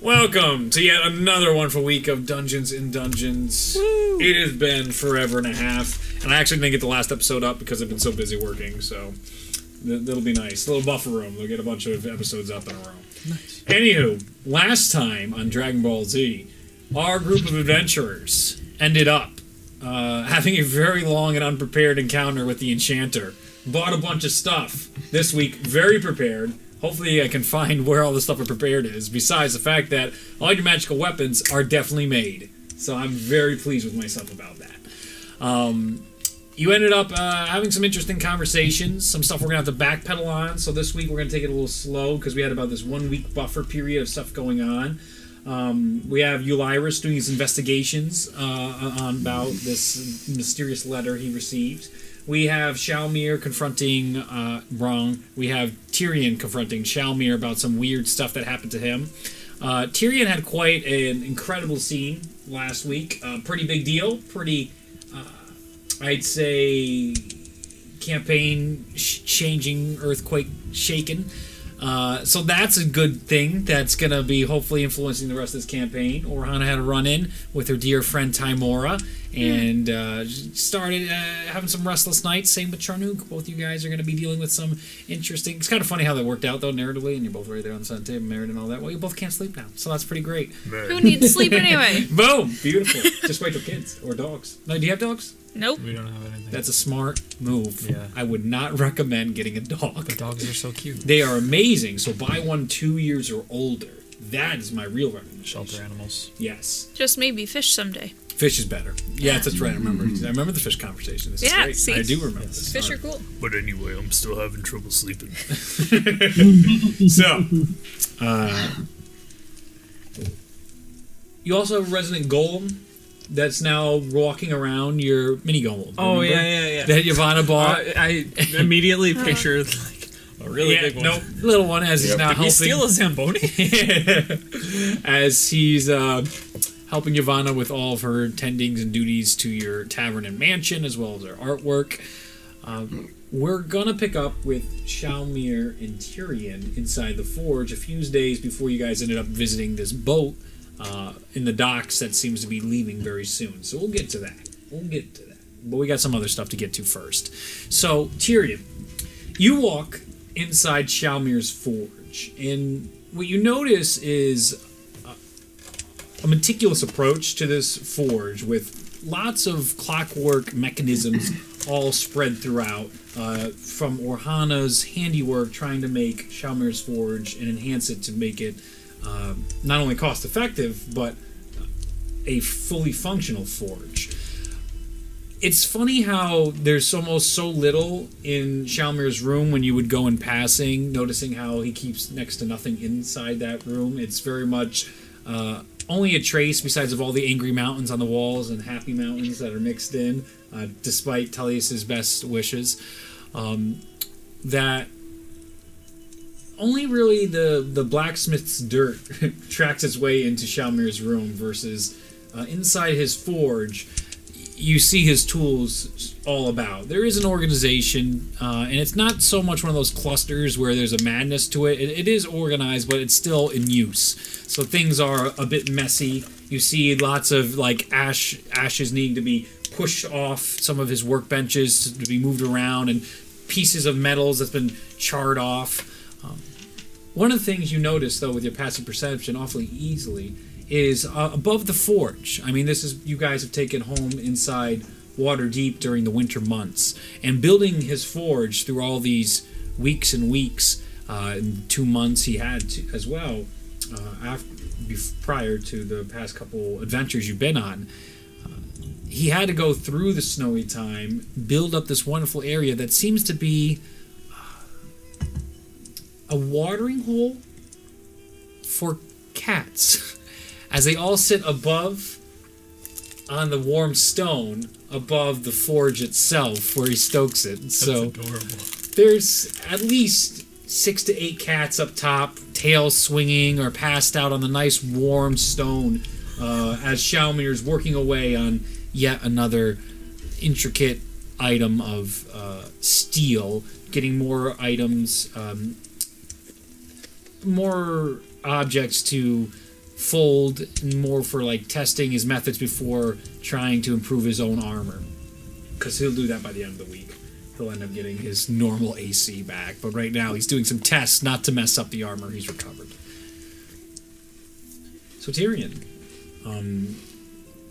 Welcome to yet another wonderful week of Dungeons and Dungeons. Woo. It has been forever and a half, and I actually didn't get the last episode up because I've been so busy working, so that'll be nice. A little buffer room. We'll get a bunch of episodes up in a row. Nice. Anywho, last time on Dragon Ball Z, our group of adventurers ended up having a very long and unprepared encounter with the Enchanter. Bought a bunch of stuff. This week, very prepared. Hopefully I can find where all the stuff I prepared is, besides the fact that all your magical weapons are definitely made. So I'm very pleased with myself about that. You ended up having some interesting conversations, some stuff we're going to have to backpedal on. So this week we're going to take it a little slow because we had about this 1 week buffer period of stuff going on. We have Ulyrus doing his investigations on about this mysterious letter he received. We have Shalmir confronting we have Tyrion confronting Shalmir about some weird stuff that happened to him. Tyrion had quite an incredible scene last week. Pretty big deal. Pretty, I'd say, campaign changing, earthquake shaken. So that's a good thing. That's going to be hopefully influencing the rest of this campaign. Orhana had a run-in with her dear friend Tymora and started having some restless nights. Same with Charnook. Both you guys are going to be dealing with some interesting... It's kind of funny how that worked out, though, narratively, and you're both right there on the side table, married and all that. Well, you both can't sleep now, so that's pretty great. Who needs sleep anyway? Boom! Beautiful. Just wait till kids or dogs. No, do you have dogs? Nope. We don't have anything. That's a smart move. Yeah. I would not recommend getting a dog. The dogs are so cute. They are amazing, so buy one 2 years or older. That is my real recommendation. Shelter animals. Yes. Just maybe fish someday. Fish is better. Yeah, that's right. I remember the fish conversation. This is Yeah, great. see? I do remember this. Fish are cool. But anyway, I'm still having trouble sleeping. So, you also have a resident golem that's now walking around your mini golem. Oh, remember? yeah. That Yavanna bought. I immediately pictured like a really big one. No, little one as he's now Did helping. he steal a Zamboni? As he's helping Yavanna with all of her tendings and duties to your tavern and mansion, as well as her artwork. We're gonna pick up with Shalmir and Tyrion inside the forge a few days before you guys ended up visiting this boat in the docks that seems to be leaving very soon. So we'll get to that. But we got some other stuff to get to first. So, Tyrion, you walk inside Shalmir's forge, and what you notice is a meticulous approach to this forge with lots of clockwork mechanisms all spread throughout from Orhana's handiwork trying to make Shalmir's forge and enhance it to make it not only cost effective but a fully functional forge. It's funny how there's almost so little in Shalmir's room when you would go in passing, noticing how he keeps next to nothing inside that room. It's very much only a trace besides of all the angry mountains on the walls and happy mountains that are mixed in, despite Tullius's best wishes. That only really the blacksmith's dirt tracks its way into Shalmir's room versus inside his forge. You see his tools all about. There is an organization, and it's not so much one of those clusters where there's a madness to it. It is organized, but it's still in use. So things are a bit messy. You see lots of like ashes needing to be pushed off some of his workbenches to be moved around, and pieces of metals that's been charred off. One of the things you notice, though, with your passive perception awfully easily is above the forge. I mean, this is, you guys have taken home inside Waterdeep during the winter months, and building his forge through all these weeks and weeks, and 2 months he had to, as well, prior to the past couple adventures you've been on. He had to go through the snowy time, build up this wonderful area that seems to be a watering hole for cats. As they all sit above on the warm stone above the forge itself where he stokes it. That's so adorable. There's at least 6 to 8 cats up top, tails swinging or passed out on the nice warm stone as Shalmir's working away on yet another intricate item of steel, getting more items, more objects to fold, and more for like testing his methods before trying to improve his own armor. Because he'll do that by the end of the week. He'll end up getting his normal AC back. But right now he's doing some tests not to mess up the armor he's recovered. So Tyrion,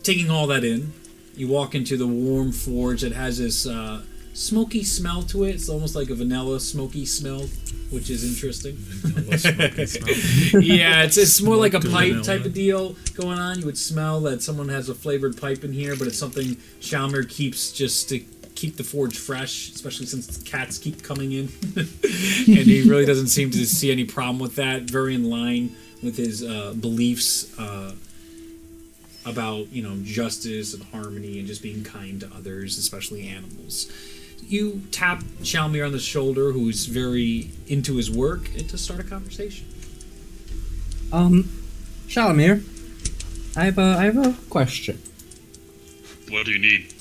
taking all that in, you walk into the warm forge that has this smoky smell to it. It's almost like a vanilla smoky smell, which is interesting. Yeah, it's more like a pipe type of deal going on. You would smell that someone has a flavored pipe in here, but it's something Shalmir keeps just to keep the forge fresh, especially since cats keep coming in. And he really doesn't seem to see any problem with that. Very in line with his beliefs about, justice and harmony and just being kind to others, especially animals. You tap Shalmir on the shoulder, who's very into his work, and to start a conversation. Shalmir, I have a question. What do you need?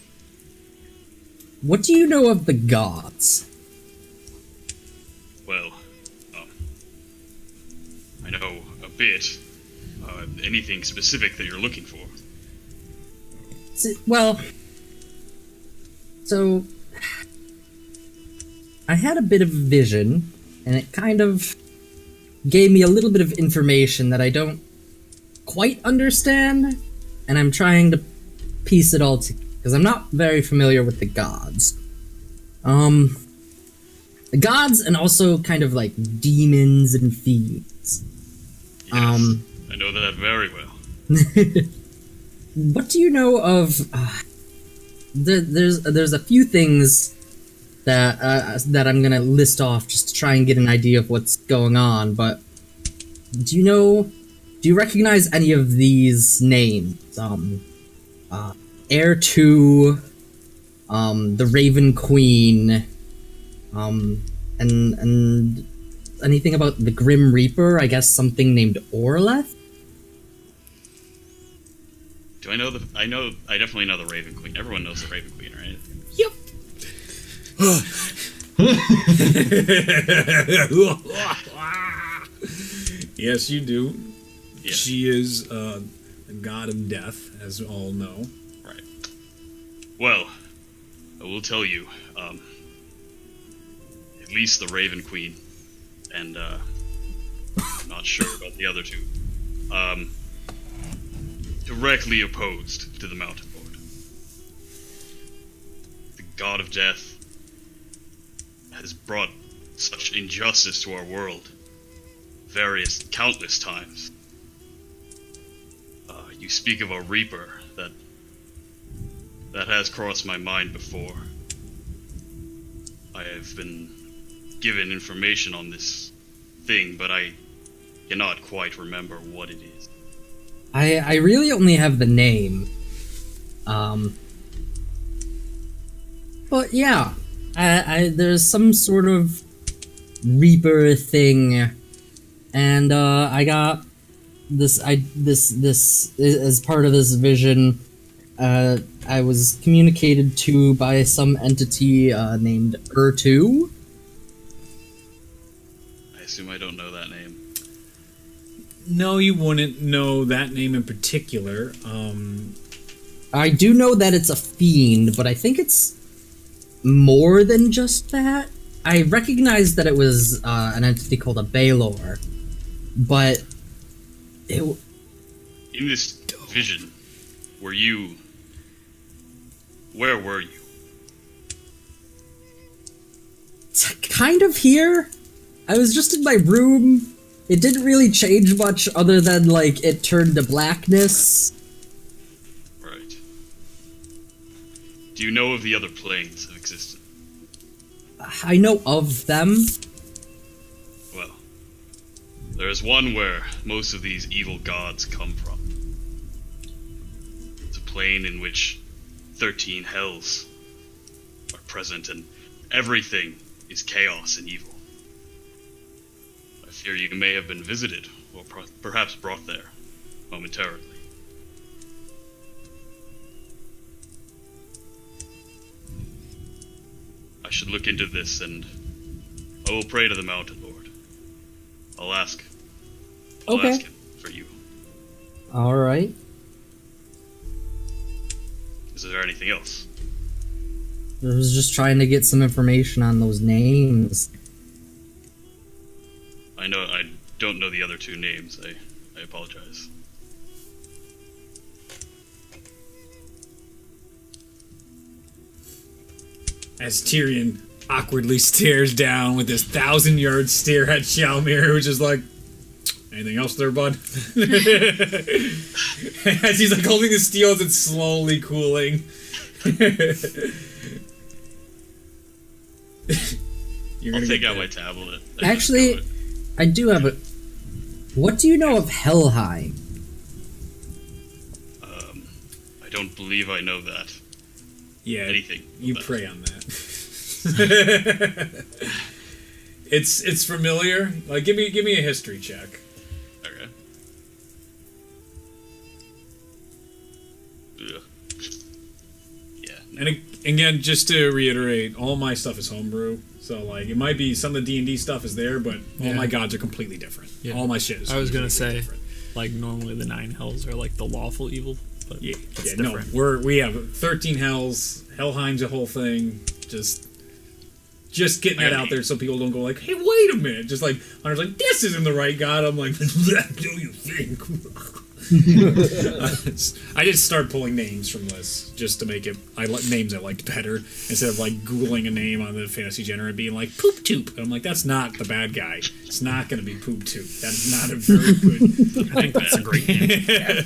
What do you know of the gods? Well, I know a bit. Anything specific that you're looking for? So I had a bit of vision, and it kind of gave me a little bit of information that I don't quite understand, and I'm trying to piece it all together, because I'm not very familiar with the gods. The gods, and also kind of like demons and fiends. Yes, I know that very well. What do you know of? There's a few things that I'm gonna list off just to try and get an idea of what's going on. But do you recognize any of these names? Heir to, the Raven Queen, and anything about the Grim Reaper? I guess something named Orleth. Do I know I definitely know the Raven Queen. Everyone knows the Raven Queen, right? Yep. Yes, you do. Yeah. She is a god of death, as we all know. Right. Well, I will tell you, at least the Raven Queen, and I'm not sure about the other two, directly opposed to the Mountain Lord. The god of death has brought such injustice to our world countless times. You speak of a Reaper, that has crossed my mind before. I have been given information on this thing, but I cannot quite remember what it is. I really only have the name. But yeah, there's some sort of Reaper thing, and I got this as part of this vision. I was communicated to by some entity named Ur2. I assume I don't know that name. No, you wouldn't know that name in particular. I do know that it's a fiend, but I think it's more than just that. I recognize that it was an entity called a Baelor, but In this vision, where were you? It's kind of here. I was just in my room. It didn't really change much other than, like, it turned to blackness. Right. Do you know of the other planes of existence? I know of them. Well, there is one where most of these evil gods come from. It's a plane in which 13 hells are present, and everything is chaos and evil. I fear you may have been visited, or perhaps brought there, momentarily. I should look into this, and I will pray to the Mountain Lord. I'll ask Okay. him for you. All right. Is there anything else? I was just trying to get some information on those names. I don't know the other two names. I apologize. As Tyrion awkwardly stares down with his 1,000-yard stare at Shalmir, which is like, anything else there, bud? As he's like holding the steel as it's slowly cooling. I'll take out my tablet. Actually, I do have a. What do you know of Helheim? I don't believe I know that. Yeah, Anything. you about prey on that. It's familiar. Like, give me a history check. Okay. Ugh. Yeah. And again, just to reiterate, all my stuff is homebrew. So like, it might be some of the D&D stuff is there, but all Yeah. my gods are completely different. Yeah. All my shit is. I was gonna completely say, different. like, normally the 9 hells are like the lawful evil, but Yeah, it's no, different. we have 13 hells. Helheim's a whole thing. Just getting that out there so people don't go like, hey, wait a minute. Just like, Hunter's like, this isn't the right god. I'm like, what do you think? I just start pulling names from lists just to make it names I liked better instead of like Googling a name on the fantasy genre and being like Poop Toop. And I'm like, that's not the bad guy. It's not going to be Poop Toop. That's not a very good. I think that's a great name.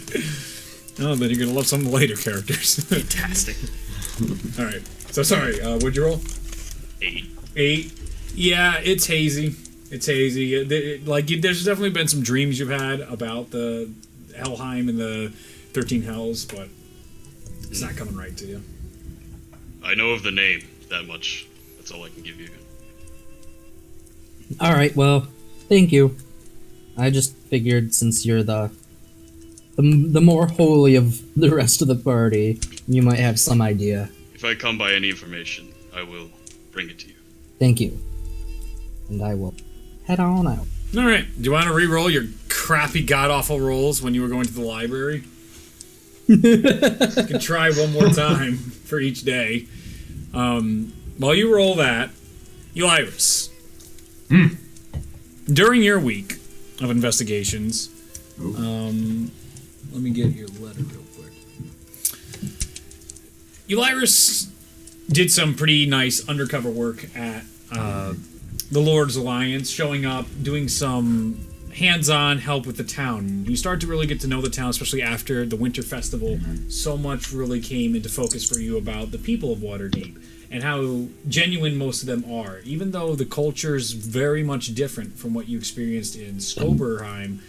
Oh, then you're going to love some of the later characters. Fantastic. All right. So sorry. What'd you roll? 8. 8. Yeah, it's hazy. It's hazy. There's definitely been some dreams you've had about the Helheim and the 13 Hells, but it's not coming right to you. I know of the name that much. That's all I can give you. All right. Well, thank you. I just figured since you're the more holy of the rest of the party, you might have some idea. If I come by any information, I will bring it to you. Thank you. And I will head on out. All right. Do you want to re-roll your crappy, god-awful rolls when you were going to the library? You can try one more time for each day. While you roll that, Elyrus, during your week of investigations, let me get your letter real quick. Elyrus did some pretty nice undercover work at the Lord's Alliance, showing up, doing some hands-on help with the town. You start to really get to know the town, especially after the Winter Festival. So much really came into focus for you about the people of Waterdeep and how genuine most of them are. Even though the culture is very much different from what you experienced in Skoberheim,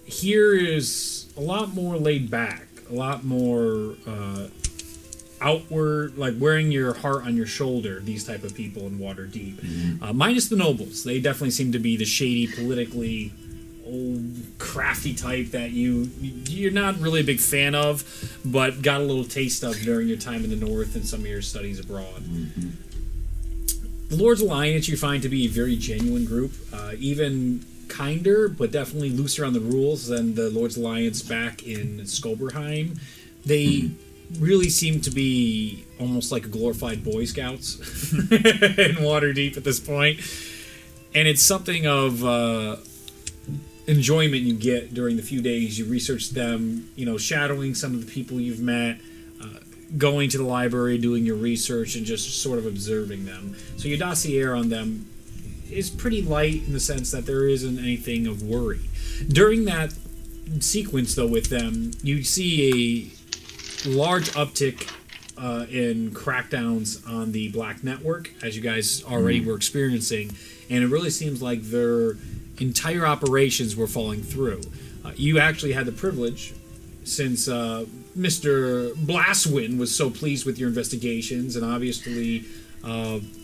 here is a lot more laid back, a lot more outward, like wearing your heart on your shoulder, these type of people in Waterdeep. Minus the nobles. They definitely seem to be the shady, politically old, crafty type that you're not really a big fan of, but got a little taste of during your time in the North and some of your studies abroad. The Lord's Alliance you find to be a very genuine group, even kinder, but definitely looser on the rules than the Lord's Alliance back in Skoberheim. They really seem to be almost like a glorified Boy Scouts in Waterdeep at this point. And it's something of enjoyment you get during the few days you research them, shadowing some of the people you've met, going to the library, doing your research, and just sort of observing them. So your dossier on them is pretty light in the sense that there isn't anything of worry. During that sequence, though, with them, you see a large uptick in crackdowns on the Black Network, as you guys already were experiencing, and it really seems like their entire operations were falling through. You actually had the privilege, since Mr. Blastwind was so pleased with your investigations, and obviously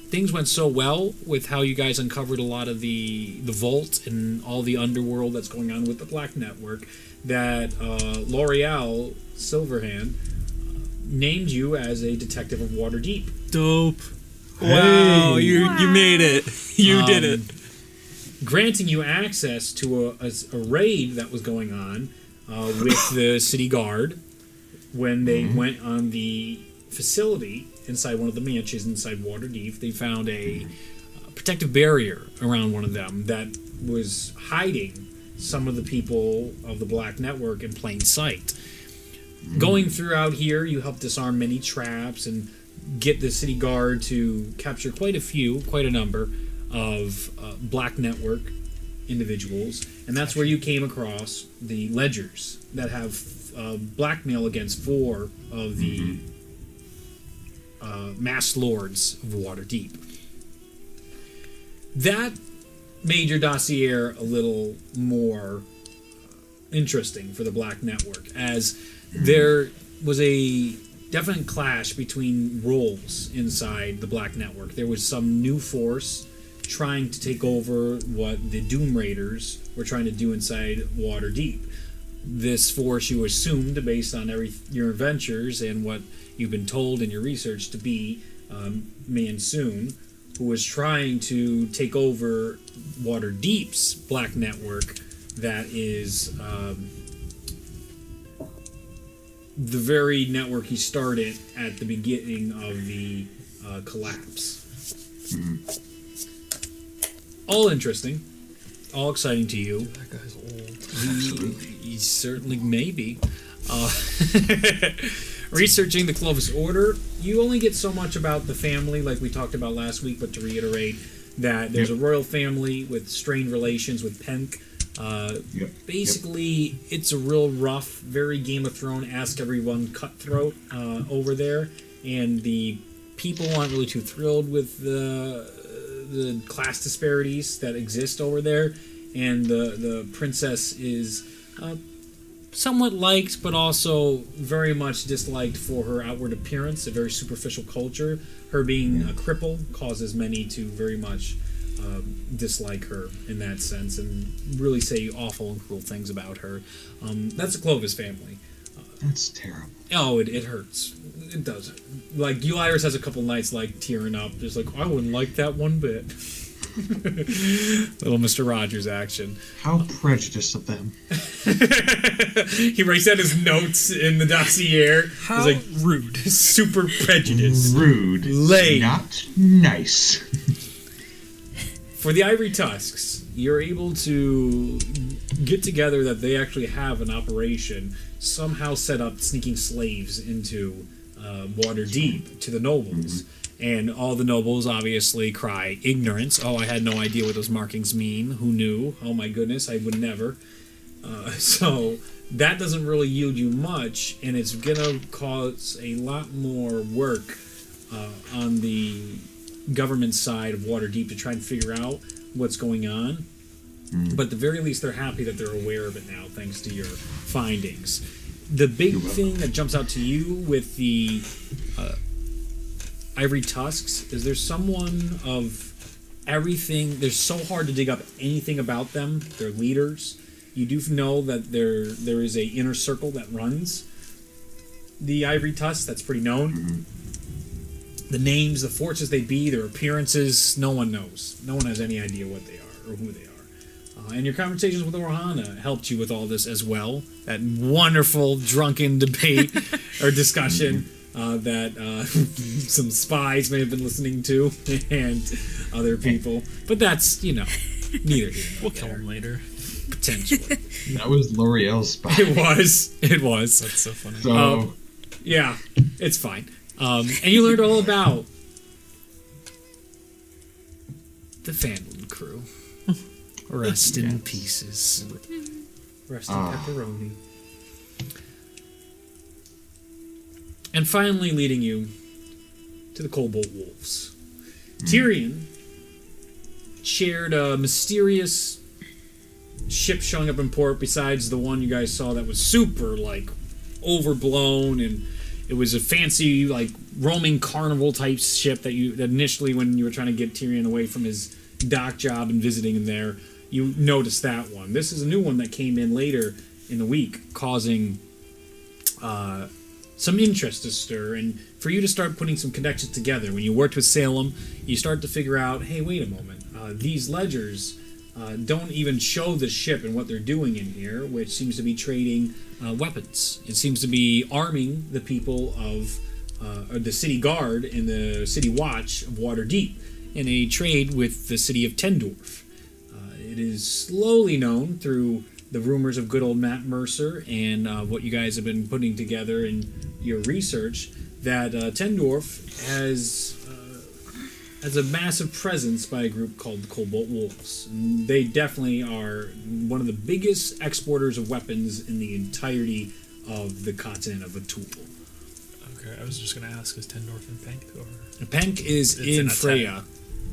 things went so well with how you guys uncovered a lot of the vault and all the underworld that's going on with the Black Network, that L'Oreal Silverhand named you as a detective of Waterdeep. Dope. Wow, you made it. You did it. Granting you access to a raid that was going on with the city guard when they went on the facility inside one of the mansions inside Waterdeep. They found a protective barrier around one of them that was hiding some of the people of the Black Network in plain sight. Going throughout here, you help disarm many traps and get the city guard to capture quite a number of Black Network individuals, and that's where you came across the ledgers that have blackmail against 4 of the masked lords of Waterdeep. That made your dossier a little more interesting for the Black Network, as there was a definite clash between roles inside the Black Network. There was some new force trying to take over what the Doom Raiders were trying to do inside Waterdeep. This force you assumed, based on your adventures and what you've been told in your research, to be Mansoon, who was trying to take over Waterdeep's Black Network that is the very network he started at the beginning of the collapse. All interesting, all exciting to you. That guy's old. He certainly may be. Researching the Clovis Order, you only get so much about the family, like we talked about last week, but to reiterate that there's a royal family with strained relations with Penk. Basically, it's a real rough, very Game of Thrones, ask everyone cutthroat over there, and the people aren't really too thrilled with the class disparities that exist over there, and the princess is somewhat liked, but also very much disliked for her outward appearance, a very superficial culture. Her being a cripple causes many to very much dislike her in that sense, and really say awful and cruel things about her. That's the Clovis family. That's terrible. Oh, it hurts. It does. Like, Euliris has a couple nights, like, tearing up. Just like, I wouldn't like that one bit. Little Mr. Rogers action. How prejudiced of them. He writes down his notes in the dossier. How He's like, rude. super prejudiced. Rude. Lame. Not nice. For the Ivory Tusks, you're able to get together that they actually have an operation, somehow set up sneaking slaves into Waterdeep to the nobles. And all the nobles obviously cry ignorance. Oh, I had no idea what those markings mean. Who knew? Oh my goodness, I would never. So that doesn't really yield you much, and it's going to cause a lot more work on the government side of Waterdeep to try and figure out what's going on. But at the very least, they're happy that they're aware of it now, thanks to your findings. The big thing that jumps out to you with the Ivory Tusks is there's someone of everything. They're so hard to dig up anything about them. They're leaders. You do know that there is a inner circle that runs the Ivory Tusks. That's pretty known. The names, the forces they be, their appearances, no one knows. No one has any idea what they are or who they are. And your conversations with Orhana helped you with all this as well. That wonderful drunken debate or discussion that some spies may have been listening to and other people. But that's, neither here nor We'll kill there. him later. Potentially. That was L'Oreal's spot. It was. That's so funny. So, Yeah, it's fine. And you learned all about the Fandolin crew. Rest in pieces. Rest in pepperoni. And finally leading you to the Cobalt Wolves. Tyrion shared a mysterious ship showing up in port besides the one you guys saw that was super, overblown, and it was a fancy, roaming carnival type ship that initially, when you were trying to get Tyrion away from his dock job and visiting him there, you noticed that one. This is a new one that came in later in the week, causing some interest to stir, and for you to start putting some connections together. When you worked with Salem, you start to figure out, hey, wait a moment, these ledgers don't even show the ship and what they're doing in here, which seems to be trading weapons. It seems to be arming the people of the city guard and the city watch of Waterdeep in a trade with the city of Tendorf. It is slowly known through the rumors of good old Matt Mercer and what you guys have been putting together in your research that Tendorf has a massive presence by a group called the Cobalt Wolves. And they definitely are one of the biggest exporters of weapons in the entirety of the continent of Atul. Okay, I was just gonna ask, is Tendorf in Penk or? Penk is It's in in Freya.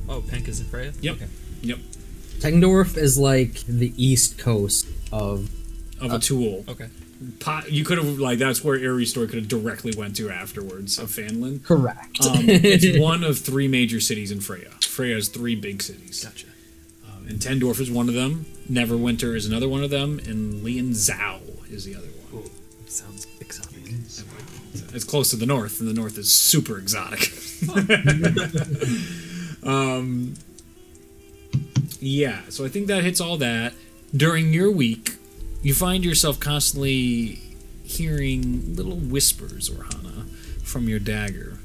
Oh, Penk is in Freya. Yep. Okay. Yep. Tengdorf is like the east coast of. Of Atul. Okay. You could have, like, that's where Ares' story could have directly went to afterwards, of Fanlin. Correct. It's one of 3 major cities in Freya. Freya has 3 big cities. Gotcha. And Tendorf is one of them. Neverwinter is another one of them. And Lianzhou is the other one. Ooh, sounds exotic. It's close to the north, and the north is super exotic. Yeah, so I think that hits all that. During your week, you find yourself constantly hearing little whispers, Orhana, from your dagger,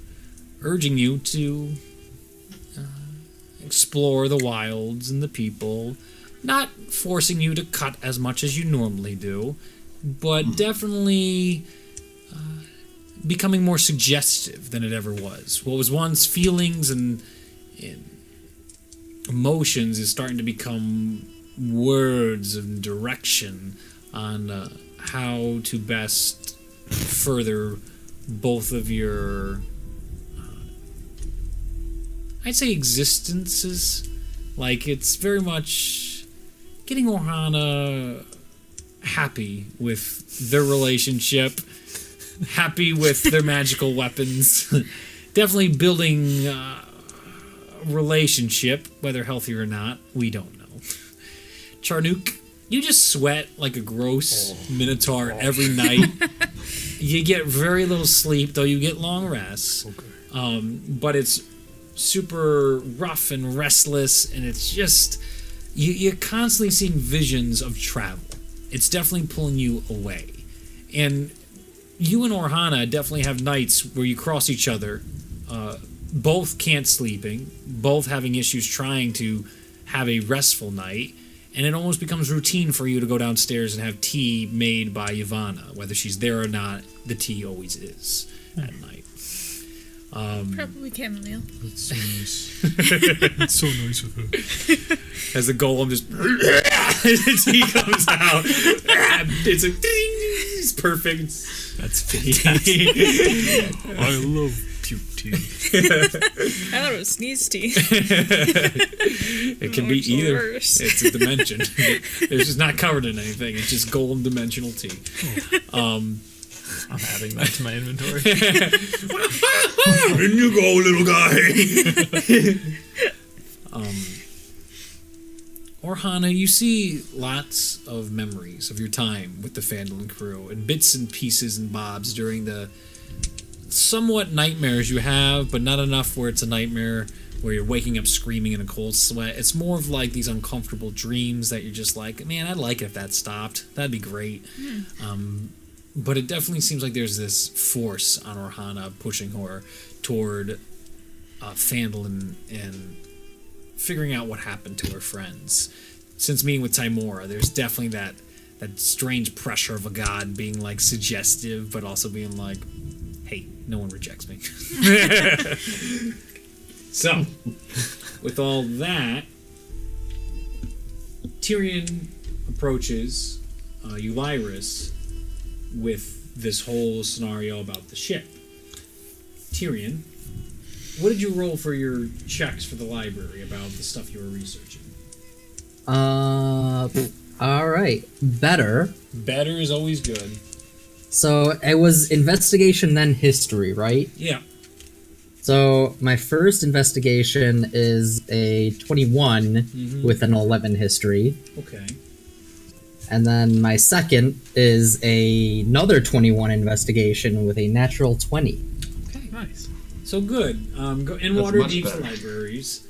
urging you to explore the wilds and the people, not forcing you to cut as much as you normally do, but definitely becoming more suggestive than it ever was. What was once feelings and emotions is starting to become words and direction on how to best further both of your I'd say existences. Like, it's very much getting Orhana happy with their relationship, happy with their magical weapons, definitely building a relationship, whether healthy or not, we don't know. Charnook, you just sweat like a gross minotaur every night. You get very little sleep, though you get long rests. But it's super rough and restless, and it's just you're constantly seeing visions of travel. It's definitely pulling you away. And you and Orhana definitely have nights where you cross each other, both can't sleeping, both having issues trying to have a restful night, and it almost becomes routine for you to go downstairs and have tea made by Ivana. Whether she's there or not, the tea always is at night. Probably chamomile. That's so nice. It's so nice of her. As the golem just the tea comes out, it's a ding, it's perfect. That's fantastic. I love puke tea. I thought it was sneeze tea. It can be Much either. worse. It's a dimension. It's just not covered in anything. It's just golem dimensional tea. I'm adding that to my inventory. In you go, little guy. Orhana, you see lots of memories of your time with the Fandolin crew and bits and pieces and bobs during the somewhat nightmares you have, but not enough where it's a nightmare where you're waking up screaming in a cold sweat. It's more of like these uncomfortable dreams that you're just like, man, I'd like it if that stopped. That'd be great. But it definitely seems like there's this force on Orhana pushing her toward Fandolin and figuring out what happened to her friends. Since meeting with Timora, there's definitely that strange pressure of a god being like suggestive, but also being like, hey, no one rejects me. So, with all that, Tyrion approaches Eulyris with this whole scenario about the ship. Tyrion, what did you roll for your checks for the library about the stuff you were researching? Alright. Better. Better is always good. So, it was investigation, then history, right? Yeah. So, my first investigation is a 21 with an 11 history. Okay. And then my second is another 21 investigation with a natural 20. Okay. Nice. So good. Go in That's much Waterdeep's better. libraries.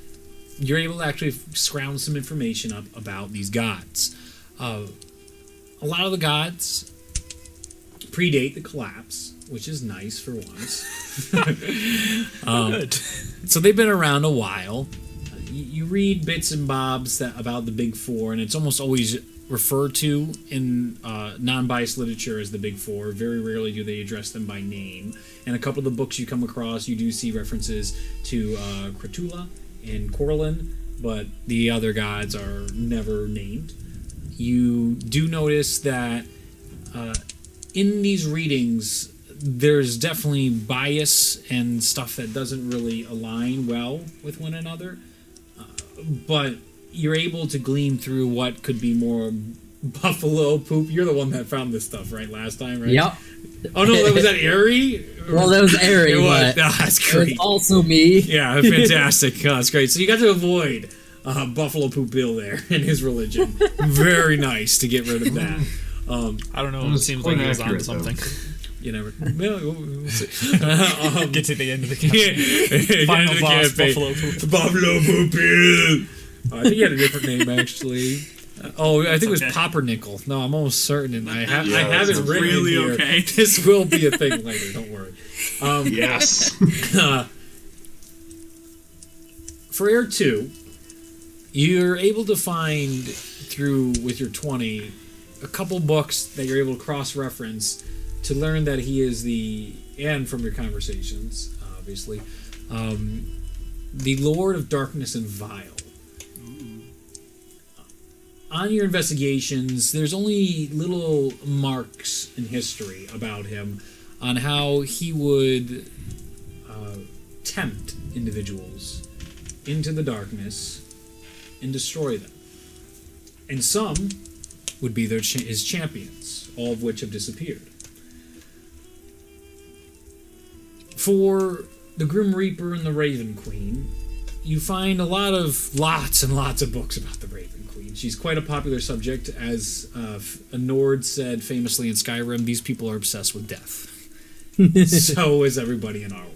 you're able to actually scrounge some information up about these gods. A lot of the gods predate the collapse, which is nice for once. Good. So they've been around a while. You read bits and bobs about the Big Four, and it's almost always referred to in non-biased literature as the Big Four. Very rarely do they address them by name. And a couple of the books you come across, you do see references to Cratula and Corlin, but the other gods are never named. You do notice that in these readings, there's definitely bias and stuff that doesn't really align well with one another, but you're able to glean through what could be more buffalo poop. You're the one that found this stuff, right? Last time, right? Yep. Oh no, was that Airy? Well, that was Airy, It was. but Oh, that's it great. was also me. Yeah, fantastic. Oh, that's great. So you got to avoid Buffalo Poop Bill there and his religion. Very nice to get rid of that. I don't know. It It was seems quite like he was on accurate, something. You never. Well, we'll see. Get to the end of the Yeah. Final End of the boss, campaign. Buffalo Poop. Buffalo Poop Bill. I think he had a different name actually. I think it was okay. Poppernickel. No, I'm almost certain, and I have Yeah, it that's written really in here. okay. This will be a thing later. Don't worry. Yes. For Air 2, you're able to find through with your 20 a couple books that you're able to cross-reference to learn that he is and from your conversations, obviously, the Lord of Darkness and Vile. On your investigations, there's only little marks in history about him on how he would tempt individuals into the darkness and destroy them. And some would be his champions, all of which have disappeared. For the Grim Reaper and the Raven Queen, you find lots and lots of books about the Raven Queen. She's quite a popular subject, as a Nord said famously in Skyrim, these people are obsessed with death. So is everybody in our world.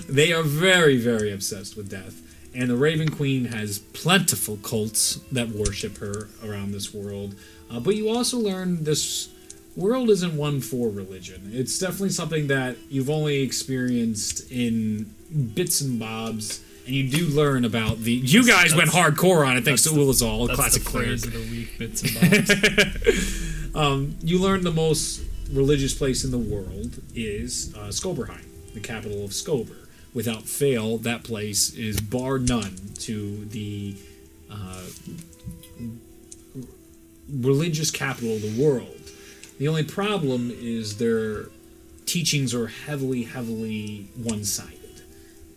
They are very, very obsessed with death. And the Raven Queen has plentiful cults that worship her around this world. But you also learn this world isn't one for religion. It's definitely something that you've only experienced in bits and bobs. And you do learn about you guys went hardcore on it thanks to Ulazal, a That's classic the cleric. phrase of the week, bits and bobs. You learn the most religious place in the world is Skoberheim, the capital of Skober. Without fail, that place is bar none to the religious capital of the world. The only problem is their teachings are heavily, heavily one-sided.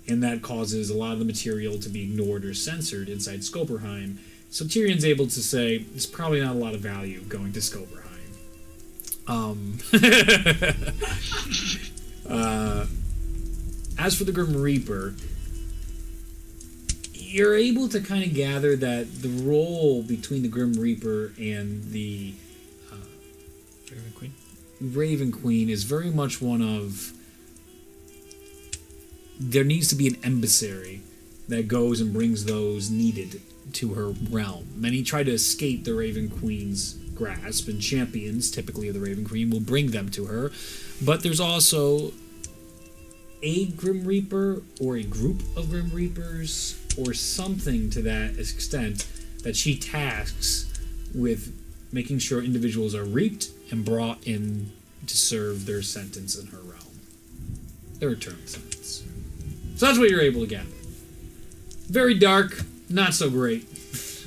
And that causes a lot of the material to be ignored or censored inside Skoberheim. So Tyrion's able to say, there's probably not a lot of value going to Skoberheim. As for the Grim Reaper, you're able to kind of gather that the role between the Grim Reaper and the Raven Queen. Raven Queen is very much one of there needs to be an emissary that goes and brings those needed to her realm. Many try to escape the Raven Queen's grasp, and champions, typically of the Raven Queen, will bring them to her. But there's also a Grim Reaper or a group of Grim Reapers or something to that extent that she tasks with making sure individuals are reaped and brought in to serve their sentence in her realm. Their eternal sentence. So that's what you're able to gather. Very dark, not so great.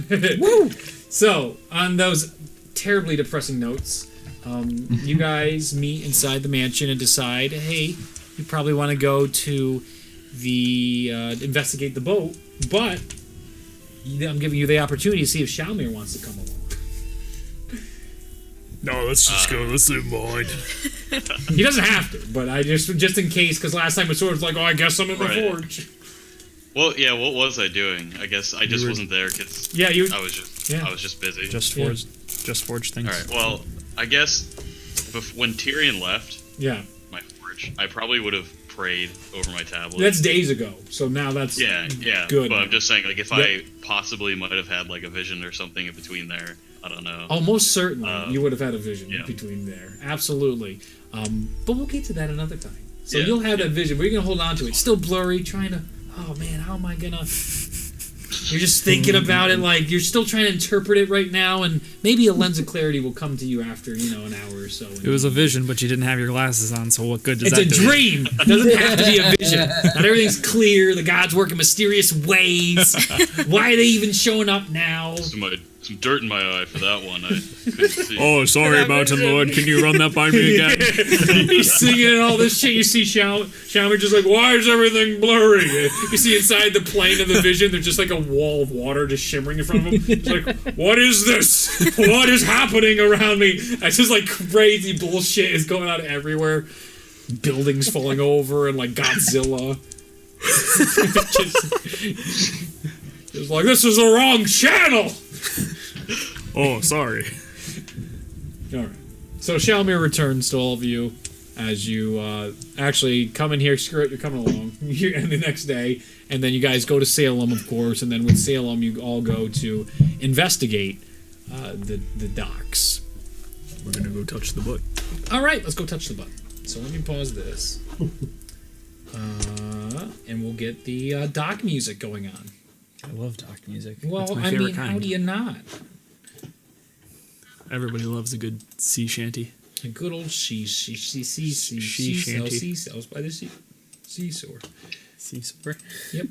Woo! So, on those terribly depressing notes, you guys meet inside the mansion and decide, hey, you probably want to go to the investigate the boat, but I'm giving you the opportunity to see if Shalmir wants to come along. No, let's just go. Let's do mine. He doesn't have to, but I just in case, because last time it sort of like, oh, I guess I'm in the Right. forge. Well, yeah. What was I doing? I guess I just wasn't there because Yeah, you. I was just Yeah. I was just busy. Just Yeah. forge things. All right. Well, I guess when Tyrion left Yeah. my forge, I probably would have prayed over my tablet. That's days ago, so now that's yeah. good. But I'm just saying, like, if Yep. I possibly might have had like a vision or something in between there, I don't know. Oh, most certainly, you would have had a vision yeah. between there. Absolutely. But we'll get to that another time. So Yeah. you'll have that vision. We're going to hold on to it. Still blurry, trying to, oh man, how am I going to... You're just thinking about it like you're still trying to interpret it right now, and maybe a lens of clarity will come to you after, an hour or so. It was a vision, but you didn't have your glasses on, so what good does It's that a do? dream. It doesn't have to be a vision. Not everything's clear. The gods work in mysterious ways. Why are they even showing up now? Some dirt in my eye for that one. I couldn't see. Oh, sorry, That Mountain vision. Lord. Can you run that by me again? He's singing and all this shit. You see Shaman just like, why is everything blurry? You see inside the plane of the vision, there's just like a wall of water just shimmering in front of him. It's like, what is this? What is happening around me? It's just like crazy bullshit is going on everywhere. Buildings falling over and like Godzilla. It's like, this is the wrong channel! Oh, sorry. Alright. So Shalmir returns to all of you as you actually come in here. Screw it, you're coming along. And the next day, and then you guys go to Salem, of course, and then with Salem, you all go to investigate the docks. We're gonna go touch the butt. Alright, let's go touch the button. So let me pause this. And we'll get the dock music going on. I love dock music. Well, It's my I favorite mean, kind. how do you not? Everybody loves a good sea shanty. A good old sea shanty. seashells by the seashore. Seashore. Yep.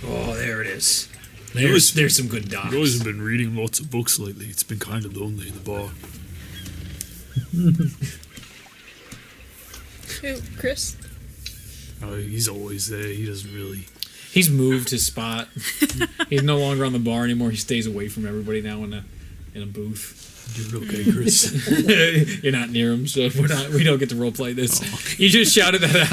Oh, there it is. There's some good docks. You guys have been reading lots of books lately. It's been kind of lonely in the bar. Who, Chris? He's always there. He doesn't really... He's moved his spot. He's no longer on the bar anymore. He stays away from everybody now in a booth. You're okay, Chris. You're not near him, so we don't get to roleplay this. You just shouted that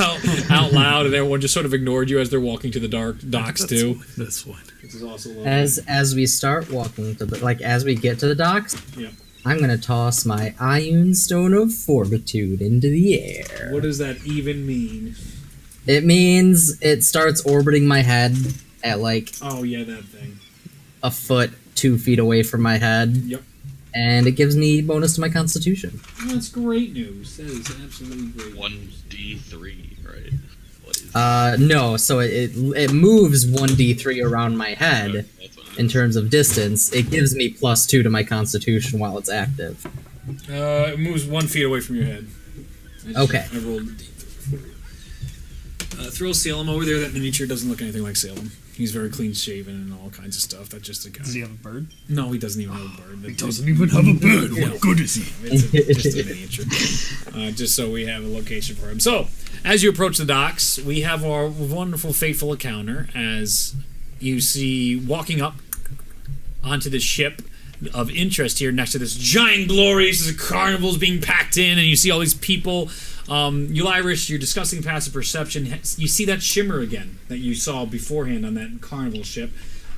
out loud, and everyone just sort of ignored you as they're walking to the docks too. That's fine. This is also As we start walking to as we get to the docks, Yeah. I'm gonna toss my Iron Stone of Fortitude into the air. What does that even mean? It means it starts orbiting my head at like Oh yeah, that thing. a foot, 2 feet away from my head, Yep. and it gives me bonus to my Constitution. Oh, that's great news. That is absolutely great. 1d3, right? What is No, so it moves 1d3 around my head that's what it in is. terms of distance. It gives me +2 to my Constitution while it's active. It moves 1 feet away from your head. Okay. I rolled the D3 for you. Throw Salem over there. That miniature doesn't look anything like Salem. He's very clean shaven and all kinds of stuff. That's just a guy. Does he have a bird? No, he doesn't even have a bird. He doesn't even have a bird. What good is he? It's just a miniature. Just so we have a location for him. So, as you approach the docks, we have our wonderful, fateful encounter as you see walking up onto this ship of interest here next to this giant glory. This is a carnival's being packed in, and you see all these people. Urish, you're discussing passive perception. You see that shimmer again that you saw beforehand on that carnival ship,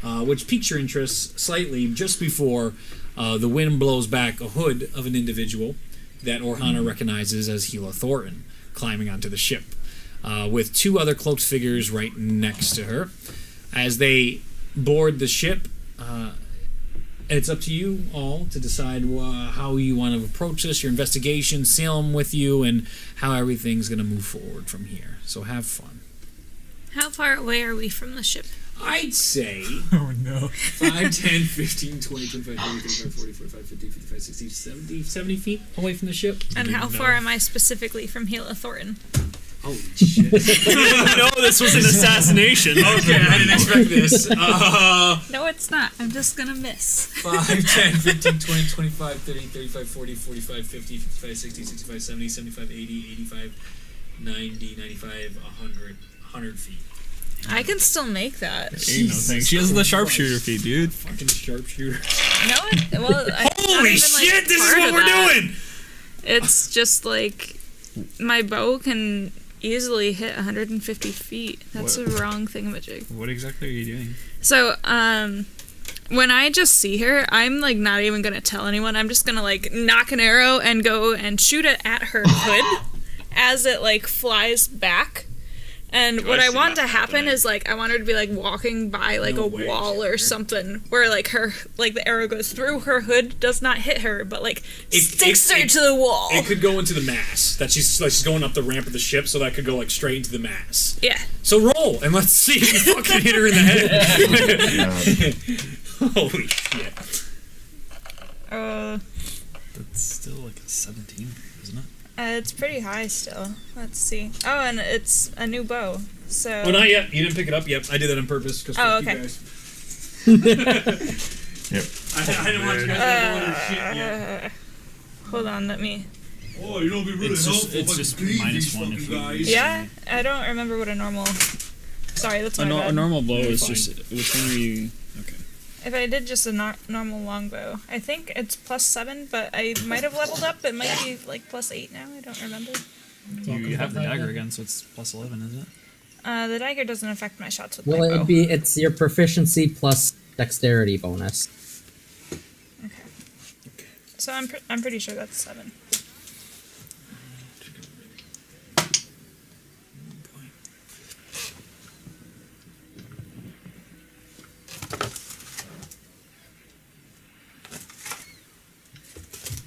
which piques your interest slightly just before the wind blows back a hood of an individual that Orhana recognizes as Gila Thornton climbing onto the ship, with 2 other cloaked figures right next to her. As they board the ship, it's up to you all to decide how you want to approach this, your investigation, Salem with you, and how everything's going to move forward from here. So have fun. How far away are we from the ship? I'd say Oh, no. 5, 10, 15, 20, 25, 30, 35, 40, 45, 50, 55, 60, 70 feet away from the ship. And how far am I specifically from Gila Thornton? Holy shit. No, this was an assassination. Okay, I didn't expect this. No, it's not. I'm just gonna miss. 5, 10, 15, 20, 25, 30, 35, 40, 45, 50, 55, 60, 65, 70, 75, 80, 85, 90, 95, 100 feet. I can still make that. Ain't no thing. She has the sharpshooter feet, dude. Fucking sharpshooter. No, well, Holy shit, this is what we're doing! It's just like my bow can easily hit 150 feet. That's What? a wrong thingamajig. What exactly are you doing? So, when I just see her, I'm like not even gonna tell anyone. I'm just gonna like knock an arrow and go and shoot it at her hood as it like flies back. And what I want to happen is like I want her to be like walking by like a wall or something where like her like the arrow goes through her hood, does not hit her, but like sticks her to the wall. It could go into the mast. That she's going up the ramp of the ship, so that could go like straight into the mast. Yeah. So roll and let's see if you fucking hit her in the head. Holy shit. That's still like a 17, isn't it? It's pretty high still. Let's see. Oh, and it's a new bow. So. Well, not yet. You didn't pick it up yet. I did that on purpose. Cause Oh, fuck okay. You guys. Yep. I didn't want you guys to have shit yet. Hold on, let me. Oh, you know, be really It's just- helpful. it's if I just could leave minus these one fucking if you- guys. Yeah, I don't remember what a normal. Sorry, that's my A bad. normal bow is Fine. just. Which one are you? Okay. If I did just a normal longbow, I think it's +7, but I might have leveled up. It might be like +8 now. I don't remember. You have the dagger again, so it's +11, isn't it? The dagger doesn't affect my shots with Well, my bow. it's your proficiency plus dexterity bonus. Okay. So I'm pretty sure that's 7.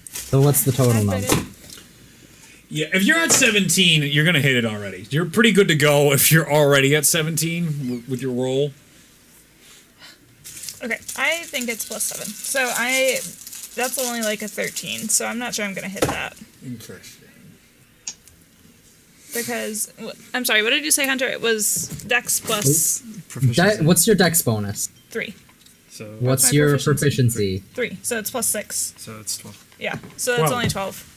So what's the total number? Yeah, if you're at 17, you're gonna hit it already. You're pretty good to go if you're already at 17 with your roll. Okay, I think it's +7. So that's only like a 13. So I'm not sure I'm gonna hit that Interesting. because I'm sorry. What did you say, Hunter? It was Dex plus Proficiency. What's your dex bonus? 3. So What's my your proficiency? proficiency? 3. So it's +6. so it's 12. Yeah. So that's 12. only 12.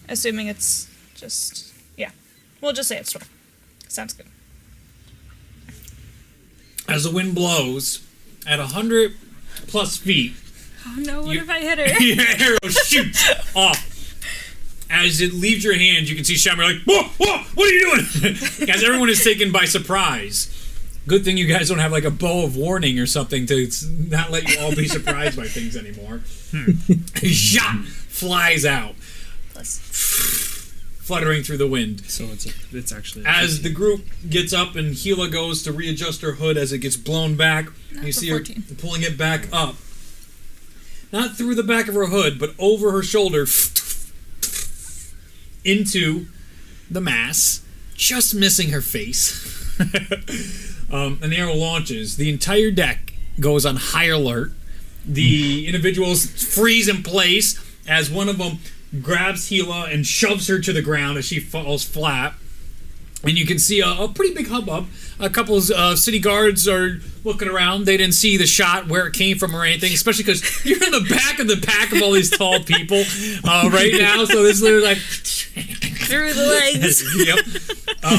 Assuming it's just we'll just say it's 12. Sounds good. As the wind blows at 100 plus feet, Oh no! What You- if I hit her? your arrow shoots off. As it leaves your hand, you can see Shamir like, whoa, whoa, what are you doing? As everyone is taken by surprise. Good thing you guys don't have like a bow of warning or something to not let you all be surprised by things anymore. A shot flies out, fluttering through the wind. So it's actually. As the group gets up and Gila goes to readjust her hood as it gets blown back, you That's a see her 14. pulling it back up. Not through the back of her hood, but over her shoulder into the mass, just missing her face. And the arrow launches. The entire deck goes on high alert. The individuals freeze in place as one of them grabs Gila and shoves her to the ground as she falls flat. And you can see a pretty big hubbub. A couple of city guards are looking around. They didn't see the shot, where it came from or anything, especially because you're in the back of the pack of all these tall people right now. So this is literally like... Through the legs. Yep.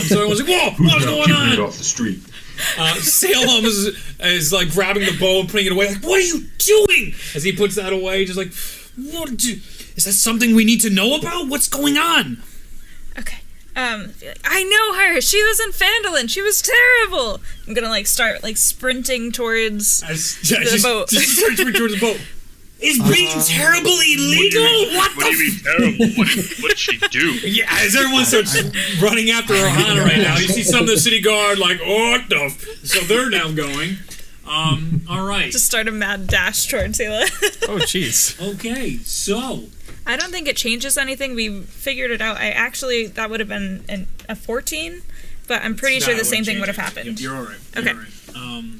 So everyone's like, whoa, what's going Keeping it on? off the street. Salem is like grabbing the bow and putting it away. Like, what are you doing? As he puts that away, just like, is that something we need to know about? What's going on? Okay. I know her. She was in Phandalin. She was terrible. I'm gonna like start like sprinting towards the boat. Just sprinting towards the boat. Is being terrible illegal? What What do you mean terrible? What did she do? Yeah, as everyone starts running after Ohana right now, you see some of the city guard like, oh, what the so they're now going. All right. Just start a mad dash towards Hila. Oh, jeez. Okay, so I don't think it changes anything. We figured it out. That would have been a 14, but I'm pretty sure the same thing would have happened. You're all right. Okay. You're all right. Okay.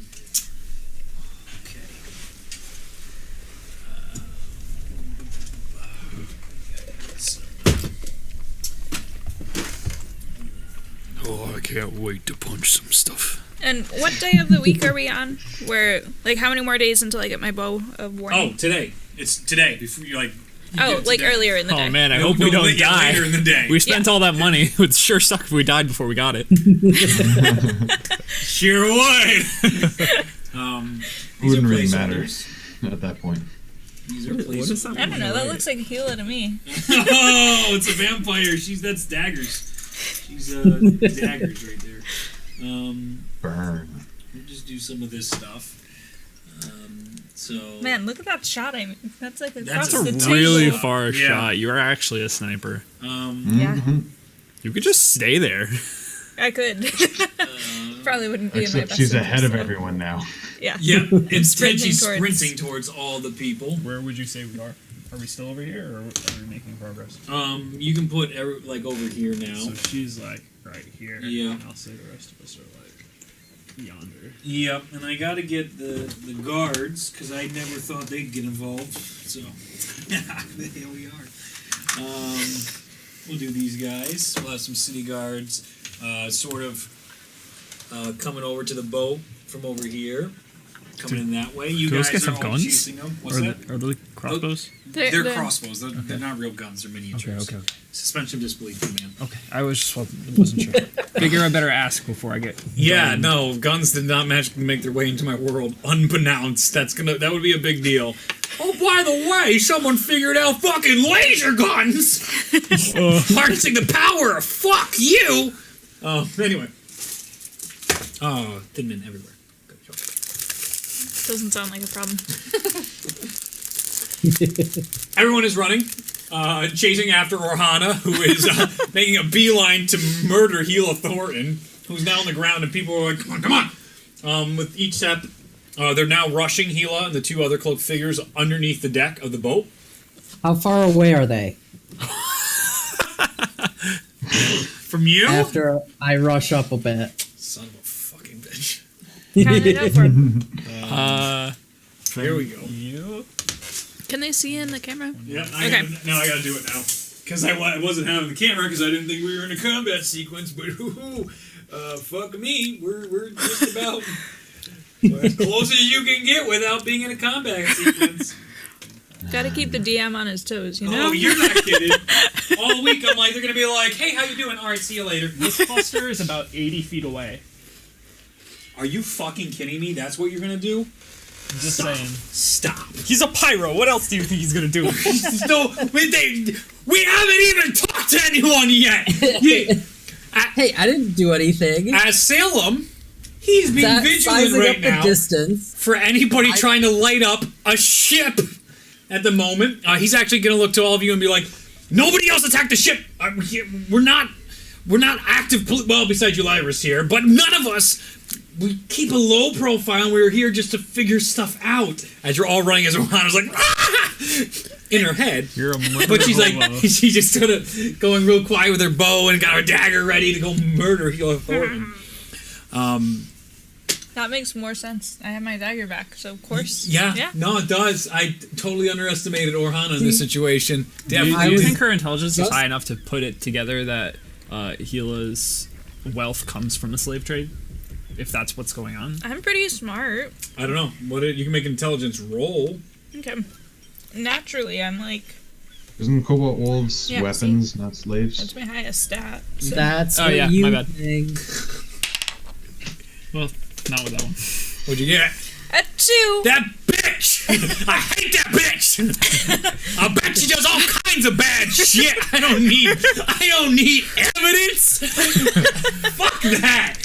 Oh, I can't wait to punch some stuff. And what day of the week are we on? Where like how many more days until I get my bow of warning? Oh, today. It's today. Before you like. you Oh, get it like today. earlier in the day. Oh man, I No, hope we no, don't yeah, die. later in the day. We spent all that money. It would sure suck if we died before we got it. Sure would. It wouldn't really matter at that point. These are What is that? I don't know. That looks like Hila to me. Oh, it's a vampire. That's daggers. She's daggers right there. Burn. We'll just do some of this stuff. So Man, look at that shot I made. That's like across That's the It's a table. really far Yeah. shot. You are actually a sniper. Yeah, You could just stay there. I could. Probably wouldn't be in my Except best she's ahead of interest, though. everyone now. Yeah. yeah, instead she's Sprinting sprinting towards all the people. Where would you say we are? Are we still over here, or are we making progress? You can put like over here now. So she's like right here. Yeah. And I'll say the rest of us are like yonder. Yep, and I gotta get the guards because I never thought they'd get involved. So here we are. We'll do these guys. We'll have some city guards, sort of coming over to the boat from over here, coming in that way. You do those guys guys are have all guns? chasing them. What's Are that? they, are they crossbows? They're crossbows. They're not real guns. They're Okay, miniatures. okay. Suspension of disbelief, man. Okay, I was just wasn't sure. Figure I better ask before I get. Yeah, done. no, guns did not magically make their way into my world unbeknownst. That would be a big deal. Oh, by the way, someone figured out fucking laser guns! Harnessing the power of fuck you! Anyway. Oh, thin men everywhere. Good job. Doesn't sound like a problem. Everyone is running, chasing after Orhana, who is making a beeline to murder Gila Thornton, who's now on the ground, and people are like, come on, come on! With each step, they're now rushing Gila and the two other cloaked figures underneath the deck of the boat. How far away are they? From you? After I rush up a bit. Son of a fucking bitch. Count it out for 'em. Here we go. You? Can they see in the camera? Yeah, Okay. Now I gotta do it now. Because I wasn't having the camera because I didn't think we were in a combat sequence, but fuck me, we're just about as close as you can get without being in a combat sequence. Gotta keep the DM on his toes, you know? Oh, you're not kidding. All week I'm like, they're gonna be like, hey, how you doing? Alright, see you later. This cluster is about 80 feet away. Are you fucking kidding me? That's what you're gonna do? Just saying. Stop. He's a pyro. What else do you think he's gonna do? No, we haven't even talked to anyone yet! Hey, I didn't do anything. At Salem, he's being That vigilant sizing right up now the distance. for anybody trying to light up a ship at the moment. He's actually going to look to all of you and be like, nobody else attacked the ship. We're not active, well, besides Ulyrus here, but none of us, we keep a low profile and we're here just to figure stuff out. As you're all running as Ohana's like, ah! In her head. You're a But she's like, she's just sort of going real quiet with her bow and got her dagger ready to go murder Gila Thornton. That makes more sense. I have my dagger back, so of course. Yeah, Yeah. no, it does. I totally underestimated Orhana in this situation. Do you Definitely. think her intelligence is Just- high enough to put it together that Gila's wealth comes from the slave trade? If that's what's going on? I'm pretty smart. I don't know. You can make an intelligence roll. Okay. Naturally, I'm like, Isn't Cobalt Wolves Yeah, weapons, not slaves? that's my highest stat. So. That's Oh, what yeah, you my bad. think. Well, not with that one. What'd you get? A 2! That bitch! I hate that bitch! I bet she does all kinds of bad shit. I don't need evidence. Fuck that.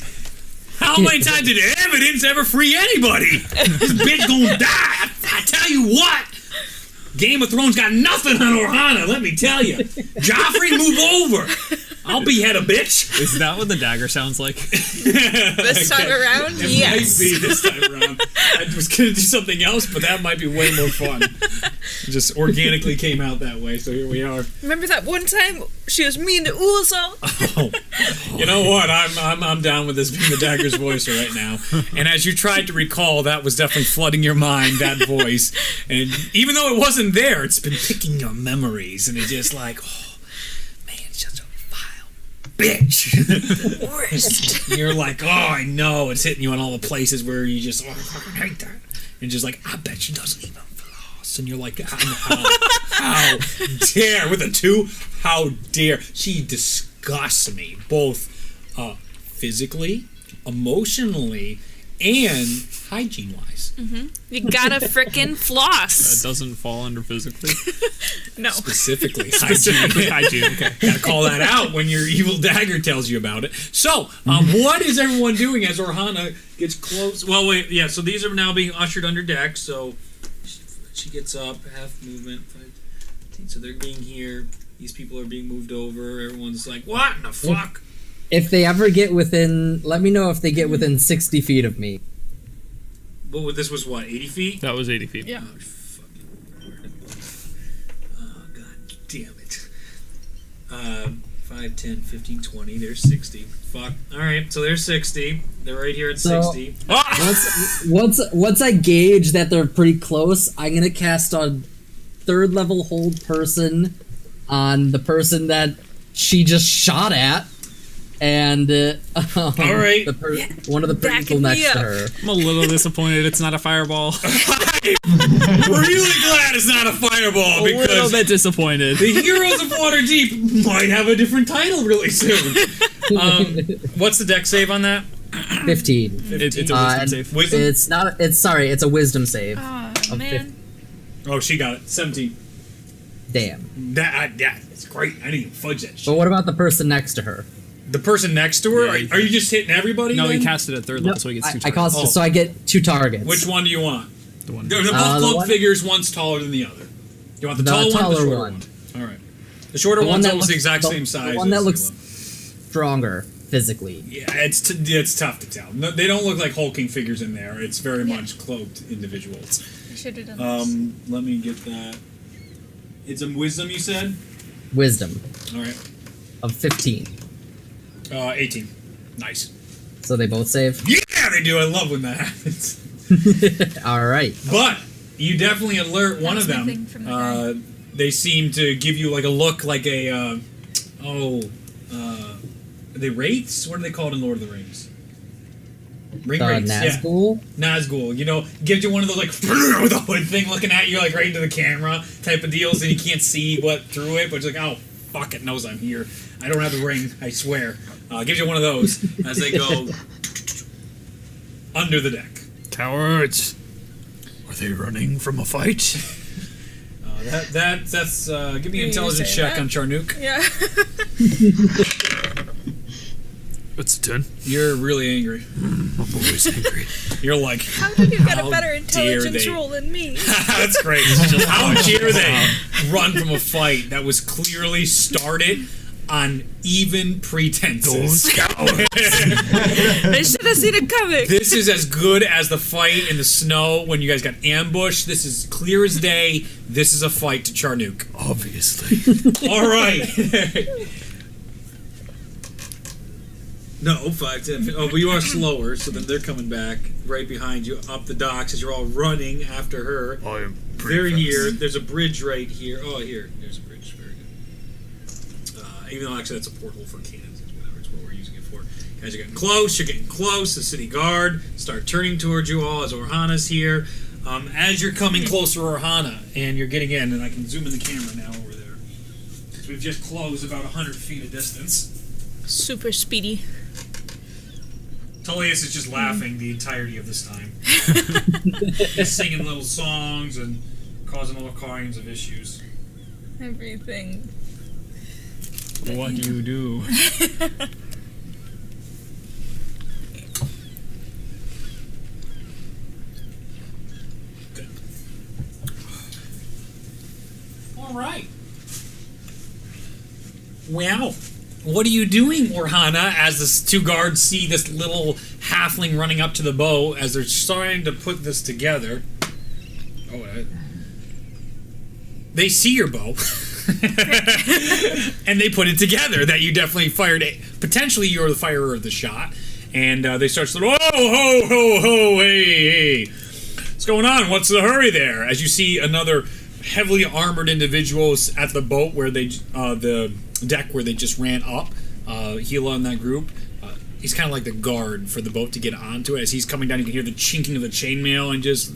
How many times did evidence ever free anybody? This bitch gonna die. I tell you what. Game of Thrones got nothing on Orhana, let me tell you. Joffrey, move over. I'll behead a bitch. Is that what the dagger sounds like? This time around, It yes. might be this time around. I was gonna do something else, but that might be way more fun. It just organically came out that way, so here we are. Remember that one time she was mean to Uzo? Oh, you know what? I'm down with this being the dagger's voice right now. And as you tried to recall, that was definitely flooding your mind, that voice. And even though it wasn't there, it's been picking your memories, and it's just like, oh man, such a vile bitch. Worst. You're like, oh, I know. It's hitting you in all the places where you just, oh, I fucking hate that. And just like, I bet she doesn't even floss. And you're like, how dare, with a 2, how dare. She disgusts me, both physically, emotionally, and hygiene-wise. You gotta frickin' That floss. doesn't fall under physically. No. Specifically, Specifically hygiene. hygiene, okay. Gotta call that out when your evil dagger tells you about it. So, what is everyone doing as Orhana gets close? Well, wait, yeah, so these are now being ushered under deck, so She gets up, half movement, 15. So they're being here. These people are being moved over. Everyone's like, what in the fuck? If they ever get within, let me know if they get within 60 feet of me. Well, this was what, 80 feet? That was 80 feet. Yeah. Oh, oh, god damn it. 5, 10, 15, 20. There's 60. Fuck. Alright, so there's 60. They're right here at So- 60. Once I gauge that they're pretty close, I'm gonna cast a 3rd level hold person on the person that she just shot at, and Alright. one of the people Backing me next to up. her. I'm a little disappointed it's not a fireball. Really glad it's not a fireball A little because bit disappointed. the Heroes of Waterdeep might have a different title really soon. What's the deck save on that? 15. It's a wisdom and save. Wisdom? It's not. It's a wisdom save. Oh, Of man. Oh, she got it. 17. Damn. That's great. I didn't even fudge that shit. But what about the person next to her? The person next to her? Yeah, Are you just hitting everybody? No, then? he cast it at 3rd level, so he gets 2 I targets. cost so I get 2 targets. Which one do you want? The one. They're both the cloaked one- figures. One's taller than the other. You want the, The tall one or the taller shorter one. one? All right. The shorter The one one's that almost the looks- exact the- same size. The one that as looks Hilo. stronger physically. Yeah, it's tough to tell. No, they don't look like hulking figures in there. It's very much cloaked individuals. I should have done this. Let me get that. It's a wisdom, you said? Wisdom All right. of 15. 18. Nice. So they both save. Yeah, they do. I love when that happens. All right. But you definitely alert one That's of my them. thing from the guy. They seem to give you like a look, like a are they wraiths? What are they called in Lord of the Rings? Ring wraiths. Yeah. Nazgul. Nazgul, you know, gives you one of those like with a hood thing looking at you like right into the camera type of deals, and you can't see what through it, but it's like, oh fuck, it knows I'm here. I don't have the ring, I swear. Gives you one of those as they go under the deck. Cowards! Are they running from a fight? That's give me an You intelligence say check that? on Charnook. Yeah. It's a 10. You're really angry. I'm always angry. You're like, How did you get How a better dare intelligence they. roll than me? that's great. How dare they run from a fight that was clearly started on even pretenses? They should have seen it coming. This is as good as the fight in the snow when you guys got ambushed. This is clear as day. This is a fight to Charnook. Obviously. All right. No, 5, 10, 15. Oh, but you are slower, so then they're coming back right behind you up the docks as you're all running after her. I am They're here. There's a bridge right here. Oh, here. There's a bridge. Very good. Even though actually that's a porthole for cannons. It's whatever. It's what we're using it for. Guys are getting close. You're getting close. The city guard start turning towards you all as Orhana's here. As you're coming closer, Orhana, and you're getting in, and I can zoom in the camera now over there. So we've just closed about 100 feet of distance. Super speedy. Tullius is just laughing the entirety of this time. Just singing little songs and causing all kinds of issues. Everything. What do you do? Good. All right. Well, what are you doing, Orhana, as the 2 guards see this little halfling running up to the bow as they're starting to put this together? Oh, they see your bow. And they put it together that you definitely fired it. Potentially you're the firer of the shot. And they start saying, "Oh, ho, ho, ho, hey, hey. What's going on? What's the hurry there?" As you see another heavily armored individuals at the boat where they, the deck where they just ran up. Hila in that group. He's kind of like the guard for the boat to get onto it. As he's coming down, you can hear the chinking of the chainmail and just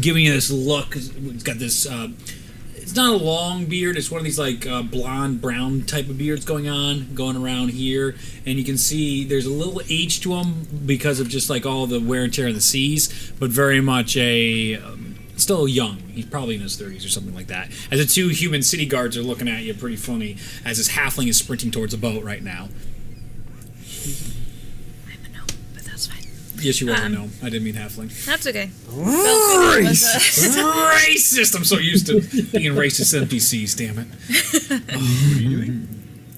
giving you this look. He's got this, it's not a long beard. It's one of these like blonde, brown type of beards going around here. And you can see there's a little age to him because of just like all the wear and tear in the seas, but very much a... still young. He's probably in his 30s or something like that. As the 2 human city guards are looking at you pretty funny as this halfling is sprinting towards a boat right now. I'm a gnome, but that's fine. Yes, you are. No, I didn't mean halfling. That's okay. Racist! I'm so used to being racist NPCs, damn it. What are you doing?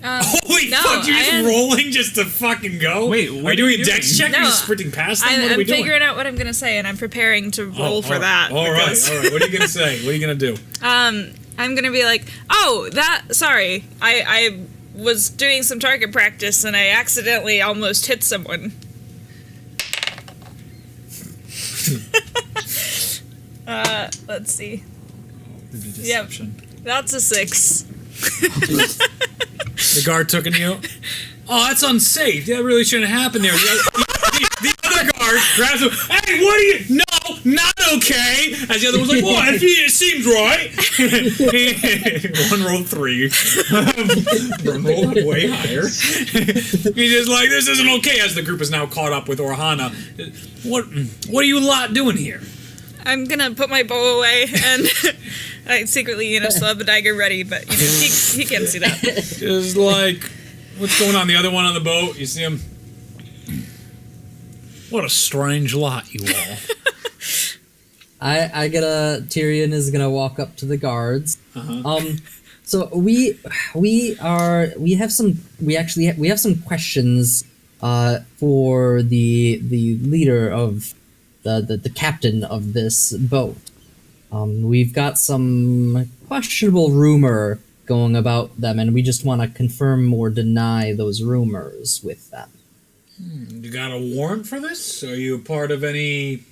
Holy no, fuck, you're just I am- rolling just to fucking go? Wait, are what you are doing you a dex doing? check or No, are you sprinting past them? What are I'm we doing? figuring out what I'm gonna say, and I'm preparing to roll for all that. All right, because- all right. What are you gonna say? What are you gonna do? I'm gonna be like, oh, sorry, I was doing some target practice and I accidentally almost hit someone. Let's see. Deception. That's a 6. The guard took you. Oh, that's unsafe. That really shouldn't happen there. The other guard grabs him. Hey, what are you? No, not okay. As the other was like, well, it seems right. One rolled 3. One rolled way higher. He's just like, this isn't okay. As the group is now caught up with Orhana. What are you lot doing here? I'm gonna put my bow away and I secretly, still have the dagger ready, but he can't see that. Just like, what's going on? The other one on the boat, you see him? What a strange lot, you all. Tyrion is gonna walk up to the guards. So we have some questions for the leader of the captain of this boat. We've got some questionable rumor going about them, and we just want to confirm or deny those rumors with them. You got a warrant for this? Are you a part of any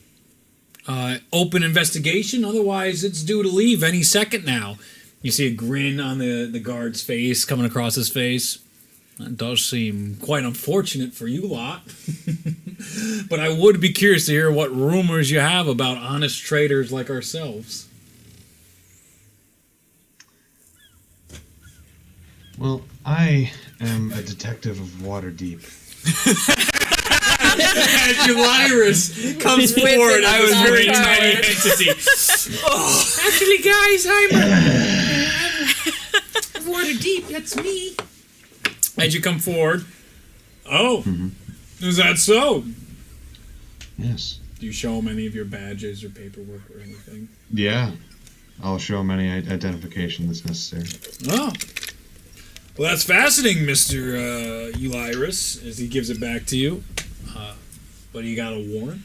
open investigation? Otherwise, it's due to leave any second now. You see a grin on the guard's face coming across his face. That does seem quite unfortunate for you lot. But I would be curious to hear what rumors you have about honest traders like ourselves. Well, I am a detective of Waterdeep. As Ulyrus comes forward, I was very tiny entity. Actually, guys, I'm Waterdeep. That's me. As you come forward, is that so? Yes. Do you show them any of your badges or paperwork or anything? Yeah. I'll show him any identification that's necessary. Oh. Well, that's fascinating, Mr. Ulyrus, as he gives it back to you. But you got a warrant?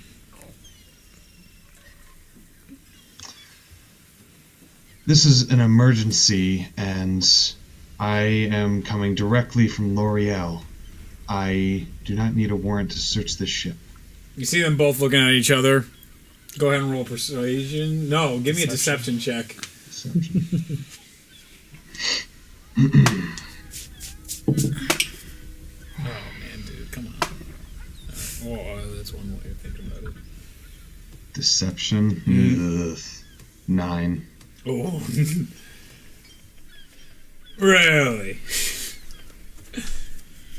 This is an emergency, and I am coming directly from L'Oreal. I do not need a warrant to search this ship. You see them both looking at each other. Go ahead and roll persuasion. No, give me a deception check. Deception. Oh, man, dude, come on. That's one way of thinking about it. Deception? Ugh. 9. Oh. Really?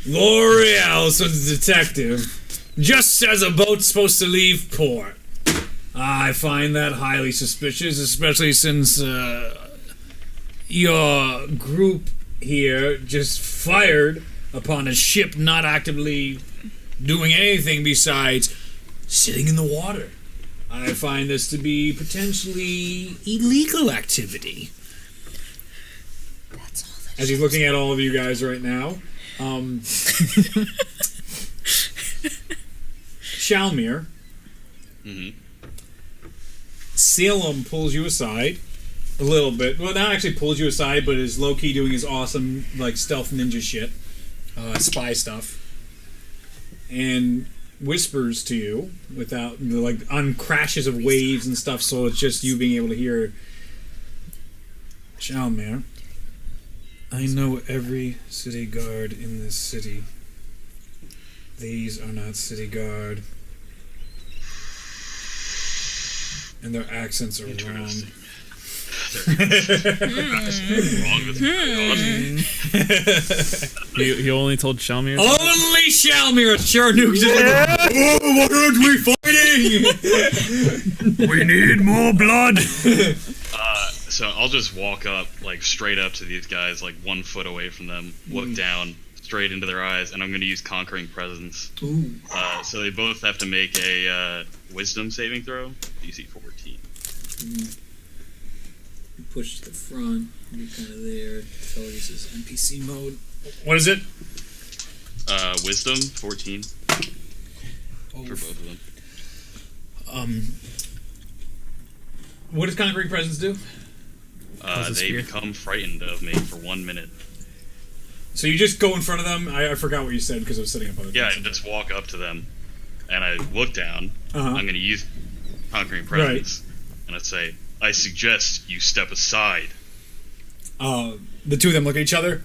L'Oreal, so the detective, just as a boat's supposed to leave port. I find that highly suspicious, especially since your group here just fired upon a ship not actively doing anything besides sitting in the water. I find this to be potentially illegal activity. That's all that As he's looking at all of you guys right now, Shalmir, Salem pulls you aside a little bit. Well, not actually pulls you aside, but is low-key doing his awesome stealth ninja shit, spy stuff, and whispers to you without on crashes of waves and stuff. So it's just you being able to hear. Shalmir, I know every city guard in this city. These are not city guard. And their accents are wrong. He only told Shalmir. Only Shalmir! Charnook's just like, oh, what aren't we fighting? We need more blood! So I'll just walk up, straight up to these guys, 1 foot away from them, look down, straight into their eyes, and I'm going to use Conquering Presence. Ooh. So they both have to make a Wisdom saving throw, DC 14. You push to the front. You're kind of there. Tellius is NPC mode. What is it? Wisdom 14 Oh, for both of them. What does Conquering Presence do? Causes They fear. become frightened of me for 1 minute. So you just go in front of them. I forgot what you said because I was setting up other Yeah, things. I just walk up to them, and I look down. Uh-huh. I'm going to use Conquering Presence, and I say, I suggest you step aside. The two of them look at each other.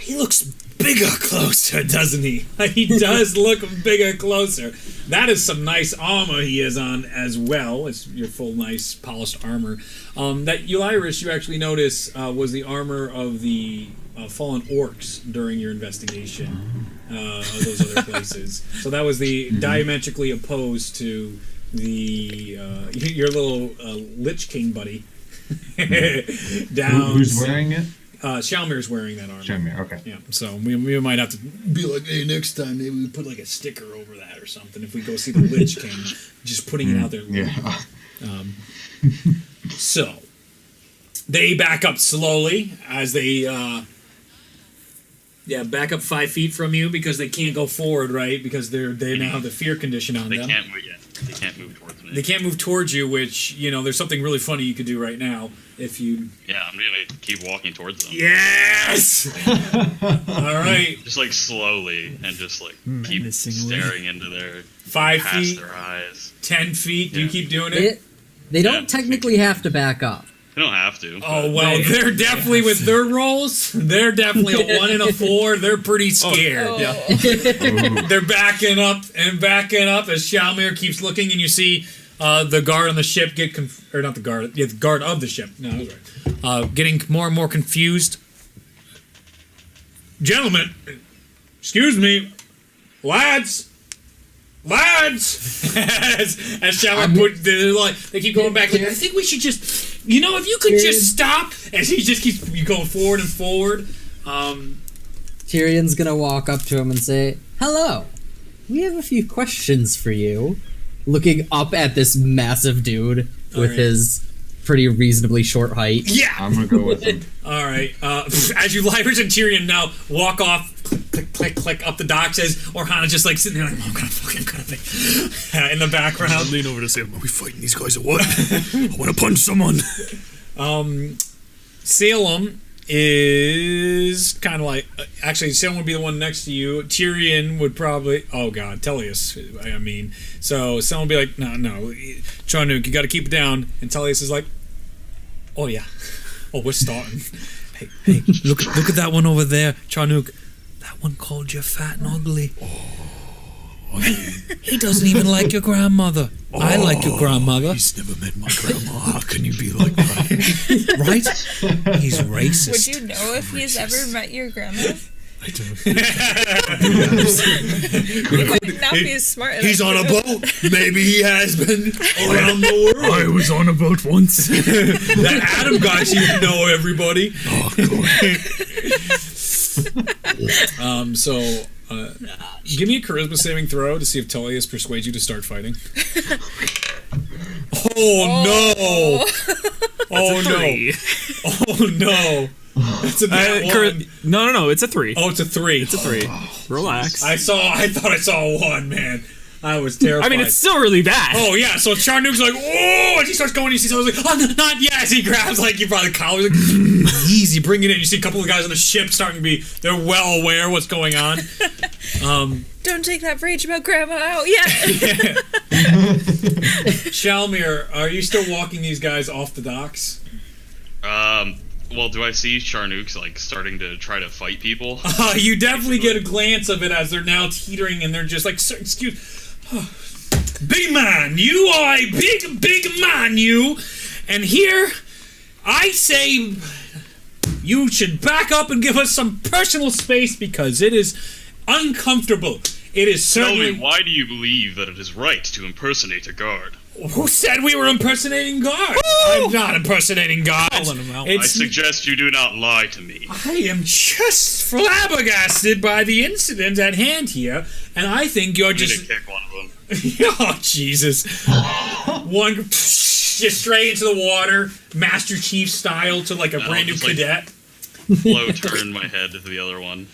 He looks bigger closer, doesn't he? He does look bigger closer. That is some nice armor he is on as well. It's your full, nice, polished armor. That Eulyris, you actually notice, was the armor of the fallen orcs during your investigation of those other places. So that was the diametrically opposed to the your little Lich King buddy. Down. Who's wearing it? Shalmir's wearing that armor. Shamir, okay. Yeah, so we might have to be like, hey, next time maybe we put like a sticker over that or something if we go see the Lich King. Just putting it out there. Yeah. So they back up slowly as they back up 5 feet from you because they can't go forward, right? Because they now have the fear condition on They them. can't move yet. They can't move towards me. They can't move towards you, which, there's something really funny you could do right now if you... Yeah, I'm going to keep walking towards them. Yes! All right. Just like slowly and just like keep Menacingly. staring into their 5 past feet, their eyes. 10 feet. Do you Yeah. keep doing it? They don't Yeah. technically have to back up. They don't have to. Oh, well, they're definitely, with their rolls, they're definitely a 1 and a 4. They're pretty scared. They're backing up as Shalmir keeps looking, and you see the guard on the ship or not the guard, the guard of the ship. No, I was right. Getting more and more confused. Gentlemen, excuse me, lads. as Shalmir they keep going back. Like, I think we should just, if you could just stop. As he just keeps going forward and forward. Tyrion's gonna walk up to him and say, "Hello, we have a few questions for you." Looking up at this massive dude with his pretty reasonably short height. Yeah. I'm gonna go with him. All right. As you Lyris and Tyrion now walk off, click, click up the docks, as Orhana just like sitting there like, I'm gonna think in the background. Lean over to say, "Are we fighting these guys or what? I want to punch someone." Salem is kind of like actually Salem would be the one next to you. Tyrion would probably Tellius. I mean, so Salem would be like, no, Charnuk, you got to keep it down. And Tellius is like, oh yeah, we're starting. hey, look at that one over there, Charnuk. That one called you fat and ugly. He doesn't even like your grandmother. I like your grandmother. He's never met my grandma. How can you be like that? Right? He's racist. Would you know if he's ever met your grandma? I don't. He might not be as smart as He's on a boat. Maybe he has been around the world. I was on a boat once. That Adam guy seems to know everybody. Oh, God. Give me a charisma saving throw to see if Tullius persuades you to start fighting. Oh no! Oh no! Three. Oh no! That's a bad one. No, it's a 3. Oh, it's a 3. It's a 3. Relax. I thought I saw a 1, man. I was terrified. I mean, it's still really bad. Oh yeah, so Charnuk's like, oh, and he starts going. You see someone like, oh, not yet. He grabs like you probably collar, like, easy, bring it in. You see a couple of guys on the ship starting to be, they're well aware what's going on. Don't take that rage about grandma out yet. Shalmir, are you still walking these guys off the docks? Well, do I see Charnuk's like starting to try to fight people? You definitely get a glance of it as they're now teetering, and they're just like, sir, excuse, big man, you are a big man, you, and here I say you should back up and give us some personal space because it is uncomfortable. It is Tell certainly. me, why do you believe that it is right to impersonate a guard? Who said we were impersonating guards? I'm not impersonating guards. Calling him out. I suggest you do not lie to me. I am just flabbergasted by the incident at hand here, and I think you're I'm gonna just... kick one of them. Oh, Jesus. One just straight into the water, Master Chief style to like a brand new just, like, cadet. Slow turn my head to the other one.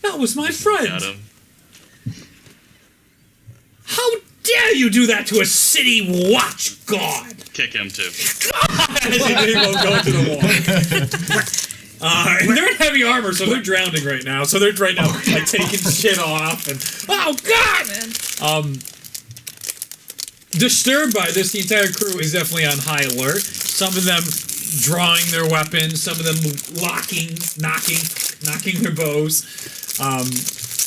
That was my At friend. him. How dare you do that to a city watch guard? Kick him too. As they both go into the water. And they're in heavy armor, so they're drowning right now. So they're right now like taking shit off and oh god! Disturbed by this, the entire crew is definitely on high alert. Some of them drawing their weapons, some of them knocking their bows.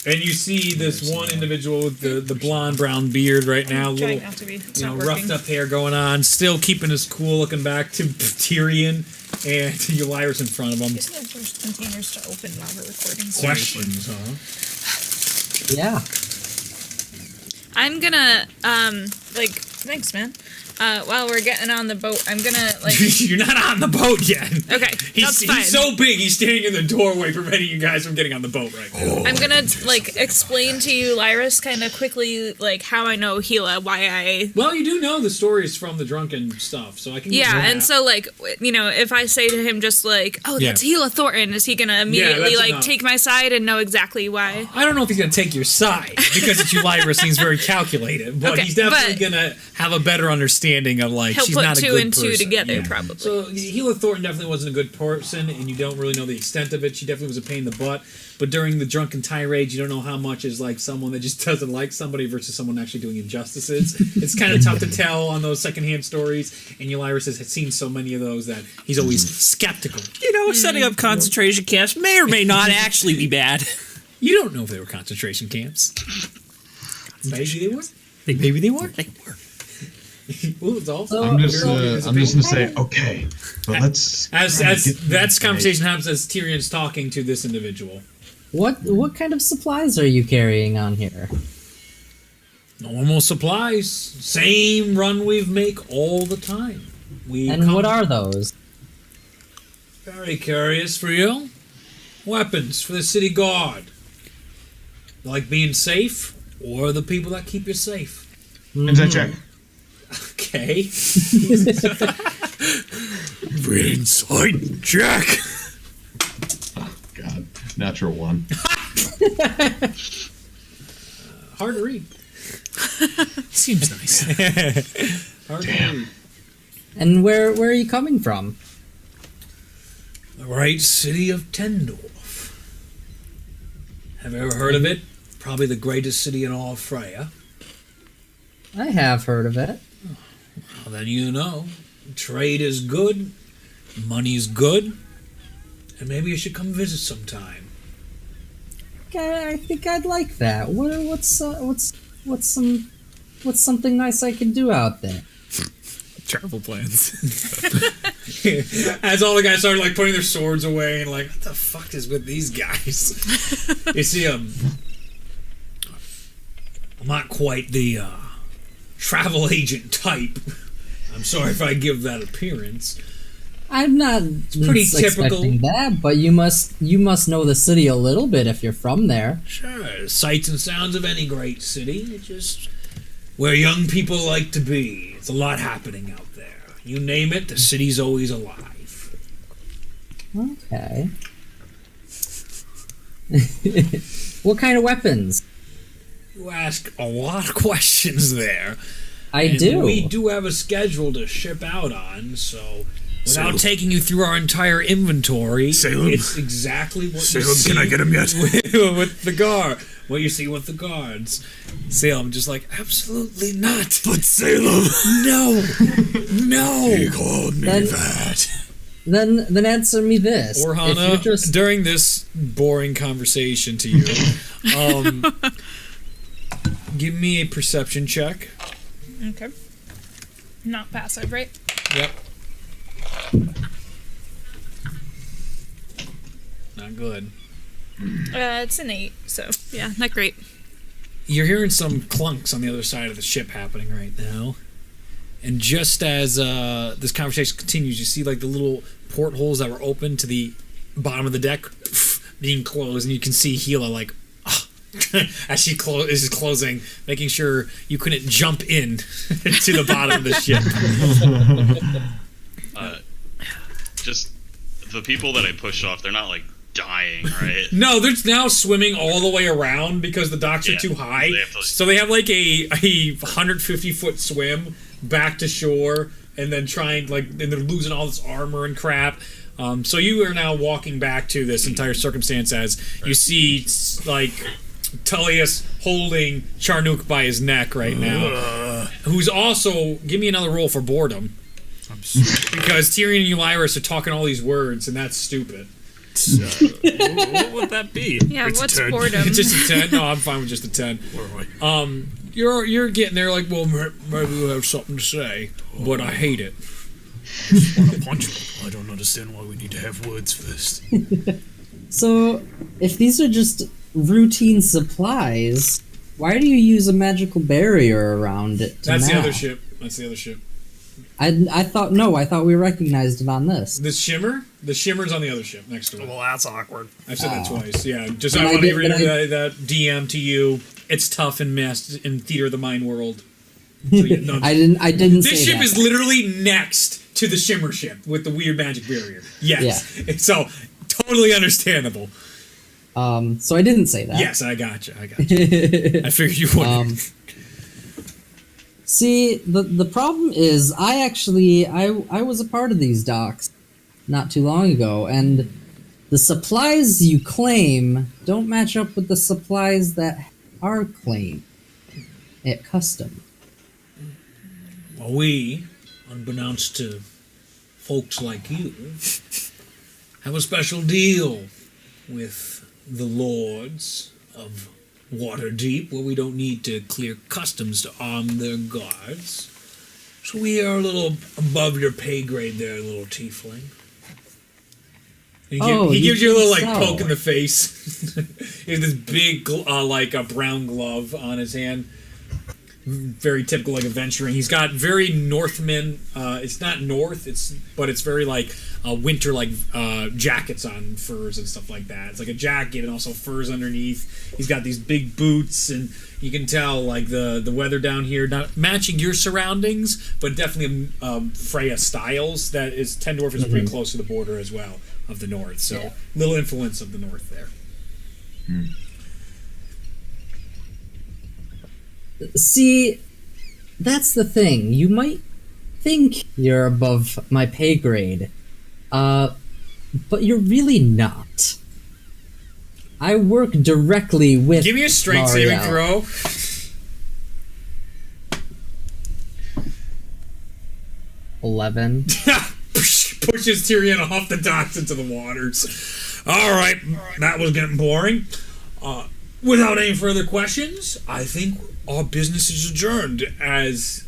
And you see this one individual with the blonde brown beard right now, Trying little not to be. It's you know, not working. roughed up hair going on, still keeping his cool, looking back to Tyrion and to Eulyris in front of him. These are the first containers to open while we're recording. Questions, huh? Yeah. I'm gonna thanks, man. While we're getting on the boat, I'm gonna You're not on the boat yet. Okay, that's fine. He's so big, he's standing in the doorway preventing you guys from getting on the boat right now. I'm gonna explain to you, Lyris, kind of quickly how I know Gila, why I. Well, you do know the stories from the drunken stuff, so I can. Yeah, give you and that. so if I say to him just oh, that's Yeah. Gila Thornton, is he gonna immediately that's enough. take my side and know exactly why? I don't know if he's gonna take your side because it's Eulyris seems very calculated, but Okay, he's definitely but- gonna have a better understanding of He'll she's put not a two good and two person. together, Yeah. probably. So Gila Thornton definitely wasn't a good person, and you don't really know the extent of it. She definitely was a pain in the butt. But during the drunken tirade, you don't know how much is someone that just doesn't like somebody versus someone actually doing injustices. It's kind of tough to tell on those secondhand stories, and Eulyris has seen so many of those that he's always skeptical. Setting up concentration camps may or may not actually be bad. You don't know if they were concentration camps. Maybe they were. Maybe they were. Ooh, it's also I'm just gonna say okay, but let's. as try to get that the conversation happens as Tyrion's talking to this individual. What kind of supplies are you carrying on here? Normal supplies, same run we make all the time. And what are those? Very curious for you. Weapons for the city guard. Like being safe, or the people that keep you safe. Insight check. Okay. Inside check. God, natural one. Hard to read. Seems nice. Hard to Damn. read. And where are you coming from? The right city of Tendorf. Have you ever heard of it? Probably the greatest city in all of Freya. I have heard of it. Well, then you know. Trade is good, money's good, and maybe you should come visit sometime. I think I'd like that. What's something nice I can do out there? Travel plans. As all the guys start putting their swords away and what the fuck is with these guys? You see, I'm not quite the travel agent type. I'm sorry if I give that appearance. I'm not pretty expecting typical. that, but you must know the city a little bit if you're from there. Sure, sights and sounds of any great city. It's just where young people like to be. It's a lot happening out there. You name it, the city's always alive. Okay. What kind of weapons? You ask a lot of questions there. I do. We do have a schedule to ship out on, so without taking you through our entire inventory, Salem? it's exactly what you Salem, see can I get him yet? with the guard. What you see with the guards. Salem just absolutely not. But Salem, No. No. he called me Then- that. Then answer me this. If Orhana, you're just during this boring conversation to you, give me a perception check. Okay. Not passive, right? Yep. Not good. It's an 8, so yeah, not great. you're hearing some clunks on the other side of the ship happening right now. And just as this conversation continues, you see like the little portholes that were open to the bottom of the deck being closed, and you can see Gila like as she is closing, making sure you couldn't jump in to the bottom of the ship. Just the people that I pushed off, they're not like dying, right? No, they're now swimming all the way around because the docks are too high. So they have like a 150-foot swim back to shore, and then and they're losing all this armor and crap. So you are now walking back to this entire circumstance as you see like Tullius holding Charnook by his neck right now, who's also, give me another roll for boredom. I'm stupid. Because Tyrion and Eulyris are talking all these words, and that's stupid. What would that be? Yeah, It's a what's 10. boredom? It's just a 10? No, I'm fine with just a 10. Where am I? You're getting there like, well, maybe we'll have something to say, but I hate it. Want to punch me? I don't understand why we need to have words first. So, if these are just routine supplies, why do you use a magical barrier around it to That's the map? other ship. That's the other ship. I thought we recognized it on this. The shimmer? The shimmer's on the other ship next to it. Well, that's awkward. I've said that twice. Yeah, just But I I want to did- read but I- that DM to you. It's tough in Theater of the Mind world. So, yeah, no, I didn't say this ship that. is literally next to the shimmer ship with the weird magic barrier. Yes. Yeah. So totally understandable. So I didn't say that. Yes, I got you. I figured you wouldn't. See, the problem is I was a part of these docks not too long ago, and the supplies you claim don't match up with the supplies that are claimed at custom. Well, we, unbeknownst to folks like you, have a special deal with the lords of Waterdeep, where we don't need to clear customs to arm their guards. So we are a little above your pay grade there, little tiefling. He gives you a little poke in the face. He has this big brown glove on his hand. Very typical adventuring. He's got very Northman. It's not North. But it's very winter jackets on, furs and stuff like that. It's like a jacket and also furs underneath. He's got these big boots, and you can tell the weather down here not matching your surroundings, but definitely Freya styles. That is Tendorf is pretty close to the border as well of the north. So little influence of the north there. See, that's the thing. You might think you're above my pay grade, but you're really not. I work directly with Give me a strength saving L'Oreal. throw. 11. Pushes Tyrion off the docks into the waters. All right, that was getting boring. Without any further questions, I think our business is adjourned. As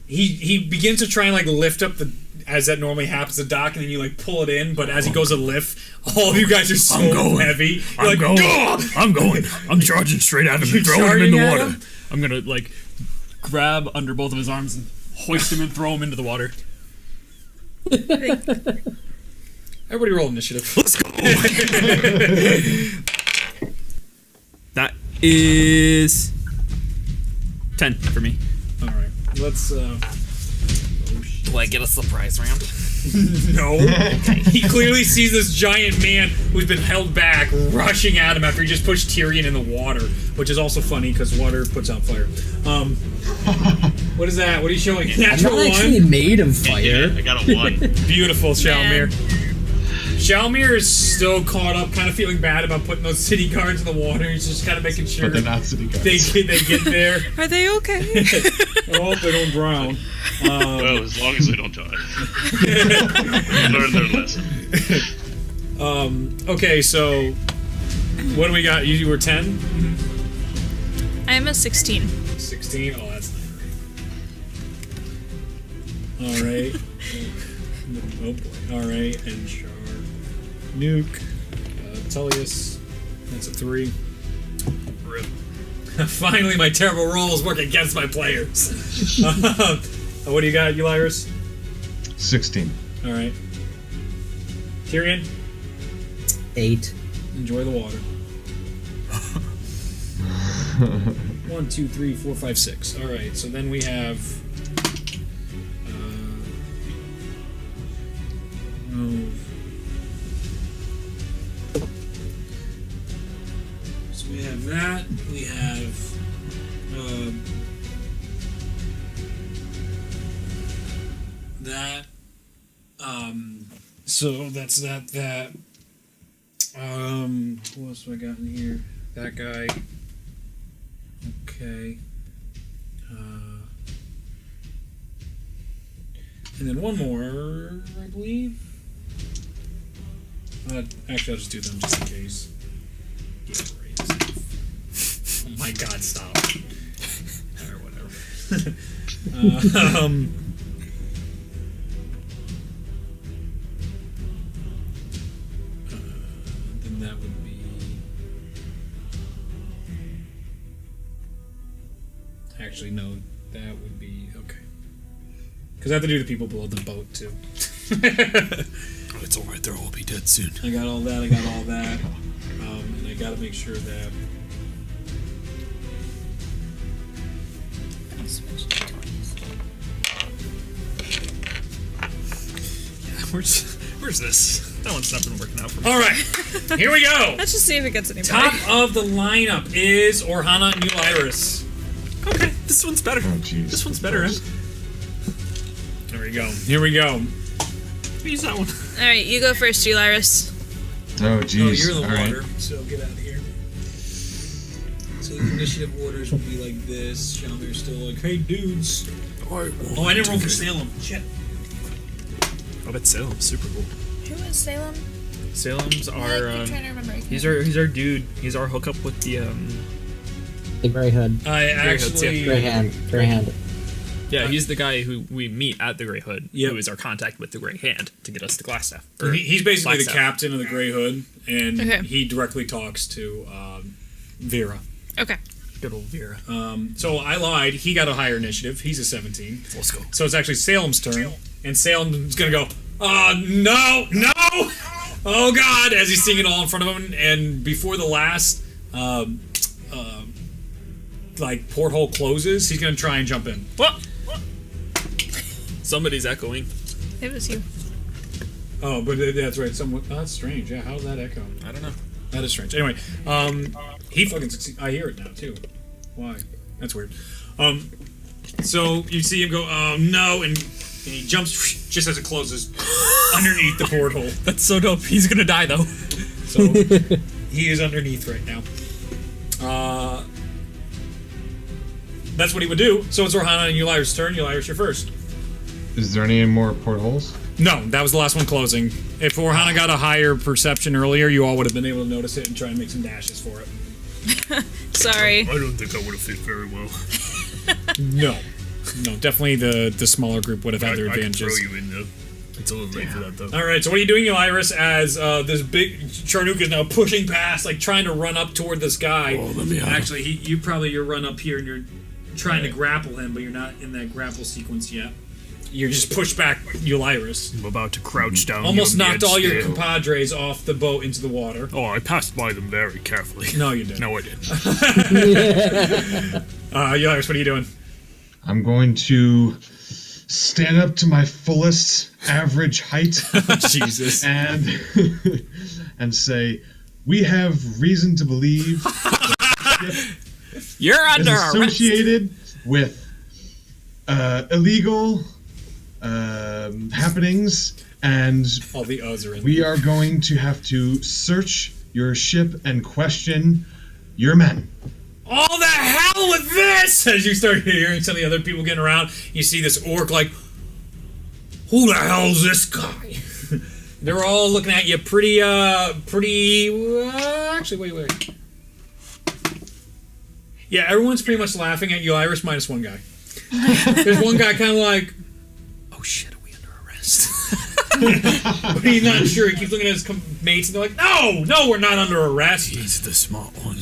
he begins to try and lift up as that normally happens, the dock, and then you pull it in. But as he goes to lift, all of you guys are so heavy. You're going. "Gah!" I'm going. I'm charging straight at him and throwing him in the water. I'm gonna grab under both of his arms and hoist him and throw him into the water. Everybody roll initiative. Let's go. That is 10 for me. All right, let's. Do I get a surprise round? No. He clearly sees this giant man who's been held back rushing at him after he just pushed Tyrion in the water, which is also funny because water puts out fire. What is that? What are you showing? I'm Natural not actually one. made of fire. Yeah, I got a 1. Beautiful, Shalmir. Man. Shalmir is still caught up, kind of feeling bad about putting those city guards in the water. He's just kind of making sure But they're not city guards. they get there. Are they okay? I hope they don't drown. Well, as long as they don't die. Learn their lesson. Okay, so what do we got? You were 10? I'm a 16. 16? Oh, that's not right. Alright. Oh boy. Alright, and Char. Nuke. Tullius. That's a 3. for him. Finally, my terrible rolls work against my players. What do you got, Ulyrus? 16. All right. Tyrion, 8. enjoy the water. 1, 2, 3, 4, 5, 6. All right. So then we have. So we have that. We have. That. So that's that. Who else do I got in here? That guy. Okay. And then one more, I believe. Actually, I'll just do them just in case. Yeah, right. Oh my God! Stop. Or whatever. Then that would be. Actually, no, that would be okay. Because I have to do the people below the boat too. Oh, it's alright, they'll all be dead soon. I got all that. And I got to make sure that. Where's this? That one's not been working out for me. All right, here we go. Let's just see if it gets any better. Top of the lineup is Orhana and Ulyrus. Okay, this one's better. Oh, jeez. This one's better, huh? There we go. Here we go. Use that one. All right, you go first, Ulyrus. Oh, jeez. Oh, you're in the All right. water, so get out of here. So the initiative orders will be like this. Shelmer's still like, hey, dudes. Oh, I didn't roll for Salem. Shit. Oh, but Salem's super cool. Who is Salem? Salem's I'm our trying to remember. he's our dude. He's our hookup with the The Grey Hood. I actually. Grey Hand. Grey Hand. yeah, he's the guy who we meet at the Grey Hood, Yep. who is our contact with the Grey Hand to get us to Glassstaff. He's basically the Blackstaff. captain of the Grey Hood, and Okay. he directly talks to Vera. Okay. Good old Vera. So I lied. He got a higher initiative. He's a 17. Let's go. So it's actually Salem's turn, and Salem's gonna go. No! Oh God! As he's seeing it all in front of him, and before the last like porthole closes, he's gonna try and jump in. What? Somebody's echoing. It was you. Oh, but that's right. That's strange. Yeah, how's that echo? I don't know. That is strange. Anyway, he fucking succeeds. I hear it now too. Why? That's weird. So you see him go, no, and he jumps just as it closes underneath the porthole. That's so dope. He's gonna die though. So he is underneath right now. That's what he would do. So it's Orhana and Ulyrus' turn. Ulyrus, you're first. Is there any more portholes? No, that was the last one closing. If Orhana got a higher perception earlier, you all would have been able to notice it and try and make some dashes for it. Sorry. I don't think I would have fit very well. No, definitely the smaller group would have had their advantages. you in though. It's a little late for that though. All right, so what are you doing, Ulyrus, as this big Charnook is now pushing past, like trying to run up toward this guy? Oh, let me have Actually, you're run up here and you're trying to grapple him, but you're not in that grapple sequence yet. You're just pushed back, Ulyrus. I'm about to crouch down. Almost on the knocked edge all your there. compadres off the boat into the water. Oh, I passed by them very carefully. No, you didn't. No, I didn't. Ulyrus, what are you doing? I'm going to stand up to my fullest average height Jesus. and and say, we have reason to believe that You're is under arrest. associated with illegal happenings, and All the us are in we are going to have to search your ship and question your men. All the hell with this! As you start hearing some of the other people getting around, you see this orc like, who the hell's this guy? They're all looking at you pretty, actually, wait. Yeah, everyone's pretty much laughing at Ulyrus minus one guy. There's one guy kind of like, oh shit, are we under arrest? But he's not sure. He keeps looking at his mates, and they're like, no, we're not under arrest. He's the smart one.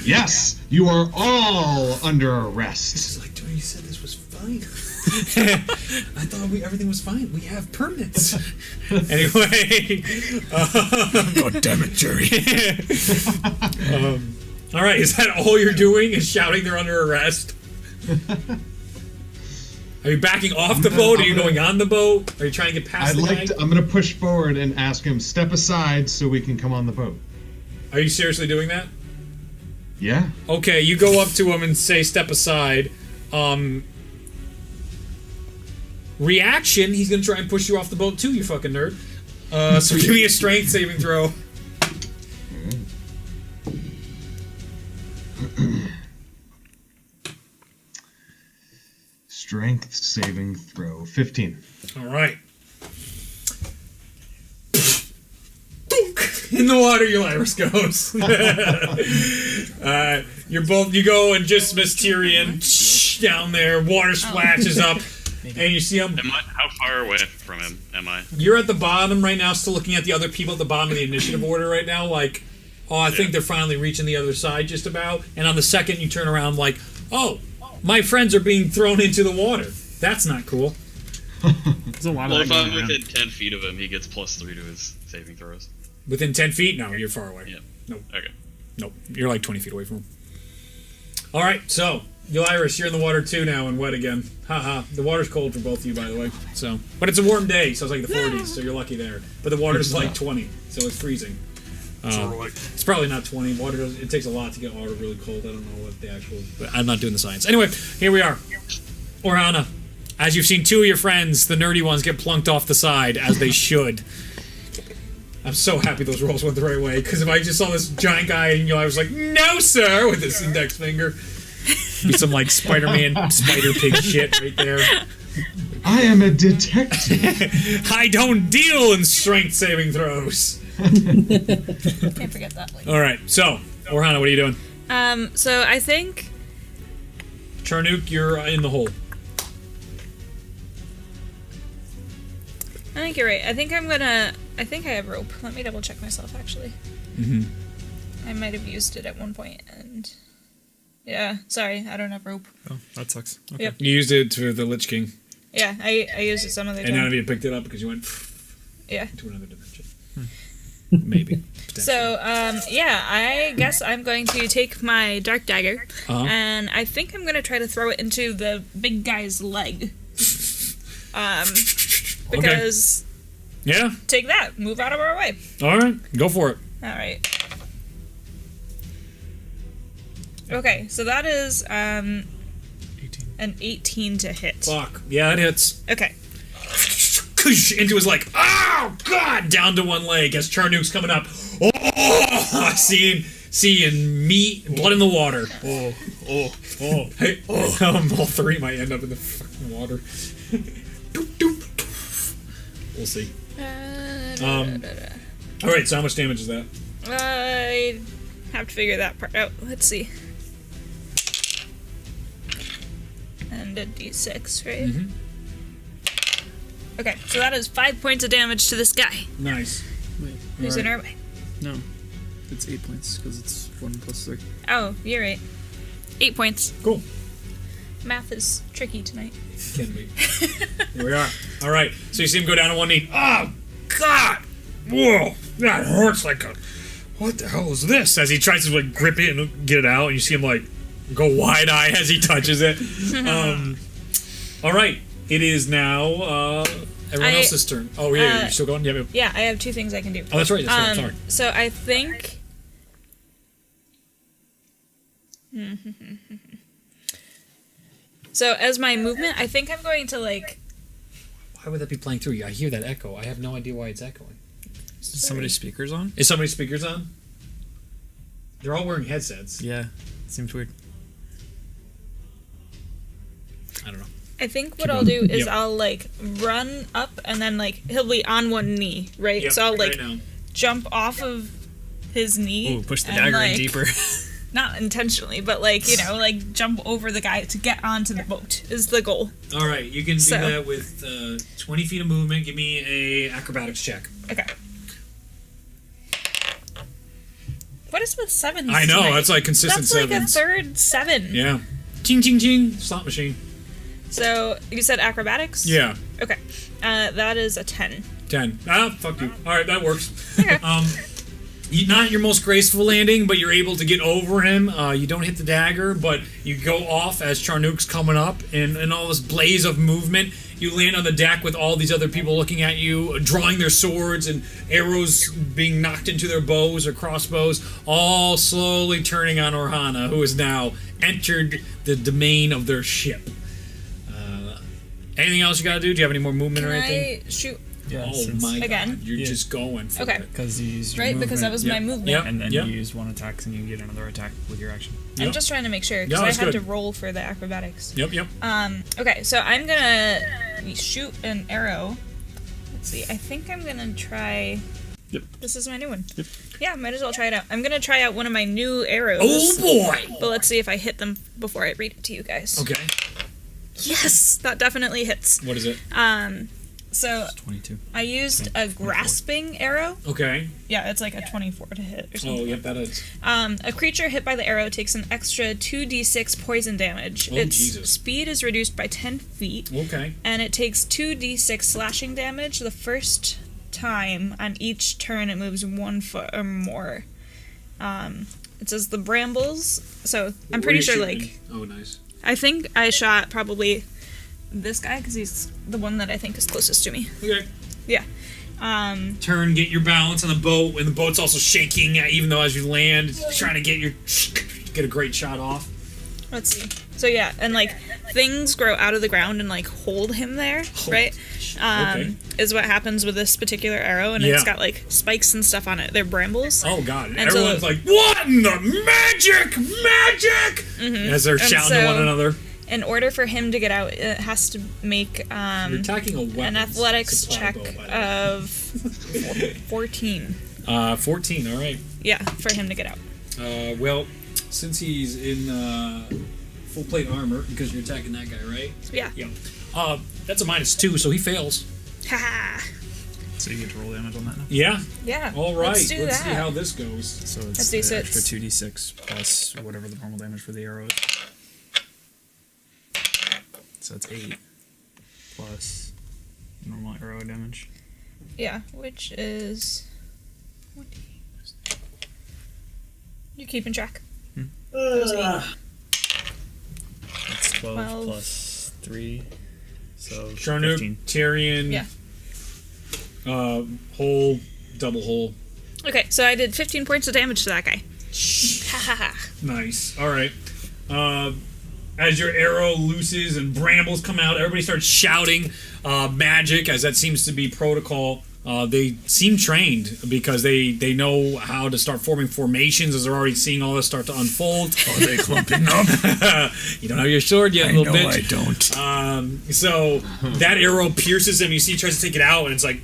Yes, you are all under arrest. It's like, dude, you said this was fine. I thought everything was fine. We have permits. Anyway. God damn it, Jerry. All right, is that all you're doing? Is shouting they're under arrest? Are you backing off the boat? Are you going on the boat? Are you trying to get past the guy? I'm going to push forward and ask him, step aside so we can come on the boat. Are you seriously doing that? Yeah. Okay, you go up to him and say, step aside. Reaction, he's going to try and push you off the boat too, you fucking nerd. So give me a strength saving throw. Strength saving throw, 15. All right. In the water, Ulyrus goes. You go and just miss Tyrion down there. Water splashes up, and you see him. How far away from him am I? You're at the bottom right now, still looking at the other people at the bottom of the initiative order right now. Like, I think they're finally reaching the other side just about. And on the second, you turn around like, my friends are being thrown into the water. That's not cool. There's a lot Well, of if that I'm going within 10 feet of him, he gets +3 to his saving throws. Within 10 feet? No, you're far away. Yeah. Nope. Okay. Nope. You're like 20 feet away from him. All right, so, Ulyrus, you're in the water too now and wet again. Haha. The water's cold for both of you, by the way. So, but it's a warm day, so it's like the 40s, so you're lucky there. But the water's like 20, so it's freezing. It's probably not 20. Water it takes a lot to get water really cold. I don't know what the actual... But I'm not doing the science. Anyway, here we are. Orhana, as you've seen two of your friends, the nerdy ones, get plunked off the side, as they should. I'm so happy those rolls went the right way, because if I just saw this giant guy and I was like, no, sir, with this index finger. Be some, like, Spider-Man, Spider-Pig shit right there. I am a detective. I don't deal in strength saving throws. Can't forget that. All right, so, Orhana, what are you doing? So I think... Charnook, you're in the hole. I think you're right. I think I have rope. Let me double check myself, actually. I might have used it at one point, and... Yeah, sorry, I don't have rope. Oh, that sucks. Okay. Yep. You used it to the Lich King. Yeah, I used it some other time. And none of you picked it up because you went Yeah. to another dimension. Maybe. So, yeah, I guess I'm going to take my dark dagger, and I think I'm going to try to throw it into the big guy's leg. Because... Yeah? Take that. Move out of our way. All right. Go for it. All right. Okay, so that is 18. an 18 to hit. Fuck. Yeah, it hits. Okay. Into his leg. Oh, God! Down to one leg as Charnook's coming up. Oh! Seeing meat, blood in the water. Oh. Hey, all three might end up in the fucking water. We'll see. All right, so how much damage is that? I have to figure that part out. Let's see. And a d6, right? Mm-hmm. Okay, so that is 5 points of damage to this guy. Nice. Wait, Who's in our way? no. It's 8 points, because it's 1 plus 3. Oh, you're right. 8 points. Cool. Math is tricky tonight. Can be. Here we are. All right. So you see him go down on one knee. Oh, God! Whoa! That hurts like a... What the hell is this? As he tries to like grip it and get it out, and you see him like go wide-eye as he touches it. All right. It is now everyone else's turn. Oh, yeah. You're still going? Yeah, I have 2 things I can do. Oh, that's right. That's right. Sorry. So I think... So as my movement, I think I'm going to like... Why would that be playing through you? I hear that echo. I have no idea why it's echoing. Is somebody's speakers on? Is somebody's speakers on? They're all wearing headsets. Yeah. Seems weird. I don't know. I think what I'll do is Yep. I'll like run up and then like he'll be on one knee, right? Yep, So I'll like right now. jump off of his knee. Ooh, push the and, dagger like, in deeper. not intentionally, but like, you know, like jump over the guy to get onto the boat is the goal. All right, you can do So- that with 20 feet of movement. Give me a acrobatics check. Okay. What is with sevens? I know, tonight? that's like consistent That's like sevens. a third 7. Yeah. Ching, ching, ching. Slot machine. So you said acrobatics? Yeah. Okay. That is a 10. 10. Ah, fuck you. All right, that works. Okay. Not your most graceful landing, but you're able to get over him. You don't hit the dagger, but you go off as Charnook's coming up, and in all this blaze of movement, you land on the deck with all these other people looking at you, drawing their swords and arrows being knocked into their bows or crossbows, all slowly turning on Orhana, who has now entered the domain of their ship. Anything else you gotta do? Do you have any more movement Can or anything? I shoot? Yeah, Oh my Again? god, you're Yeah. just going for Okay. it. Because you use your Right, movement, because that was my Yep. movement. Yep. and then Yep. you use one attack, and you get another attack with your action. I'm Yep. just trying to make sure, No, because that's I had good. to roll for the acrobatics. Yep, yep. Okay, so I'm gonna shoot an arrow. Let's see, I think I'm gonna try... Yep. This is my new one. Yep. Yeah, might as well try it out. I'm gonna try out one of my new arrows. Oh boy! But let's see if I hit them before I read it to you guys. Okay. Yes! That definitely hits. What is it? So 22. I used a grasping arrow. Okay. Yeah, it's like a 24 to hit or something. Oh, yep, that is. A creature hit by the arrow takes an extra 2d6 poison damage. Oh, its Jesus. speed is reduced by 10 feet, Okay. and it takes 2d6 slashing damage the first time on each turn it moves 1 foot or more. It says the brambles, so I'm Where pretty you sure, shooting? like, Oh, nice. I think I shot probably this guy, because he's the one that I think is closest to me. Okay. Yeah. Turn, get your balance on the boat, and the boat's also shaking, even though as you land, it's trying to get a great shot off. Let's see. So yeah, and like things grow out of the ground and like hold him there, right? Okay. Is what happens with this particular arrow, and Yeah. it's got like spikes and stuff on it. They're brambles. Oh god! And so- Everyone's like, "What in the magic? As they're shouting to so- one another. In order for him to get out, it has to make You're attacking a weapon. an athletics check of 14. 14. All right. Yeah, for him to get out. Well, since he's in full plate armor, because you're attacking that guy, right? Yeah. Yeah. That's a -2, so he fails. Haha. So you get to roll damage on that now. Yeah. Yeah. All right. Let's do that. see how this goes. So it's That's the D6. extra 2d6 plus whatever the normal damage for the arrow is. So it's 8 plus normal arrow damage. Yeah, which is... You keeping track? That was 8. That's 12 12. plus 3. So Charnook, 15. Tyrion, Yeah. hole, double hole. Okay, so I did 15 points of damage to that guy. Ha ha ha. Nice. All right. As your arrow looses and brambles come out, everybody starts shouting magic, as that seems to be protocol. They seem trained because they know how to start forming formations as they're already seeing all this start to unfold. Are they clumping up? You don't have your sword yet, little bitch. I don't. So that arrow pierces him. You see he tries to take it out, and it's like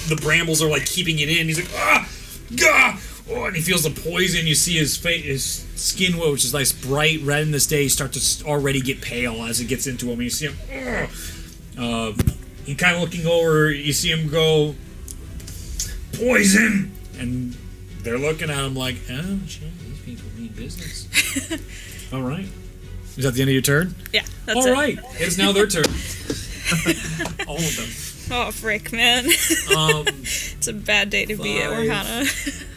the brambles are like keeping it in. He's like, ah, gah! Oh, and he feels the poison. You see his face, his skin, which is nice, bright red in this day, start to already get pale as it gets into him. You see him. He kind of looking over. You see him go, poison, and they're looking at him like, oh shit, these people mean business. All right. Is that the end of your turn? Yeah, that's All it. right. It's now their turn. All of them. Oh, frick, man. It's a bad day to be at 5, Orhana.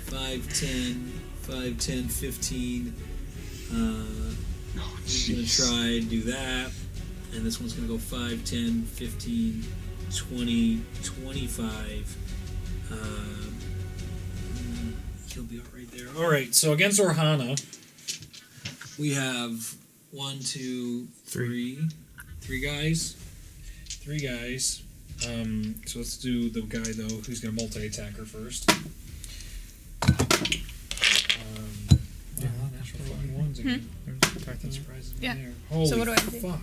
5, 10, 15. Oh, We're going to jeez. try and do that. And this one's going to go 5, 10, 15, 20, 25. He'll be all right there. All right, so against Orhana, we have 1, 2, 3. 3 guys. 3 guys. So let's do the guy, though, who's going to multi-attack her first. Natural fucking ones again. That surprises me Yeah. there. Holy So what do I do? fuck.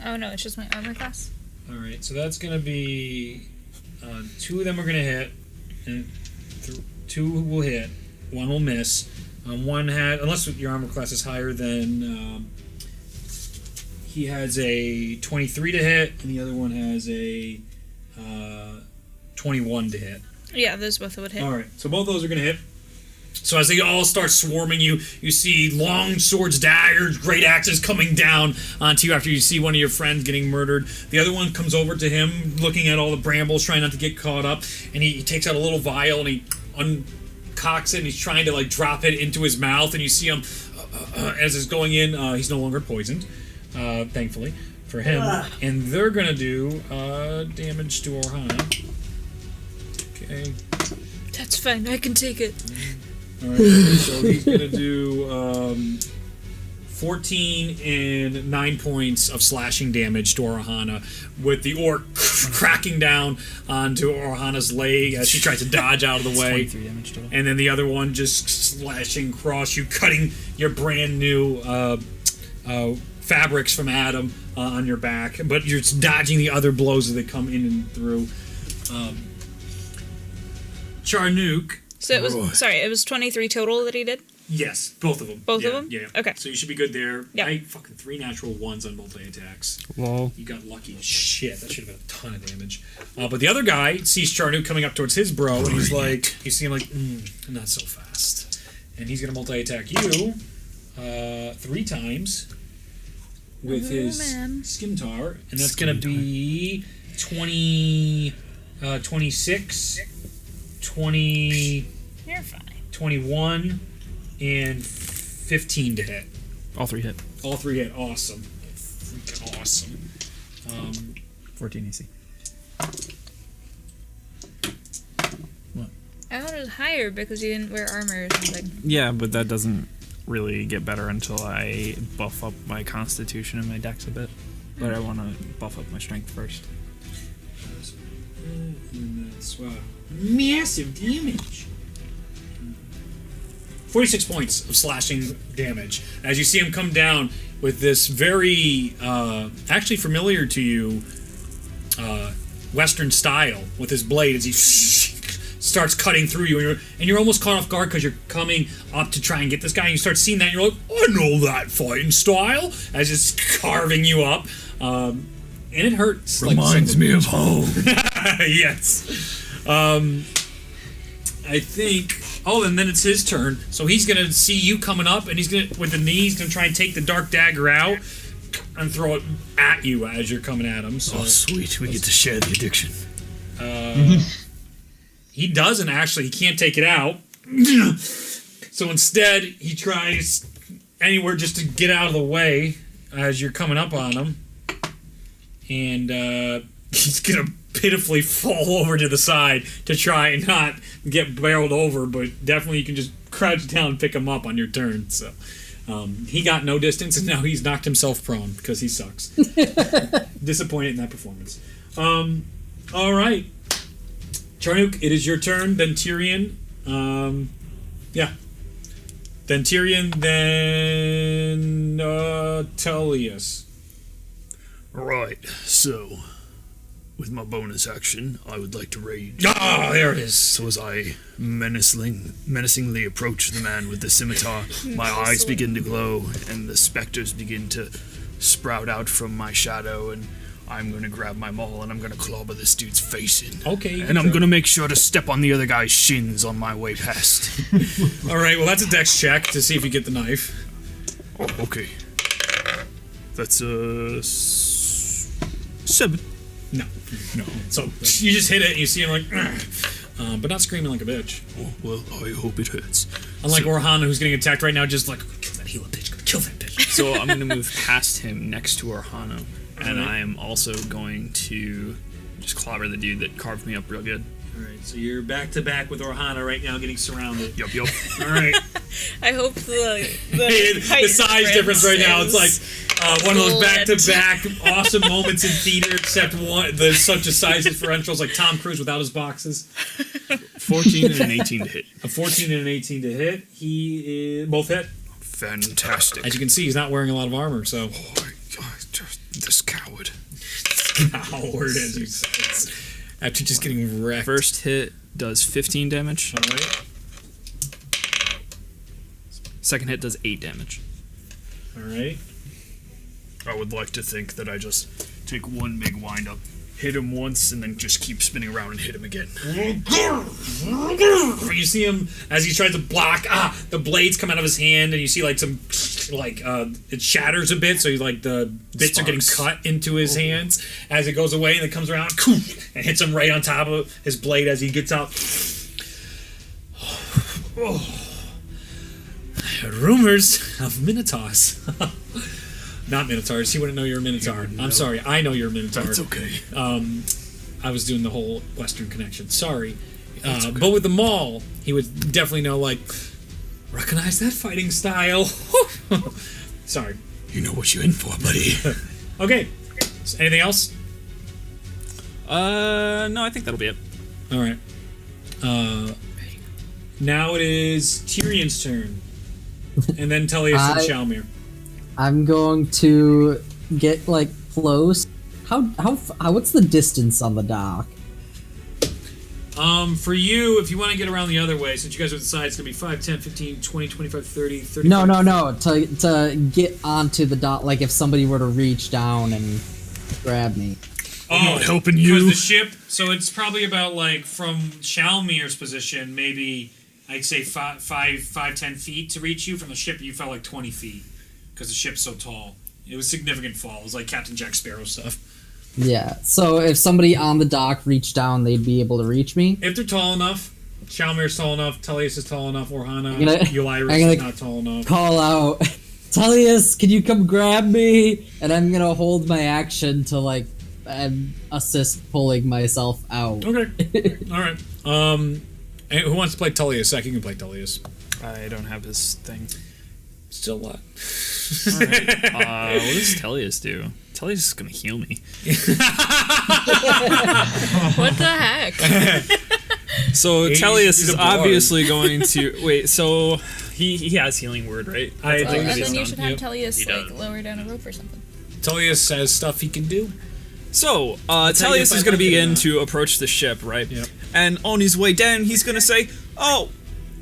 Oh no, it's just my armor class. Alright, so that's going to be... 2 of them are going to hit, and 2 will hit, 1 will miss. One had, unless your armor class is higher than, he has a 23 to hit, and the other one has a 21 to hit. Yeah, those both would hit. All right, so both those are going to hit. So as they all start swarming you, you see long swords, daggers, great axes coming down onto you after you see one of your friends getting murdered. The other one comes over to him, looking at all the brambles, trying not to get caught up, and he takes out a little vial and he uncocks it, and he's trying to like drop it into his mouth, and you see him as it's going in. He's no longer poisoned, thankfully for him. And they're gonna do damage to Orhana. Okay. That's fine. I can take it. All right, so he's going to do 14 and 9 points of slashing damage to Orhana, with the orc cracking down onto Orhana's leg as she tries to dodge out of the way. 23 damage total. And then the other one just slashing across you, cutting your brand new fabrics from Adam on your back. But you're dodging the other blows as they come in and through. Charnook. So it was 23 total that he did? Yes, both of them. Both of them? Yeah. Okay. So you should be good there. Yeah. I fucking 3 natural 1s on multi-attacks. Lol. You got lucky as shit. That should have been a ton of damage. But the other guy sees Charnook coming up towards his bro, and he's like, you see him like, not so fast. And he's going to multi-attack you 3 times with his Skimtar, and that's going to be 20, 26, 20, You're fine. 21, and 15 to hit. All 3 hit. All 3 hit. Awesome. Freaking awesome. 14 AC. I thought it was higher because you didn't wear armor or something. Yeah, but that doesn't really get better until I buff up my constitution and my dex a bit. But I want to buff up my strength first. And that's massive damage. 46 points of slashing damage as you see him come down with this very actually familiar to you Western style with his blade as he starts cutting through you, and you're almost caught off guard because you're coming up to try and get this guy, and you start seeing that and you're like, I know that fighting style, as it's carving you up, and it hurts. Reminds me of home. Yes. I think. Oh, and then it's his turn. So he's gonna see you coming up, and he's gonna, with the knee, he's gonna try and take the dark dagger out and throw it at you as you're coming at him. So Sweet. We get to share the addiction. he doesn't actually. He can't take it out. So instead, he tries anywhere just to get out of the way as you're coming up on him, and he's gonna pitifully fall over to the side to try and not get barreled over, but definitely you can just crouch down and pick him up on your turn. So he got no distance, and now he's knocked himself prone because he sucks. Disappointed in that performance. All right, Charnook, it is your turn. Then Tyrion. Yeah. Then Tyrion. Then Tullius. Alright, so with my bonus action, I would like to rage. Ah, there it is. So as I menacingly approach the man with the scimitar, my eyes begin to glow, and the specters begin to sprout out from my shadow, and I'm going to grab my maul, and I'm going to clobber this dude's face in. Okay. And I'm going to make sure to step on the other guy's shins on my way past. All right, well, that's a dex check to see if you get the knife. Oh, okay. That's 7. No. So you just hit it, and you see him like, but not screaming like a bitch. Oh, well, I hope it hurts. Unlike Orhana, who's getting attacked right now, just like, kill that Gila bitch, kill that bitch. So I'm going to move past him next to Orhana, and Alright. I am also going to just clobber the dude that carved me up real good. All right, so you're back to back with Orhana right now, getting surrounded. Yup. All right. I hope the The size difference right now, it's like one of those Split. back-to-back awesome moments in theater, except such a size differential is like Tom Cruise without his boxes. 14 and an 18 to hit. A 14 and an 18 to hit. He is both hit. Fantastic. As you can see, he's not wearing a lot of armor, so Oh, just this coward. coward, as you said. After just getting wrecked. First hit does 15 damage. All right. Second hit does 8 damage. All right. I would like to think that I just take one big wind up, hit him once, and then just keep spinning around and hit him again. You see him as he tries to block. The blades come out of his hand, and you see like some it shatters a bit, so like the bits are getting cut into his hands as it goes away, and it comes around and hits him right on top of his blade as he gets out. Rumors of minotaurs. Not minotaurs. He wouldn't know you're a minotaur. I'm sorry. I know you're a minotaur. It's okay. I was doing the whole Western connection. Sorry. But with the Maul, he would definitely know, like, recognize that fighting style. Sorry. You know what you're in for, buddy. Okay. Anything else? No, I think that'll be it. All right. Now it is Tyrion's turn. And then Tellius and Shalmir. I'm going to get like close. How what's the distance on the dock? For you, if you want to get around the other way, since you guys are at the side, it's going to be 5, 10, 15, 20, 25, 30, 35. No. To get onto the dock, like if somebody were to reach down and grab me. Oh, not helping you. Because the ship, so it's probably about like from Shalmir's position, maybe I'd say 5, 10 feet to reach you. From the ship, you fell like 20 feet because the ship's so tall. It was a significant fall. It was like Captain Jack Sparrow stuff. Yeah, so if somebody on the dock reached down, they'd be able to reach me? If they're tall enough, Shalmir's tall enough, Tellius is tall enough, Orhana, Eulyris is not tall enough. Call out, Tellius, can you come grab me? And I'm gonna hold my action to, like, assist pulling myself out. Okay. Alright. And who wants to play Tellius? Zach, you can play Tellius. I don't have his thing. Still a lot. Alright. What does Tellius do? Tellius is gonna heal me. What the heck? So He's Tellius is a bard. obviously going to wait. So he has healing word, right? I That's think all And he's then you done. should have Yep. Tellius He like does. lower down a rope or something. Tellius has stuff he can do. So tell you Tellius if is I going to like it or begin not. to approach the ship, right? Yep. And on his way down, he's going to say, "Oh,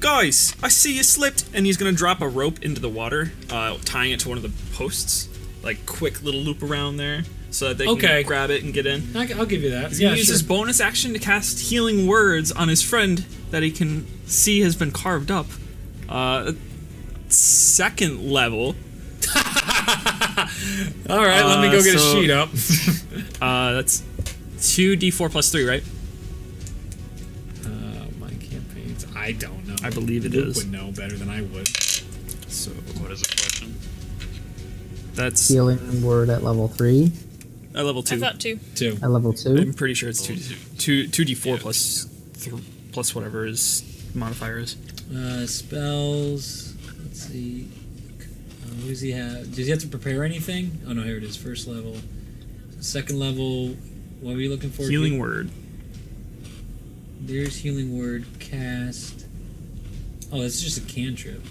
guys, I see you slipped," and he's going to drop a rope into the water, tying it to one of the posts, like quick little loop around there, so that they can grab it and get in. I'll give you that. He's Yeah, going to use sure. his bonus action to cast healing words on his friend that he can see has been carved up. Second level. All right, let me go get a sheet up. That's 2d4 plus 3, right? My campaigns. I don't know. I believe it Luke is. would know better than I would. So What is the question? that's Healing word at level 3. at level 2. I thought too. 2. At level 2. I'm pretty sure it's 2d4 plus whatever his modifier is. Spells. Let's see. What does he have? Does he have to prepare anything? Oh no, here it is. First level. Second level. What were you looking for? Healing word. There's healing word. Cast. Oh, it's just a cantrip.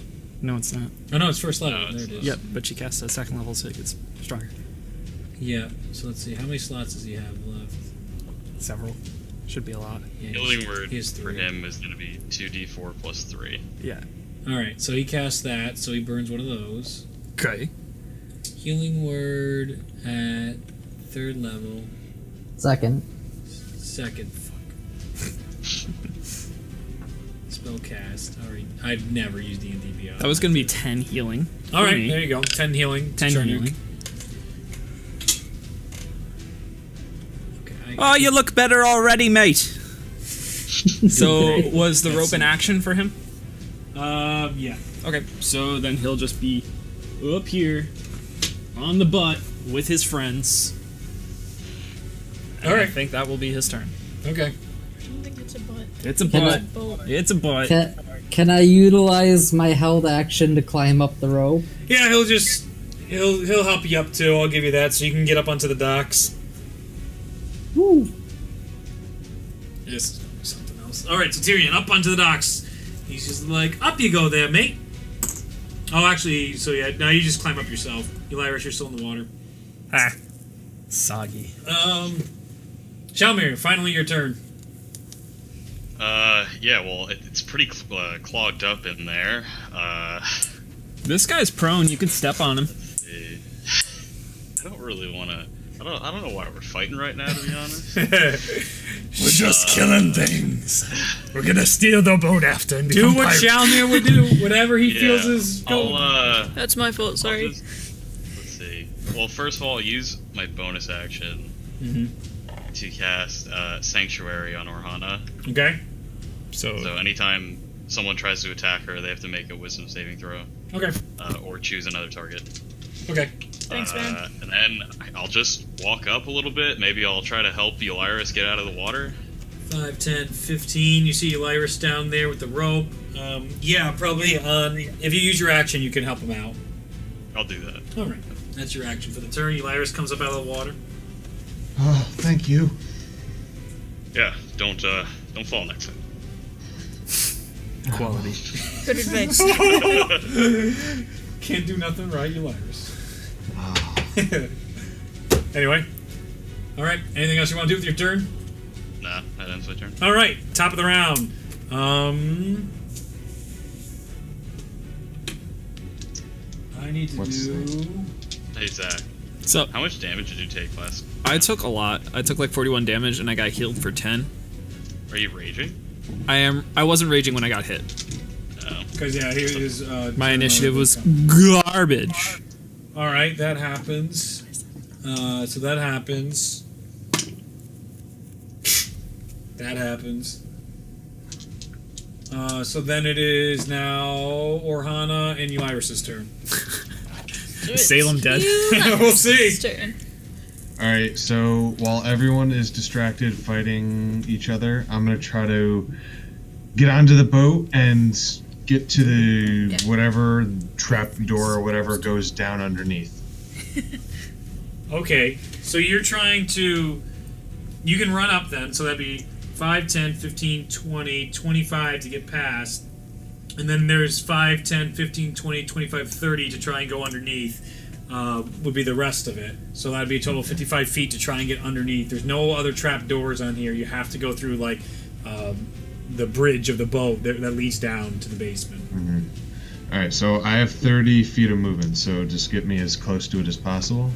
No, it's not. Oh no, it's first level. No, there it's it is. Yep, but she casts a second level, so it gets stronger. Yeah. So let's see. How many slots does he have left? Several. Should be a lot. Yeah, Healing word he has for 3. him is going to be 2d4 plus 3. Yeah. All right. So he casts that. So he burns one of those. Okay. Healing word at 3rd level. Second. Second. Fuck. Spell cast. All right. I've never used D&D Beyond. That was going to be 10 healing. All right. for me. There you go. 10 healing. 10 Charnuke. healing. Okay. Oh, you look better already, mate. So, was the rope an action for him? Yeah. Okay, so then he'll just be up here on the butt with his friends. And All I right. think that will be his turn. Okay. I don't think it's a butt. It's a Can butt. Boat. It's a butt. Can I utilize my held action to climb up the rope? Yeah, he'll help you up too. I'll give you that, so you can get up onto the docks. Woo! Yes. Something else. All right. So Tyrion up onto the docks. He's just like, up you go there, mate. Oh, actually, so yeah, now you just climb up yourself. Eulyris, you're still in the water. Ah. Soggy. Shalmir, finally your turn. Yeah, well, it's pretty clogged up in there. This guy's prone. You could step on him. I don't really want to. I don't know why we're fighting right now, to be honest. We're just killing things. We're gonna steal the boat after and Do become what pirates. Shalmir would do. Whatever he Yeah, feels is going. That's my fault. Sorry. Let's see. Well, first of all, I'll use my bonus action to cast Sanctuary on Orhana. Okay. So anytime someone tries to attack her, they have to make a Wisdom saving throw. Okay. Or choose another target. Okay. Thanks, man. And then I'll just walk up a little bit. Maybe I'll try to help Eliris get out of the water. 5, 10, 15. You see Eliris down there with the rope. Yeah, probably. If you use your action, you can help him out. I'll do that. All right. That's your action for the turn. Eliris comes up out of the water. Oh, thank you. Yeah, don't fall next time. Quality. Good advice. Can't do nothing right, Eliris. Oh. Anyway. All right. Anything else you want to do with your turn? Nah, that ends my turn. All right. Top of the round. I need to What's do. Hey, Zach. So How much damage did you take last? I took a lot. I took like 41 damage, and I got healed for 10. Are you raging? I wasn't raging when I got hit. No. Because yeah, here is. My initiative was garbage. All right, that happens. So that happens. That happens. So then it is now Orhana and Eliris' turn. Salem dead. We'll see. Turn. Alright, so while everyone is distracted fighting each other, I'm gonna try to get onto the boat and get to the whatever trap door or whatever goes down underneath. Okay, so you're trying to. You can run up then, so that'd be 5, 10, 15, 20, 25 to get past. And then there's 5, 10, 15, 20, 25, 30 to try and go underneath. Would be the rest of it. So that'd be a total of 55 feet to try and get underneath. There's no other trap doors on here. You have to go through, like, the bridge of the boat that leads down to the basement. Alright, so I have 30 feet of movement, so just get me as close to it as possible.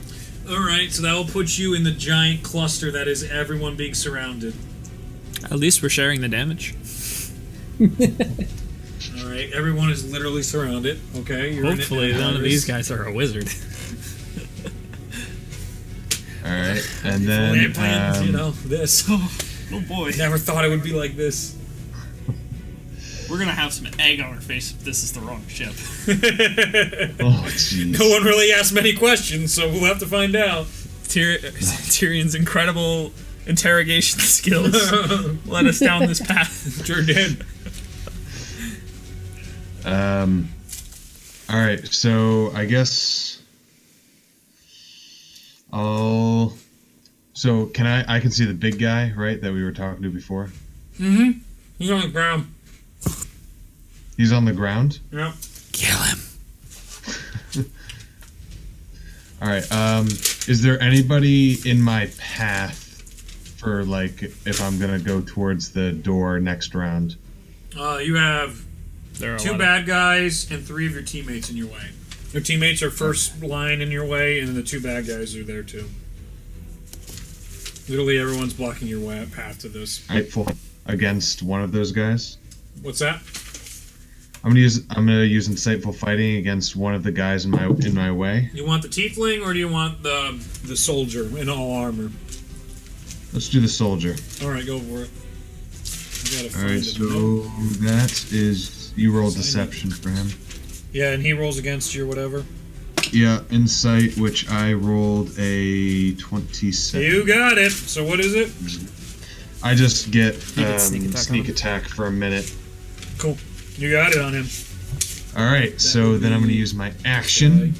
Alright, so that will put you in the giant cluster that is everyone being surrounded. At least we're sharing the damage. Alright, everyone is literally surrounded. Okay, you're Hopefully in it. none of these guys are a wizard. Alright, and They had then planned, this. Oh boy. Never thought it would be like this. We're gonna have some egg on our face if this is the wrong ship. oh jeez. No one really asked many questions, so we'll have to find out. Tyrion's incredible interrogation skills led us down this path. Sure did. Alright, so I guess I'll so can I can see the big guy, right, that we were talking to before? Mm-hmm. He's on the ground. He's on the ground? Yep. Kill him. Alright, is there anybody in my path for, like, if I'm gonna go towards the door next round? You have There are a 2 lot bad guys and 3 of your teammates in your way. Your teammates are first line in your way, and then the 2 bad guys are there too. Literally everyone's blocking your way path to this. Rightful against one of those guys? What's that? I'm gonna use insightful fighting against one of the guys in my way. You want the tiefling, or do you want the soldier in all armor? Let's do the soldier. All right, go for it. I gotta find Alright, it. so that is you roll deception for him. Yeah, and he rolls against your whatever. Yeah, insight, which I rolled a 27. You got it. So what is it? I just get get sneak attack for a minute. Cool. You got it on him. Alright, so then I'm going to use my action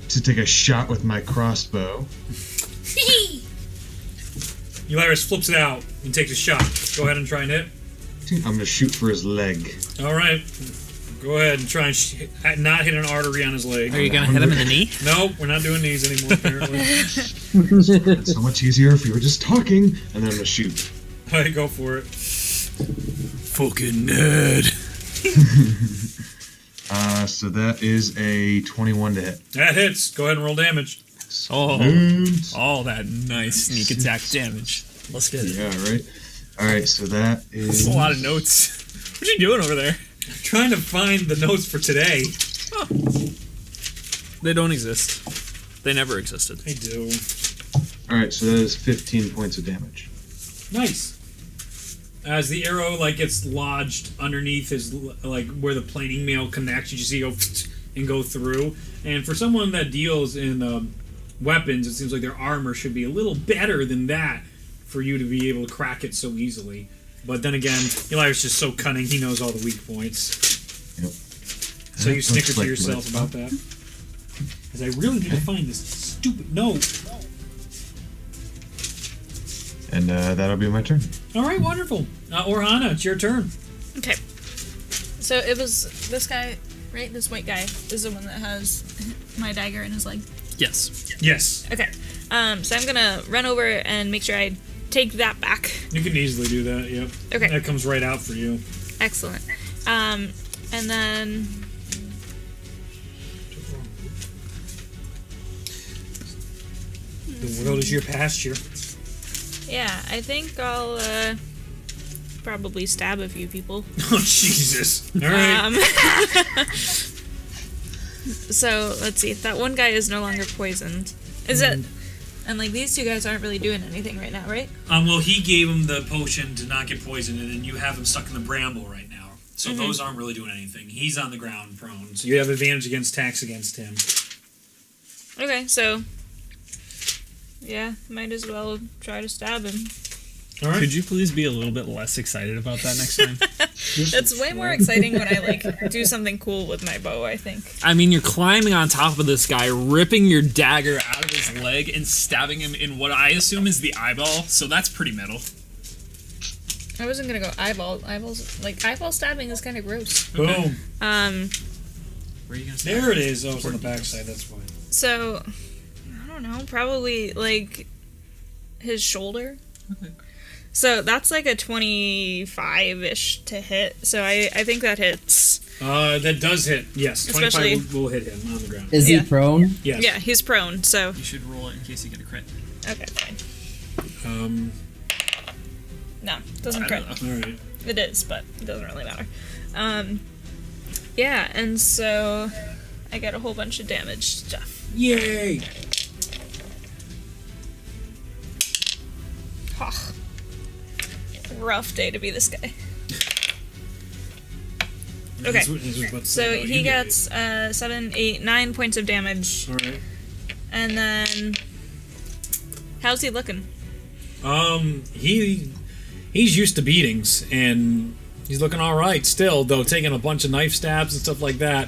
to take a shot with my crossbow. Eliris flips it out and takes a shot. Go ahead and try and hit. I'm going to shoot for his leg. All right. Go ahead and try and not hit an artery on his leg. Are you gonna hit him in the knee? No, we're not doing these anymore, apparently. It's so much easier if we were just talking, and then I'm going to shoot. All right, go for it. Fucking nerd. So that is a 21 to hit. That hits. Go ahead and roll damage. Oh, And- all that nice sneak attack damage. Let's get it. yeah, right. All right, so that is That's a lot of notes. What you doing over there? Trying to find the notes for today. They don't exist. They never existed. I do. All right, so that is 15 points of damage. Nice. As the arrow gets lodged underneath his where the planing mail connects, you just see it go and go through. And for someone that deals in weapons, it seems like their armor should be a little better than that for you to be able to crack it so easily. But then again, Elias just so cunning; he knows all the weak points. Yep. So you snicker Looks to like yourself blood. about that. Because I really need to find this stupid note. And that'll be my turn. All right, wonderful. Orhana, it's your turn. Okay. So it was this guy, right? This white guy is the one that has my dagger in his leg. Yes. Yes, Okay. So I'm gonna run over and make sure I take that back. you can easily do that. Yep. Okay. That comes right out for you. Excellent. And then The world is your pasture. yeah, I think I'll probably stab a few people. Oh Jesus! All right. So let's see. That one guy is no longer poisoned. Is it? And these two guys aren't really doing anything right now, right? Well, he gave him the potion to not get poisoned, and then you have him stuck in the bramble right now. So those aren't really doing anything. He's on the ground, prone. So you have advantage against attacks against him. Okay, so yeah, might as well try to stab him. All right. Could you please be a little bit less excited about that next time? It's way more exciting when I do something cool with my bow, I think. I mean, you're climbing on top of this guy, ripping your dagger out of his leg, and stabbing him in what I assume is the eyeball. So that's pretty metal. I wasn't gonna go eyeball. Eyeball stabbing is kind of gross. Boom. Where are you gonna stab? There it is. Oh, it's on the backside. That's fine. So I don't know, probably his shoulder. Okay. So that's a 25-ish to hit. So I think that hits. That does hit. Yes, Especially- 25 will hit him on the ground. Is Yeah. he prone? Yes. Yeah, he's prone. So You should roll it in case you get a crit. okay, fine. No, doesn't crit. All right. It is, but it doesn't really matter. Yeah, and so I get a whole bunch of damage stuff. Yay! Oh, rough day to be this guy. Okay, That's what I was about to say so about he you gets 7, 8, 9 points of damage, guys. All right. and then how's he looking? He's used to beatings, and he's looking all right still, though taking a bunch of knife stabs and stuff like that.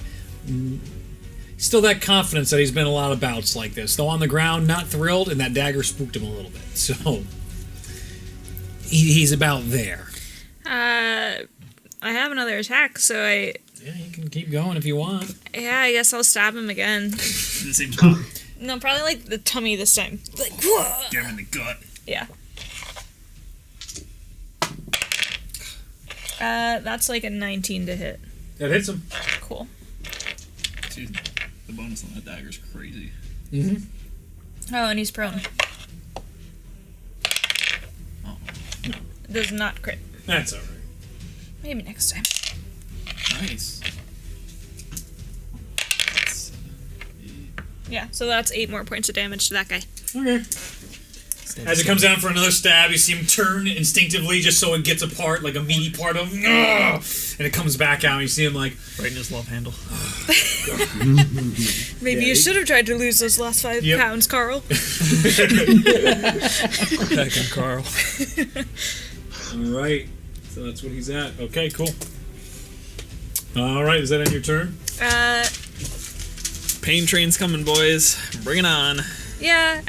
Still that confidence that he's been in a lot of bouts like this. Though on the ground, not thrilled, and that dagger spooked him a little bit. So he's about there. I have another attack, so Yeah, you can keep going if you want. I guess I'll stab him again. In the same spot. No, probably the tummy this time. Whoa! Get him in the gut. Yeah. That's a 19 to hit. That hits him. Cool. Dude, the bonus on that dagger is crazy. Mm-hmm. Oh, and he's prone. Oh, Does not crit. That's all right. Maybe next time. nice. Yeah, so that's 8 more points of damage to that guy. Okay. As it comes down for another stab, you see him turn instinctively just so it gets apart, like a meaty part of him. And it comes back out, and you see him Right in his love handle. Maybe you should have tried to lose those last 5 Yep. pounds, Carl. Back on Carl. All right. So that's what he's at. Okay, cool. All right, is that on your turn? Pain train's coming, boys. Bring it on. Yeah,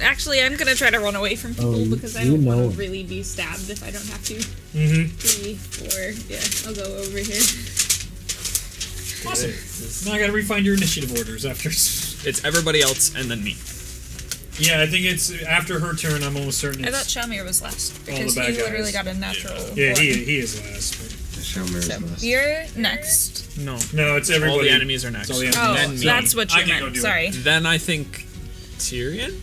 actually, I'm gonna try to run away from people because I don't want to really be stabbed if I don't have to. Mm-hmm. 3, 4, yeah, I'll go over here. Awesome. Now I gotta refine your initiative orders after. It's everybody else and then me. Yeah, I think it's after her turn. I'm almost certain. I It's, thought Shamir was last the because bad he literally guys. got a natural. yeah, one. he is last. Show me his So list. you're next. No. No, it's everybody. All the enemies are next. It's all the enemies. Oh, Then me. that's what I you can go meant. do it. Sorry. Then I think Tyrion?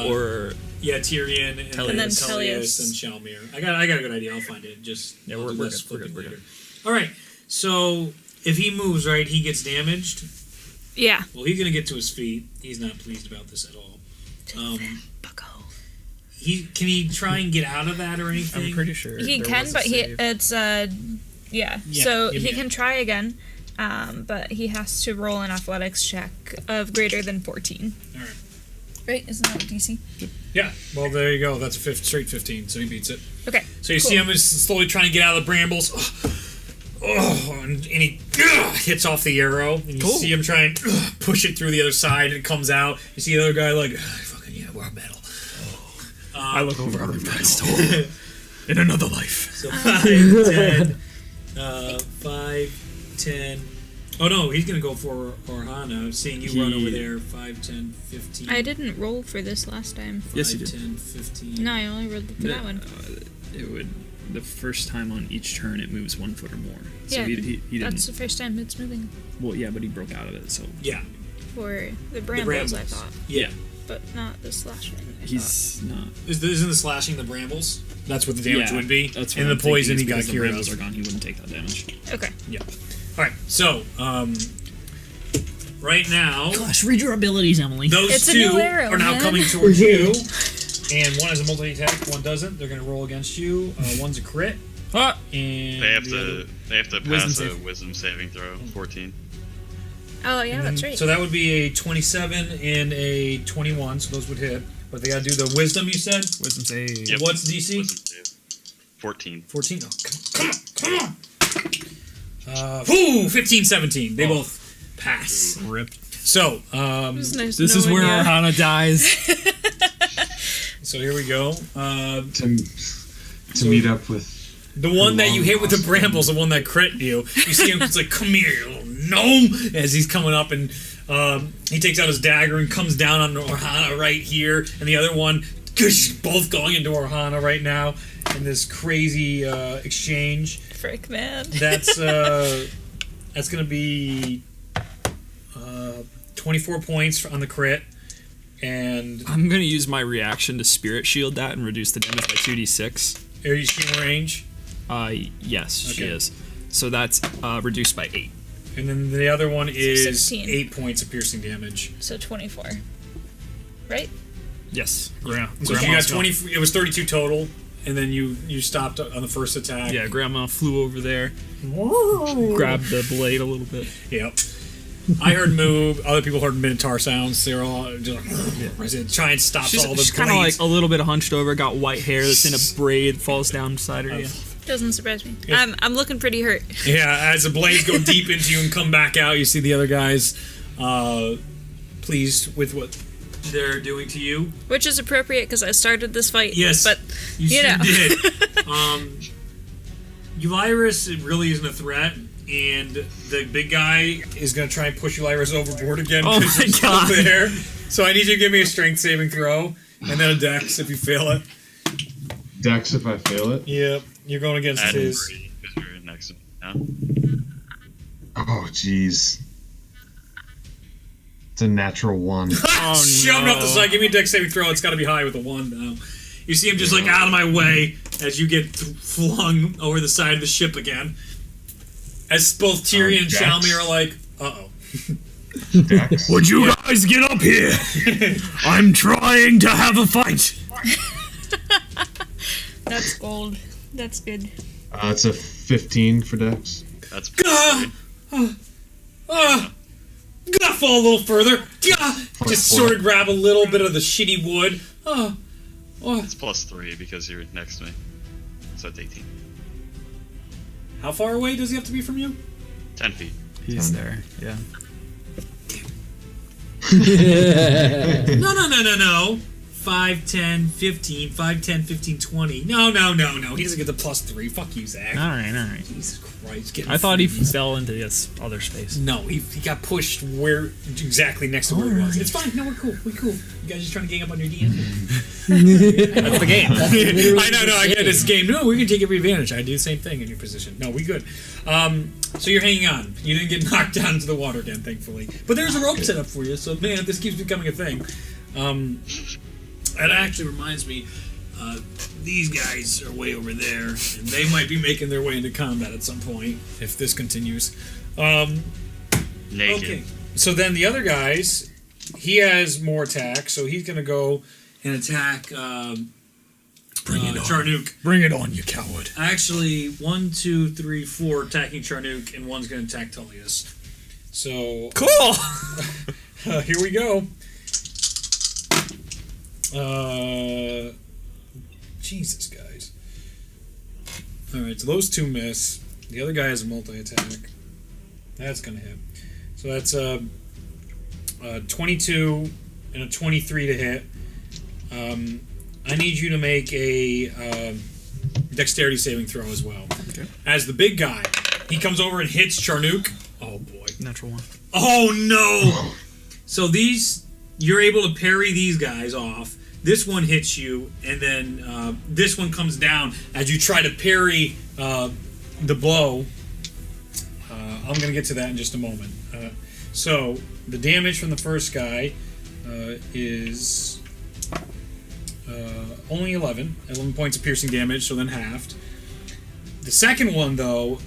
Or Yeah, Tyrion and Teleus. And then Teleus Teleus. and Shalmir. I got a good idea. I'll find it. Just Yeah, I'll we're do good, this we're good, flipping we're later. All right. So if he moves, right, he gets damaged. Yeah. Well, he's gonna get to his feet. He's not pleased about this at all. Bucko. Can he try and get out of that or anything? I'm pretty sure He there can, was a but save. yeah. Yeah, So give me he it. can try again, but he has to roll an athletics check of greater than 14. All right. Right? Isn't that what DC? Yeah. Well, there you go. That's a straight 15, so he beats it. Okay. So you cool. see him just slowly trying to get out of the brambles. And he hits off the arrow. And you see him try and push it through the other side, and it comes out. You see the other guy like, fucking yeah, we're metal. I look over on the pedestal. In another life. So 5, 10, 5, 10. Oh no, he's gonna go for Orhana. Seeing you run over there. 5, 10, 15. I didn't roll for this last time. 5, Yes, you did. 10, 15. No, I only rolled for that one. It would. The first time on each turn, it moves 1 foot or more. So Yeah, he didn't. That's the first time it's moving. Well, yeah, but he broke out of it, so Yeah. For the brambles, I brambles. thought. Yeah. But not the slashing. I he's not. Isn't the slashing the brambles? That's what the damage Yeah, would be. That's and what the I'm poison thinking, he is got because the cured brambles of. are gone. He wouldn't take that damage. thought. Okay. Yeah. All right. So, right now, Gosh, read your abilities, Emily. those It's a two new arrow, are now man. coming towards you, and one has a multi-attack, one doesn't. They're going to roll against you. One's a crit, Ah! and They have the other- to Wisdom pass a save. wisdom saving throw. 14. Oh, yeah, that's right. So that would be a 27 and a 21. So those would hit, but they got to do the wisdom. You said. Wisdom save. Yep. What's DC? Wisdom save. 14. 14. Oh, come on. 15, 17. They both pass. Ripped. So, It was nice This is knowing where you. Orhana dies. so here we go. To meet up with The one that you hit with the Long brambles, the one that crit you. You see him, it's like, come here, you little gnome, as he's coming up, and he takes out his dagger and comes down on Orhana right here, and the other one, both going into Orhana right now in this crazy exchange. Frick, man. That's going to be 24 points on the crit, and I'm gonna use my reaction to spirit shield that and reduce the damage by 2d6. are you in range? Yes, she Okay. is. So that's reduced by 8. And then the other one is 16. 8 points of piercing damage. So 24. Right? Yes. So you got Grandma's 20. It was 32 total, and then you stopped on the first attack. Yeah, Grandma flew over there, grabbed the blade a little bit. Yep. I heard moo. Other people heard minotaur sounds. They're all just like, try and stop She's, all the kind of like blades. a little bit hunched over, got white hair that's in a braid, falls down beside her. Yeah. Doesn't surprise me. I'm looking pretty hurt. Yeah, as the blades go deep into you and come back out, you see the other guys pleased with what they're doing to you. Which is appropriate because I started this fight. Yes, But, you you sure know. did. Ulyrus, it really isn't a threat, and the big guy is going to try and push Ulyrus overboard again. Oh 'cause my you're still God. There. So I need you to give me a strength saving throw, and then a dex if you fail it. Dex if I fail it. Yep, you're going against Add his. 3 because you're next to me now. Oh, jeez. It's a natural 1. Shoved no. off the side. Give me a dex saving throw. It's got to be high with a 1 now. You see him just like out of my way as you get flung over the side of the ship again. As both Tyrion and Dex. Shalmir are like, uh-oh. Dex. Would you guys get up here? I'm trying to have a fight. That's gold. That's good. It's a 15 for Dex. That's Gotta fall a little further. Just sort of grab a little bit of the shitty wood. it's +3 because you're next to me. So it's 18. How far away does he have to be from you? 10 feet. He's there. Yeah. No. 5, 10, 15, 5, 10, 15, 20. No. He doesn't get the +3. Fuck you, Zach. All right. Jesus Christ. Getting I thought he freebies. fell into this other space. No, he got pushed where exactly next to where he was. It's fine. No, we're cool. We cool. You guys just trying to gang up on your DM? That's the game. I know. I get this game. No, we can take every advantage. I do the same thing in your position. No, we good. So you're hanging on. You didn't get knocked down into the water again, thankfully. But there's a rope set up for you. So man, if this keeps becoming a thing, that actually reminds me. These guys are way over there, and they might be making their way into combat at some point if this continues. Naked. Okay. So then the other guys, he has more attack, so he's gonna go and attack Charnook. Bring it on, you coward. Actually, 1, 2, 3, 4 attacking Charnook, and one's gonna attack Tullius. So Cool. here we go. Jesus, guys. Alright, so those two miss. The other guy has a multi-attack. That's gonna hit. So that's a 22 and a 23 to hit. I need you to make a dexterity saving throw as well. Okay. As the big guy, he comes over and hits Charnook. Oh boy. Natural 1. Oh no! So you're able to parry these guys off. This one hits you, and then this one comes down as you try to parry the blow. I'm going to get to that in just a moment. So the damage from the first guy is only 11 points of piercing damage, so then halved. The second one, though,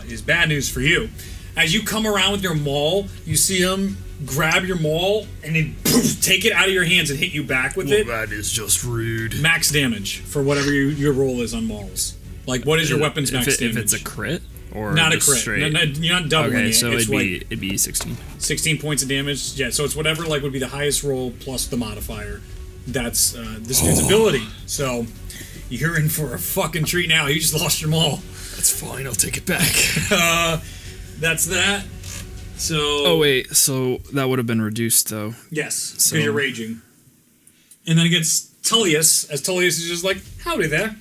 is bad news for you. As you come around with your maul, you see him grab your maul and then poof, take it out of your hands and hit you back with it. That is just rude. Max damage for whatever your roll is on mauls. Like, what is your weapon's max damage? If it's a crit or not a just crit. straight? You're not doubling Okay, it. so It's it'd be 16. 16 points of damage. Yeah, so it's whatever like would be the highest roll plus the modifier. That's this dude's ability. So you're in for a fucking treat now. You just lost your maul. That's fine, I'll take it back. That's that. So. Oh wait, so that would have been reduced though. Yes, because So- you're raging. And then against Tullius, as Tullius is just like, howdy there.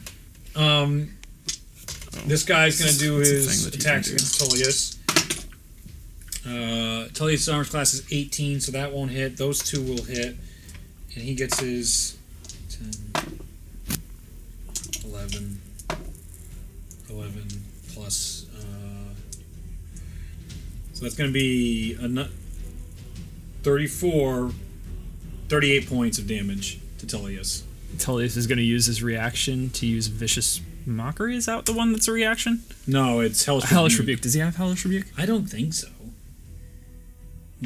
This guy's going to do That's a his thing that he can attacks do. against Tullius. Tullius' armor class is 18, so that won't hit. Those two will hit. And he gets his 10, 11 plus. So that's going to be 38 points of damage to Tullius. Tullius is going to use his reaction to use Vicious Mockery. Is that the one that's a reaction? No, it's Hellish Rebuke. Hellish Rebuke. Does he have Hellish Rebuke? I don't think so.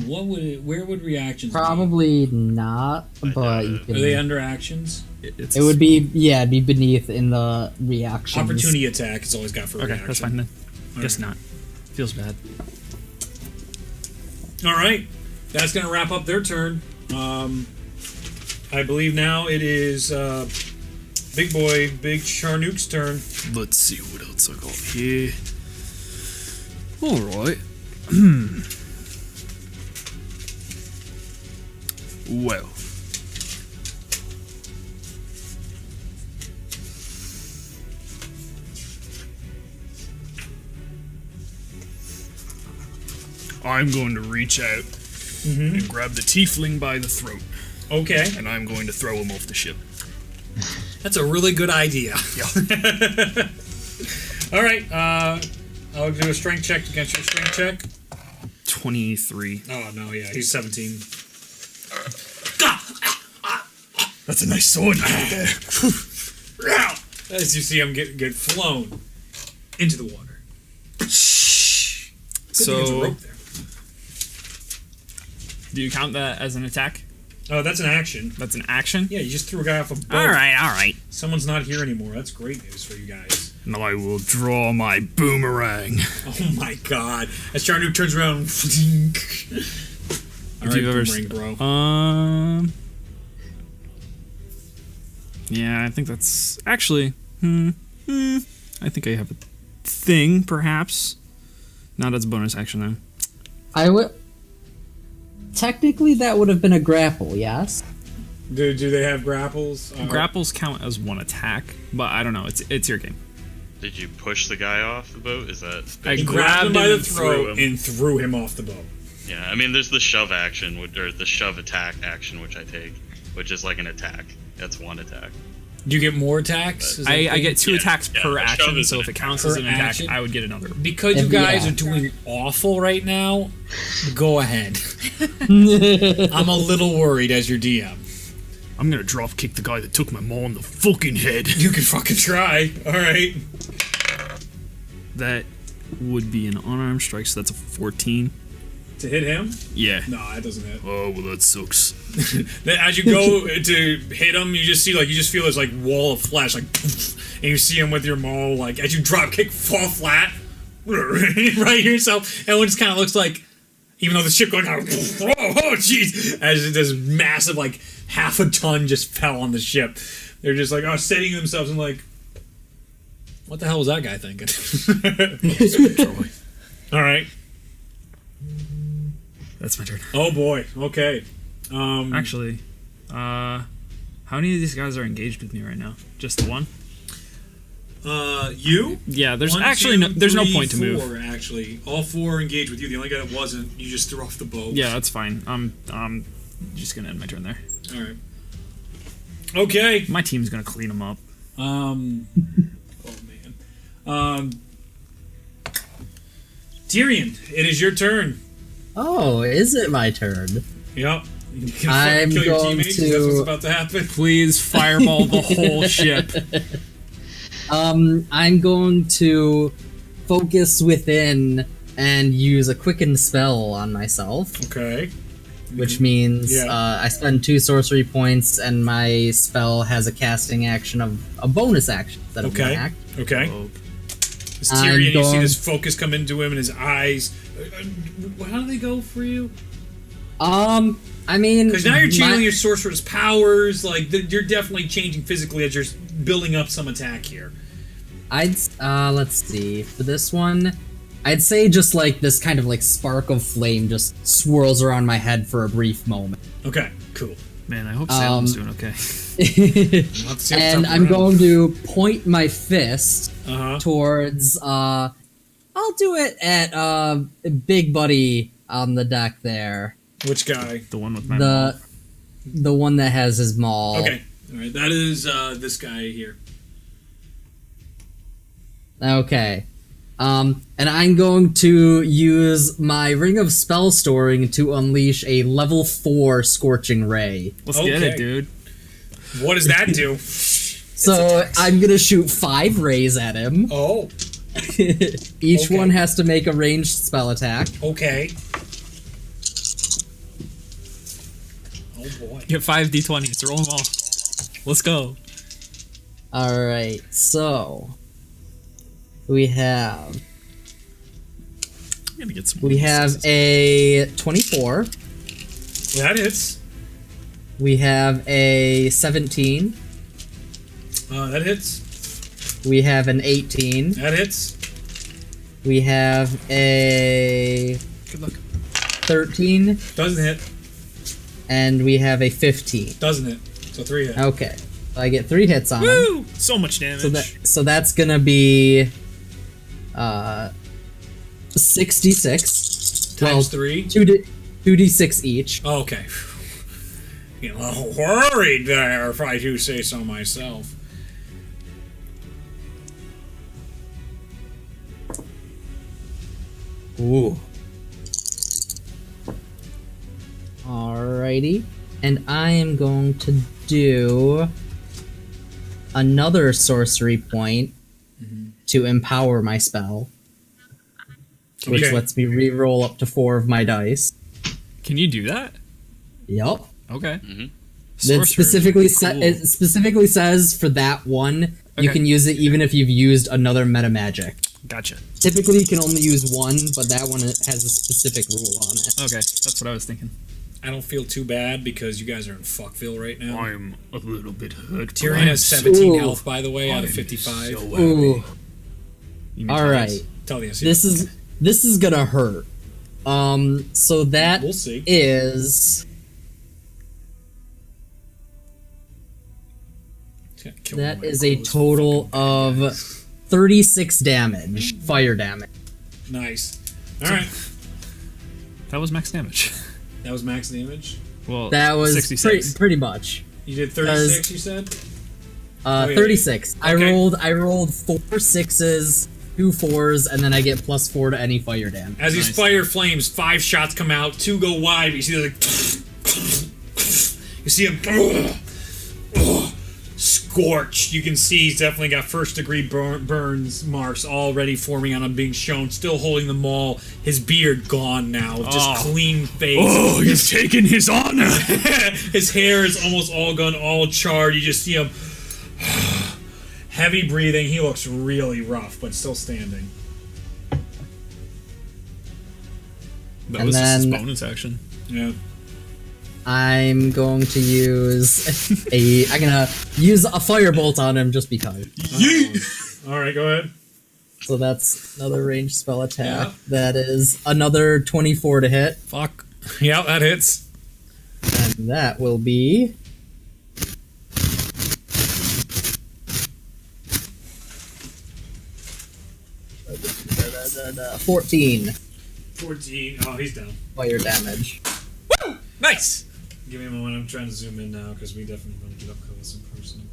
Where would reactions Probably not, but you be? Are they can, under actions? It's it would be it'd be beneath in the reactions. Opportunity attack is always got for Okay, reaction. that's fine then. Guess right. not. Feels bad. All right, that's gonna wrap up their turn. I believe now it is Big Charnook's turn. Let's see what else I got here. Alright. Well. I'm going to reach out and grab the tiefling by the throat, Okay, and I'm going to throw him off the ship. that's a really good idea. Yeah. All right, I'll do a strength check against your strength check. 23. Oh no, yeah, he's 17. That's a nice sword right there. As you see him get flown into the water. Good thing there's a So, rope there. do you count that as an attack? Oh, that's an action. That's an action? Yeah, you just threw a guy off a boat. Alright. Someone's not here anymore. That's great news for you guys. Now I will draw my boomerang. Oh my god. As Charnook turns around. All right, you've ever boomerang, bro. Yeah, I think that's actually. I think I have a thing, perhaps. Not as a bonus action though. I would. Technically, that would have been a grapple. Yes. Do they have grapples? Grapples count as one attack, but I don't know. It's your game. Did you push the guy off the boat? Is that? I He grabbed him by the and threw throat him. and threw him off the boat. Yeah, I mean, there's the shove action, or the shove attack action, which I take, which is like an attack. That's one attack. Do you get more attacks? Is that I the get 2 Yeah, attacks yeah, per the shove action, is so an if it attack. counts as Per an attack, action? I would get another. Because you guys Yeah. are doing awful right now, go ahead. I'm a little worried as your DM. I'm gonna drop kick the guy that took my maul in the fucking head. You can fucking try. All right. That would be an unarmed strike, so that's a 14. To hit him? Yeah. No, that doesn't hit. Oh, well, that sucks. Then as you go to hit him, you just feel this like wall of flesh, like, and you see him with your maul, like as you drop kick, fall flat, right yourself. And it just kind of looks like, even though the ship going, oh jeez, as this massive like half a ton just fell on the ship. They're just like steadying themselves and like, what the hell was that guy thinking? All right. That's my turn. Oh boy. Okay. Actually, how many of these guys are engaged with me right now? Just the one? You? Yeah, there's One, actually two, there's no three, point to move. four, actually, all 4 engaged with you. The only guy that wasn't, you just threw off the boat. Yeah, that's fine. I'm just gonna end my turn there. All right. Okay. My team's gonna clean them up. Oh man. Tyrion, it is your turn. Oh, is it my turn? Yep. You can I'm fucking kill your going teammates. That's what's to- about to happen. Please fireball the whole ship. I'm going to focus within and use a quicken spell on myself, Okay. which means Yeah. I spend 2 sorcery points, and my spell has a casting action of a bonus action instead of Okay. one act. Okay. Oh, As I'm Tyrion, you see going- this focus come into him and his eyes. How do they go for you? I mean, Because now you're channeling my- your sorcerer's powers. Like you're definitely changing physically as you're building up some attack here. let's see. For this one, I'd say just like this kind of like spark of flame just swirls around my head for a brief moment. Okay, cool. man, I hope Salem's doing okay. Let's see what's And up I'm around. going to point my fist Uh-huh. towards I'll do it at Big Buddy on the deck there. Which guy? The one with my maul. The one that has his maul. Okay. All right. That is this guy here. Okay. And I'm going to use my Ring of Spell Storing to unleash a level 4 Scorching Ray. Let's get Okay. it, dude. What does that do? So I'm gonna shoot 5 rays at him. Oh. Each Okay. one has to make a ranged spell attack. Okay. Oh boy. Get 5 d20s. Roll them all. Let's go. Alright, so we have I'm gonna get some. we have a 24, That hits. we have a 17, That hits. we have an 18, That hits. we have a Good luck. 13, Doesn't hit. and we have a 15. Doesn't hit. So 3 hit. Okay, so I get 3 hits on him. Woo! So much damage. So that's gonna be 66 Times 3. 2d6 each. Oh, okay. Getting a little worried there, if I do say so myself. Ooh. Alrighty. And I am going to do another sorcery point to empower my spell, which Okay. lets me re-roll up to 4 of my dice. Can you do that? Yep. Okay. Mhm. It specifically says for that one, you Okay. can use it even if you've used another meta magic. Gotcha. Typically, you can only use one, but that one has a specific rule on it. Okay, that's what I was thinking. I don't feel too bad because you guys are in Fuckville right now. I'm a little bit hurt. but Tyrion I'm has 17 Ooh. health, by the way, out of I'm 55. so happy. Ooh. You mean All twice? right. Tell the This is gonna hurt. So that We'll see. is Kill That one of is my a coolest total fucking bad of guys. 36 damage, fire damage. Nice. All right. That was max damage. That was max damage. Well, That was 66. pretty much. You did 36, you said? Oh, yeah, 36. yeah. Okay. I rolled 4 6s, 2 4s, and then I get +4 to any fire damage. As these Nice. fire flames, 5 shots come out, 2 go wide, but you see like you see him scorched. You can see he's definitely got first-degree burns marks already forming on him, being shown, still holding the maul. His beard gone now, just clean face. Oh, you've taken his honor. His hair is almost all gone, all charred. You just see him heavy breathing. He looks really rough, but still standing. That And was just his then- bonus action. Yeah. I'm going to use I'm gonna use a firebolt on him just because. All right, go ahead. So that's another ranged spell attack. Yeah. That is another 24 to hit, Fuck. Yeah, that hits. and that will be 14 14. Oh, he's down. fire damage. Nice. Give me a moment. I'm trying to zoom in now because we definitely want to get up close and personal.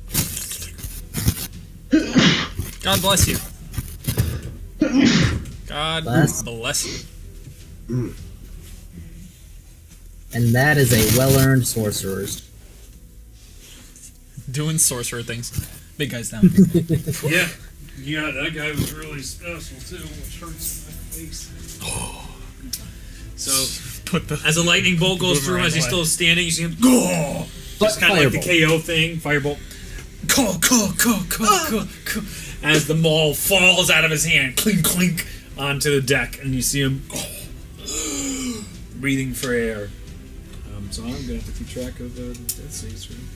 God bless you. God Bless. bless you. And that is a well-earned sorcerer's. Doing sorcerer things. Big guy's down. Yeah. Yeah, that guy was really special too, which hurts my face. So, Put the as a lightning bolt goes through, Boomerang as he's away. still standing, you see him go. Just kind of like the KO thing, firebolt. As the maul falls out of his hand, clink clink, onto the deck, and you see him breathing for air. So I'm gonna have to keep track of the death saves for him.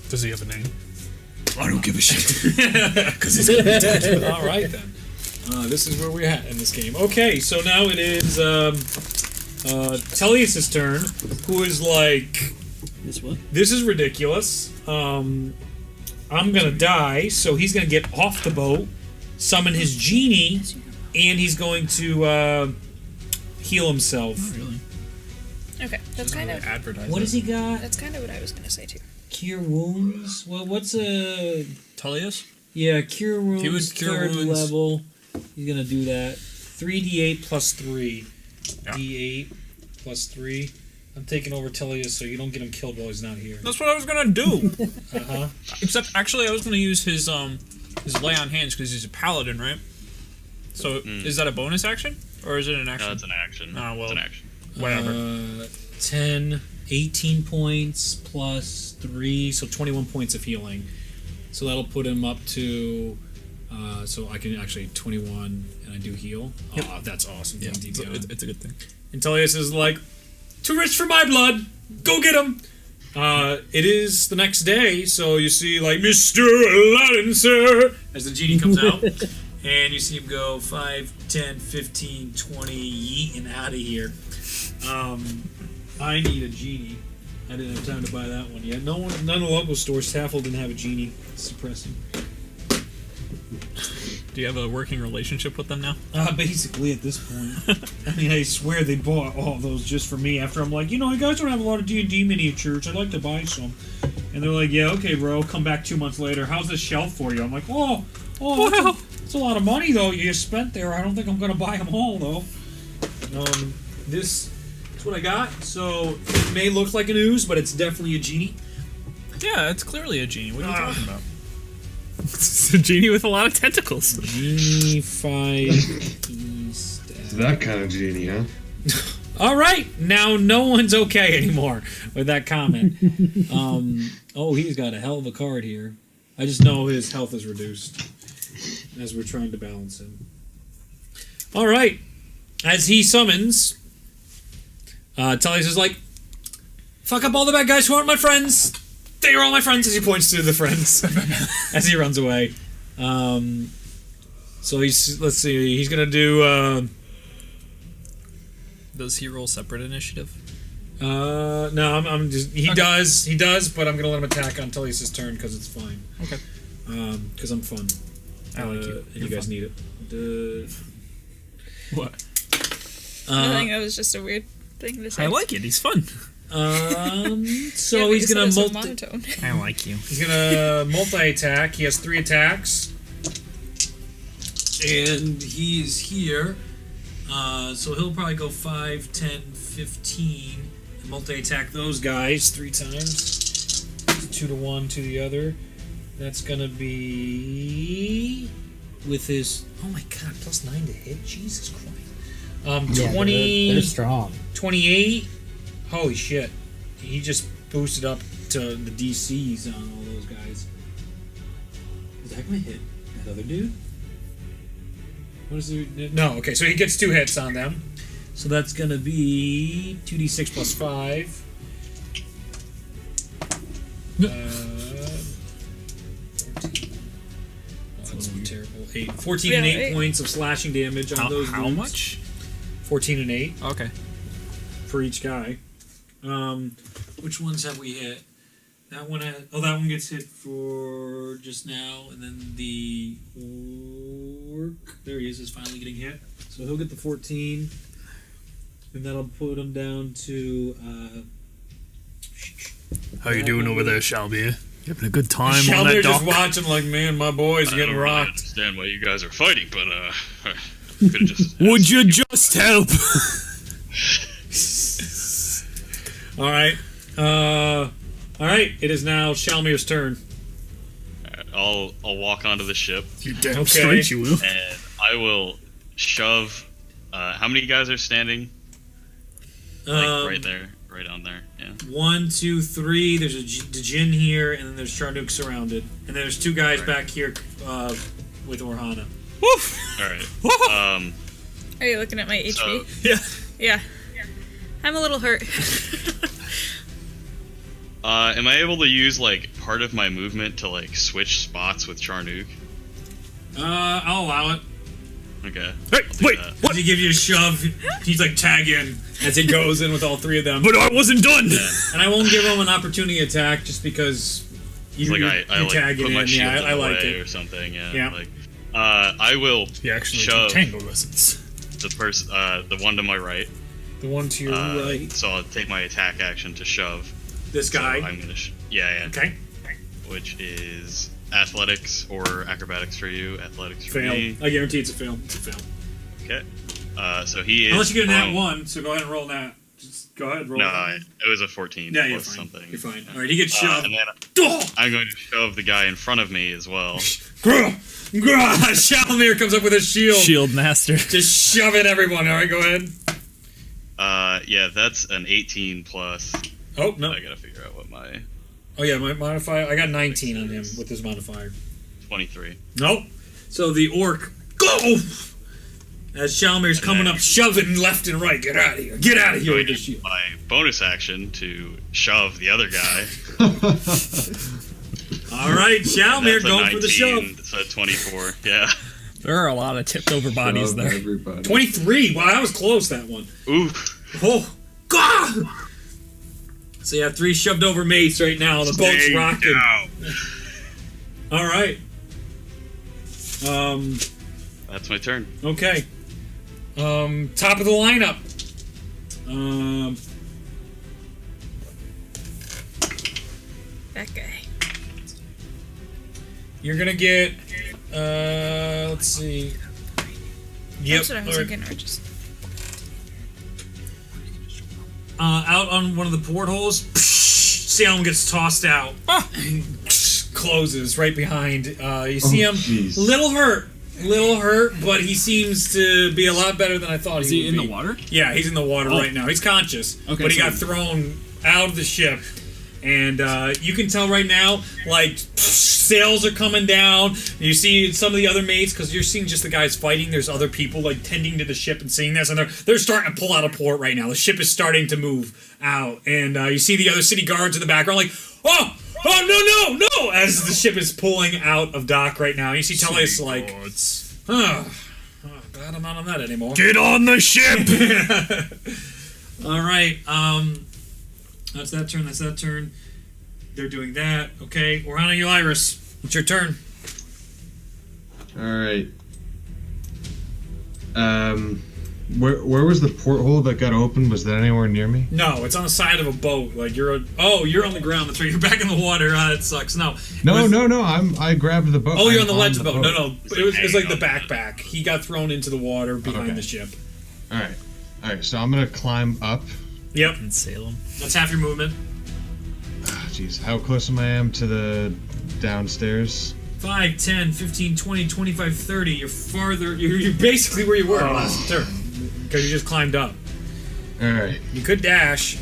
Does he have a name? I don't give a shit. Because he's gonna be dead. All right then. This is where we're at in this game. Okay, so now it is Tellius' turn, who is like, This what? this is ridiculous. I'm gonna die, so he's gonna get off the boat, summon his genie, and he's going to heal himself. Really? Okay, that's kind of Advertise. What has he got? that's kind of what I was gonna say too. Cure wounds. Well, what's a Tullius? yeah? Cure wounds. He would cure third wounds. level. He's gonna do that. 3d8 plus 3. Yeah. D8 plus 3. I'm taking over Tellius so you don't get him killed while he's not here. That's what I was gonna do. Uh-huh. Except, actually, I was gonna use his lay on hands because he's a paladin, right? So, is that a bonus action or is it an action? No, it's an action. Oh, well. It's an action. Whatever. 10, 18 points plus 3, so 21 points of healing. So that'll put him up to, so I can actually 21, and I do heal. Yep. Oh, that's awesome. Yeah, D&D it's, Beyond. it's a good thing. And Tellius is like, too rich for my blood. Go get him. It is the next day, so you see like Mr. Aladdin, sir, as the genie comes out, and you see him go 5, 10, 15, 20, yeeting out of here. I need a genie. I didn't have time to buy that one yet. None of the local stores. Taffel didn't have a genie suppressing. Do you have a working relationship with them now? Basically at this point. I mean, I swear they bought all those just for me. After I'm like, you guys don't have a lot of D&D miniatures. I'd like to buy some. And they're like, yeah, okay, bro. Come back 2 months later. How's this shelf for you? I'm like, that's a lot of money though you spent there. I don't think I'm gonna buy them all though. This is what I got. So it may look like an ooze, but it's definitely a genie. Yeah, it's clearly a genie. What are you talking about? It's a genie with a lot of tentacles. Genie 5 It's that kind of genie, huh? All right, now no one's okay anymore with that comment. He's got a hell of a card here. I just know his health is reduced as we're trying to balance him. All right, as he summons, Tullius is like, "Fuck up all the bad guys who aren't my friends. They are all my friends." As he points to the friends as he runs away. So let's see, he's gonna do. Does he roll separate initiative? No, I'm just. He does, but I'm gonna let him attack until it's his turn because it's fine. Okay. Because I'm fun. I like you. And you guys need it. What? I think that was just a weird thing to say. I like it. He's fun. So Yeah, but he's you said gonna it so monotone. I like you. He's gonna multi-attack. He has 3 attacks. And he's here. So he'll probably go 5, 10, 15. And multi-attack those guys 3 times. 2 to one, to the other. That's gonna be with his. Oh my god, plus 9 to hit. Jesus Christ. Yeah, 20. they're strong. 28. Holy shit. He just boosted up to the DCs on all those guys. Is that gonna hit that other dude? What is it? No, okay, so he gets 2 hits on them. So that's gonna be 2d6 plus 5. 14. Oh, that's terrible. 8. 14 and 8 points of slashing damage on those How dudes. much? 14 and 8 Okay. for each guy. Which ones have we hit? That one that one gets hit for just now, and then the orc. There he is finally getting hit. So he'll get the 14, and that'll put him down to. How you doing over there, Shalby? You having a good time on Shelby that just dock? watching like, man, my boys are I getting don't really rocked. understand why you guys are fighting, but could have just. Would you just help? All right. All right. It is now Shalmir's turn. I'll walk onto the ship You damn Okay. straight you will. and I will shove. How many guys are standing? Like right there, right on there. Yeah. 1, 2, 3. There's a Djinn here, and then there's Charnook surrounded, and there's 2 guys Right. back here with Orhana. All right. Are you looking at my HP? Yeah. Yeah. I'm a little hurt. Am I able to use like part of my movement to like switch spots with Charnook? I'll allow it. Okay. Hey, wait, that. What? Does he give you a shove? He's like tag in as he goes in with all 3 of them. but I wasn't done. And I won't give him an opportunity attack just because It's you, like I you like tag put it my in. shield Yeah, in I the like way it. or something. Yeah. Yeah. Like, I will He actually shove took tangle lessons. the one to my right. The one to your right. So I'll take my attack action to shove. This So guy. I'm gonna. Yeah. Okay. Which is athletics or acrobatics for you. Athletics for Fail. me. I guarantee it's a fail. It's a fail. Okay. So he is. Unless you get a nat prone. 1, so go ahead and roll that. Just go ahead and roll No, that. it was a 14 Yeah, you're plus fine. something. You're fine. All right, he gets shoved. And then Oh! I'm going to shove the guy in front of me as well. Shalmir comes up with a shield. Shield master. Just shove it, everyone. All right, go ahead. Yeah, that's an 18 plus. Oh, no. I gotta figure out what my Oh, yeah, my modifier. I got 19 on him with his modifier. 23. Nope. So the orc, go! As Shalmir's coming up, shoving left and right. Get out of here. Get out of here Going with this to shield. use my bonus action to shove the other guy. All right, Shalmir That's a going for the 19, shove. so 24. Yeah. There are a lot of tipped over bodies Shove there. everybody. 23. Wow, that was close, that one. Ooh. Oh, God! So you have 3 shoved over mates right now. The boat's Stay rocking. down. All right. That's my turn. Okay. Top of the lineup. That guy. You're gonna get. Let's see. Yep. That's what I was all right. thinking. Or just Out on one of the portholes, Salem gets tossed out. Closes right behind. You see him, jeez. little hurt, but he seems to be a lot better than I thought Is he he would in be. the water? Yeah, he's in the water right now. He's conscious, Okay, but he so- got thrown out of the ship. And you can tell right now, like, sails are coming down. You see some of the other mates, because you're seeing just the guys fighting. There's other people, like, tending to the ship and seeing this. And they're starting to pull out of port right now. The ship is starting to move out. And you see the other city guards in the background, like, oh, no, as the ship is pulling out of dock right now. You see Tellius, like, glad I'm not on that anymore. Get on the ship! All right, That's that turn. That's that turn. They're doing that. Okay, Orhana Euliris, it's your turn. All right. Where was the porthole that got open? Was that anywhere near me? No, it's on the side of a boat. Like you're on the ground. That's right. You're back in the water. That sucks. No. No. I grabbed the boat. Oh, you're I'm on the ledge of the boat. boat. No. It was like the backpack. He got thrown into the water behind the ship. All right. So I'm gonna climb up. Yep. In Salem. That's half your movement. Jeez, how close am I to the downstairs? 5, 10, 15, 20, 25, 30. You're farther. You're basically where you were last turn because you just climbed up. All right. You could dash.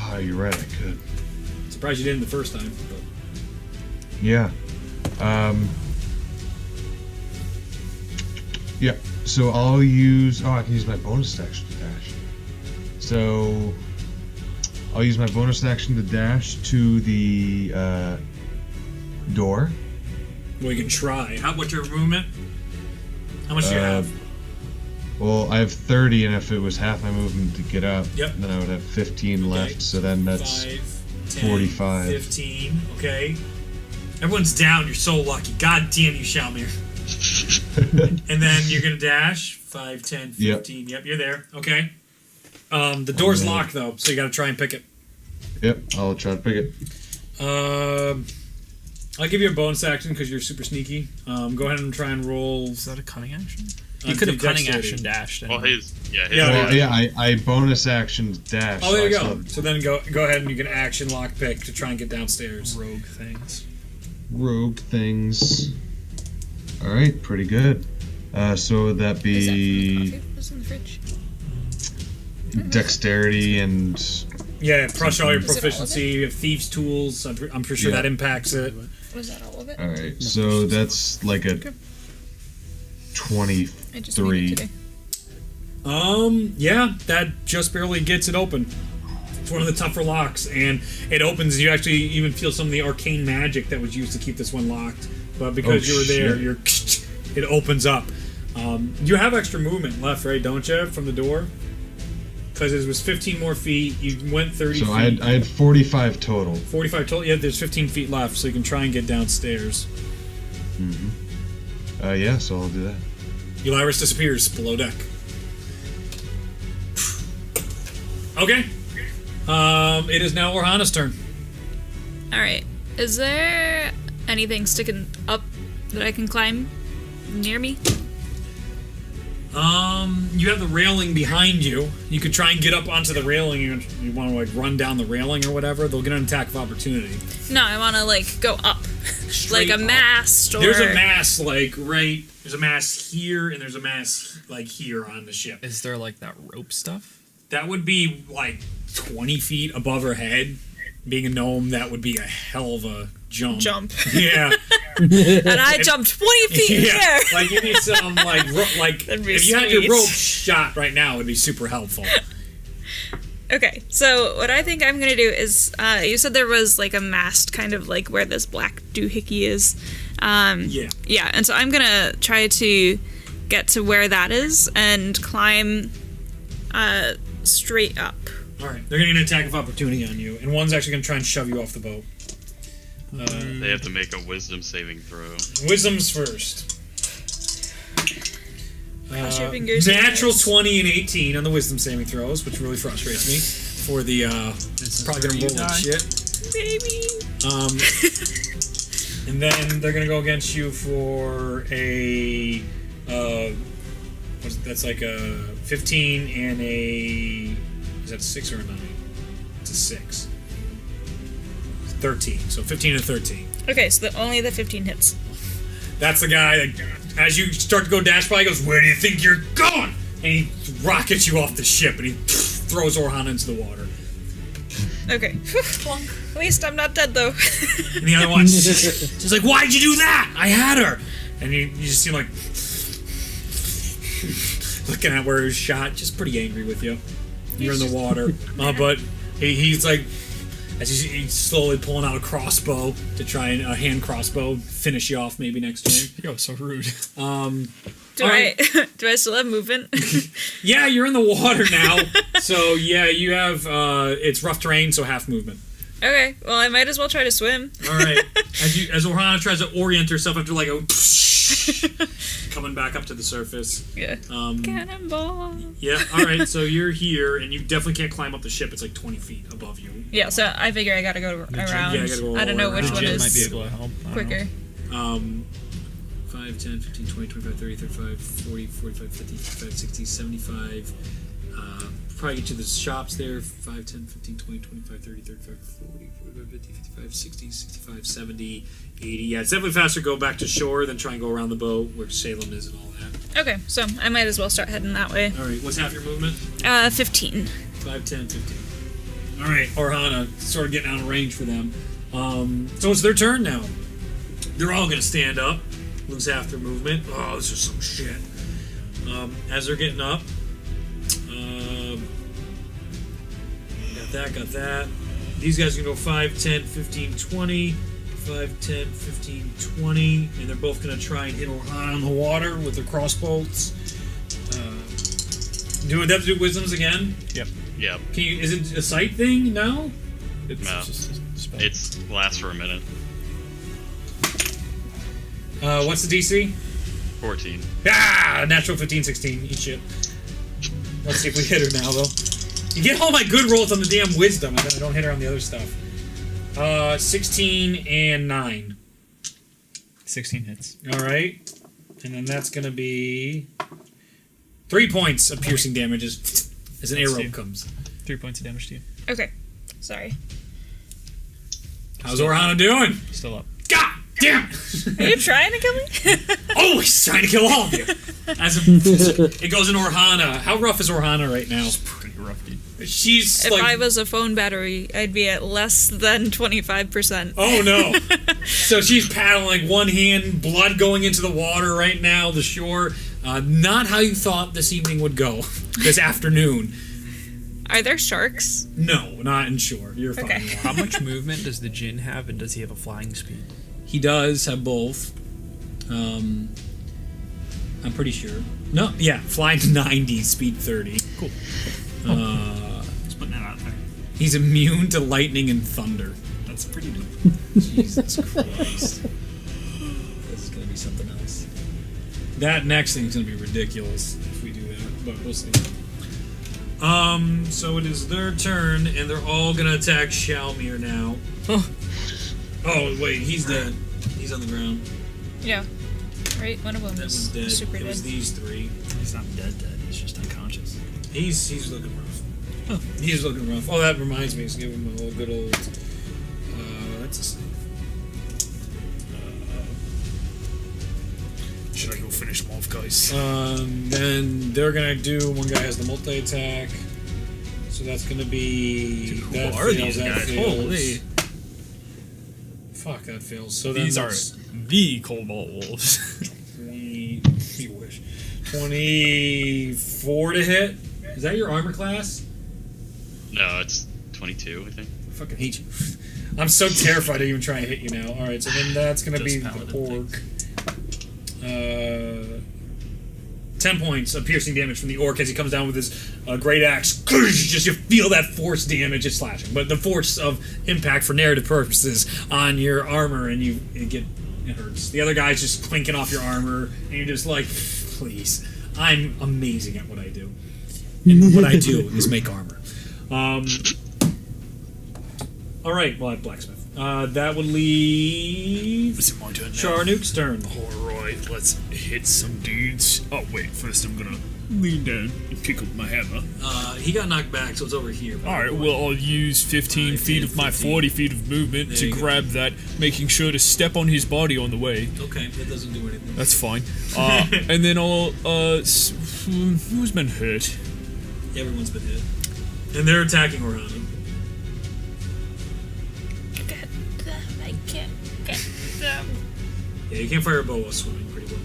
Oh, you're right. I could. Surprised you didn't the first time. But. Yeah. Yeah. So I'll use. Oh, I can use my bonus action to dash. So I'll use my bonus action to dash to the door. Well, you can try. What's your movement? How much do you have? Well, I have 30, and if it was half my movement to get up, Yep. then I would have 15 left. So then that's 5, 10, 45. 15. Okay. Everyone's down. You're so lucky. God damn you, Shalmir. And then you're gonna dash. 5, 10, 15. Yep, you're there. Okay. The door's locked though, so you gotta try and pick it. Yep, I'll try to pick it. I'll give you a bonus action because you're super sneaky. Go ahead and try and roll. Is that a cunning action? You could have cunning action dashed. Well, his I bonus action dash. Oh, there you so I go. still have So then go ahead and you can action lockpick to try and get downstairs. Rogue things. rogue things. All right, pretty good. So would that be What's in the fridge? dexterity and Yeah, plus all your Is it all of proficiency. You have thieves' tools. I'm pretty sure Yeah. that impacts it. Was that all of it? all right. So that's like a I just 23. made it today. Yeah, that just barely gets it open. It's one of the tougher locks, and it opens. You actually even feel some of the arcane magic that was used to keep this one locked. But because Oh, you were there, shit. it opens up. You have extra movement left, right? Don't you, from the door? Because it was 15 more feet. You went 30 So feet. I had 45 total. 45 total. Yeah, there's 15 feet left, so you can try and get downstairs. Yeah, so I'll do that. Euliris disappears below deck. Okay. It is now Orhana's turn. Alright. Is there anything sticking up that I can climb near me? You have the railing behind you. You could try and get up onto the railing. You want to like run down the railing or whatever. They'll get an attack of opportunity. No, I want to like go up, Straight like a up. mast or. There's a mast like right. There's a mast here, and there's a mast like here on the ship. Is there like that rope stuff? That would be like 20 feet above her head. Being a gnome, that would be a hell of a jump. Yeah. And I jumped 20 feet in the air. Like you need some like That'd be if you had your sweet. rope shot right now, it'd be super helpful. Okay, so what I think I'm gonna do is, you said there was like a mast kind of like where this black doohickey is. Yeah. Yeah, and so I'm gonna try to get to where that is and climb straight up. All right. They're gonna get an attack of opportunity on you, and one's actually gonna try and shove you off the boat. They have to make a wisdom saving throw. Wisdom's first. Cross your fingers. Natural guys. 20 and 18 on the wisdom saving throws, which really frustrates me. For the probably gonna roll that shit. Baby. And then they're gonna go against you for a that's like a 15 and a is that a 6 or a 9? It's a 6. 13. So 15 and 13. Okay, so only the 15 hits. That's the guy that, as you start to go dash by, he goes, "Where do you think you're going?" And he rockets you off the ship, and he throws Orhana into the water. Okay. At least I'm not dead though. And the other one, she's like, "Why'd you do that? I had her." And you just see him like looking at where he was shot, just pretty angry with you. You're in the water, but he's like, as he's slowly pulling out a crossbow to try and a hand crossbow finish you off maybe next turn. Yo, so rude. Do I do I still have movement? Yeah, you're in the water now. So yeah, you have it's rough terrain, so half movement. Okay, well I might as well try to swim. All right. As Ohana tries to orient herself after like a coming back up to the surface. Yeah. Cannonball. Yeah. All right. So you're here, and you definitely can't climb up the ship. It's like 20 feet above you. Yeah. So I figure I gotta go around. Yeah, you gotta go I don't know all which around. one Jen might be is able to help. I don't quicker. know. 5, 10, 15, 20, 25, 30, 35, 40, 45, 50, 55, 60, 75. Probably get to the shops there. 5, 10, 15, 20, 25, 30, 35, 40, 45, 50, 55, 60, 65, 70, 80. Yeah, it's definitely faster to go back to shore than try and go around the boat where Salem is and all that. Okay, so I might as well start heading that way. All right, what's half your movement? 15. 5, 10, 15. All right, Orhana, sort of getting out of range for them. So it's their turn now. They're all going to stand up, lose half their movement. Oh, this is some shit. As they're getting up, got that. These guys are going to go 5, 10, 15, 20. 5, 10, 15, 20. And they're both going to try and hit Orhana on the water with their crossbows. Do they have to do wisdoms again? Yep. Yep. Can you? Is it a sight thing? No. It's No. just a spell. It's lasts for a minute. What's the DC? 14. Ah, natural 15, 16. Eat shit. Let's see if we hit her now, though. You get all my good rolls on the damn wisdom, and then I don't hit her on the other stuff. 16 and 9. 16 hits. All right. And then that's going to be 3 points of piercing damage as an arrow comes. 3 points of damage to you. Okay, sorry. How's Orhana doing? Still up. God damn! Are you trying to kill me? Always trying to kill all of you. It goes in Orhana. How rough is Orhana right now? Pretty rough, dude. She's If like, I was a phone battery, I'd be at less than 25%. oh no. So she's paddling, one hand, blood going into the water right now, the shore. Not how you thought this evening would go, this afternoon. Are there sharks? No, not in shore. You're fine. Okay. How much movement does the Jinn have, and does he have a flying speed? He does have both. I'm pretty sure. No, yeah, flying 90, speed 30. Cool. Just putting that out there. He's immune to lightning and thunder. That's pretty dope. Jesus Christ. This is going to be something else. That next thing's going to be ridiculous if we do that, but we'll see. So it is their turn, and they're all going to attack Shalmir now. Oh, wait, he's dead. He's on the ground. Yeah. Right? One of them That is one's dead. super It dead. was these three. He's not dead, he's just unconscious. He's looking rough. He's looking rough. Oh, that reminds me. Let's give him a good old... that's a save. Should I go finish him off, guys? Then they're gonna do. One guy has the multi attack, so that's gonna be. Who That are fails, these that guys? fails. Holy. Fuck, that fails. So then These are that's the Cobalt Wolves. 20. You wish. 24 to hit. Is that your armor class? No, it's 22, I think. I fucking hate you. I'm so terrified to even try and hit you now. All right, so then that's gonna Just be the paladin orc. 10 points of piercing damage from the orc as he comes down with his great axe. Just you feel that force damage, it's slashing, but the force of impact for narrative purposes on your armor, and it hurts. The other guy's just clinking off your armor, and you're just like, please, I'm amazing at what I do, and what I do is make armor. All right, well, I have blacksmith. That would leave Is it my turn now? Charnook's turn. Alright, let's hit some dudes. Oh, wait, first I'm gonna lean down and pick up my hammer. He got knocked back, so it's over here. Alright, well, I'll use 15 feet of my 40 feet of movement There to you go. grab that, making sure to step on his body on the way. Okay, that doesn't do anything. That's fine. And then I'll, who's been hurt? Everyone's been hit. And they're attacking Orhana. I can't get them. Yeah, you can't fire a bow while swimming pretty well.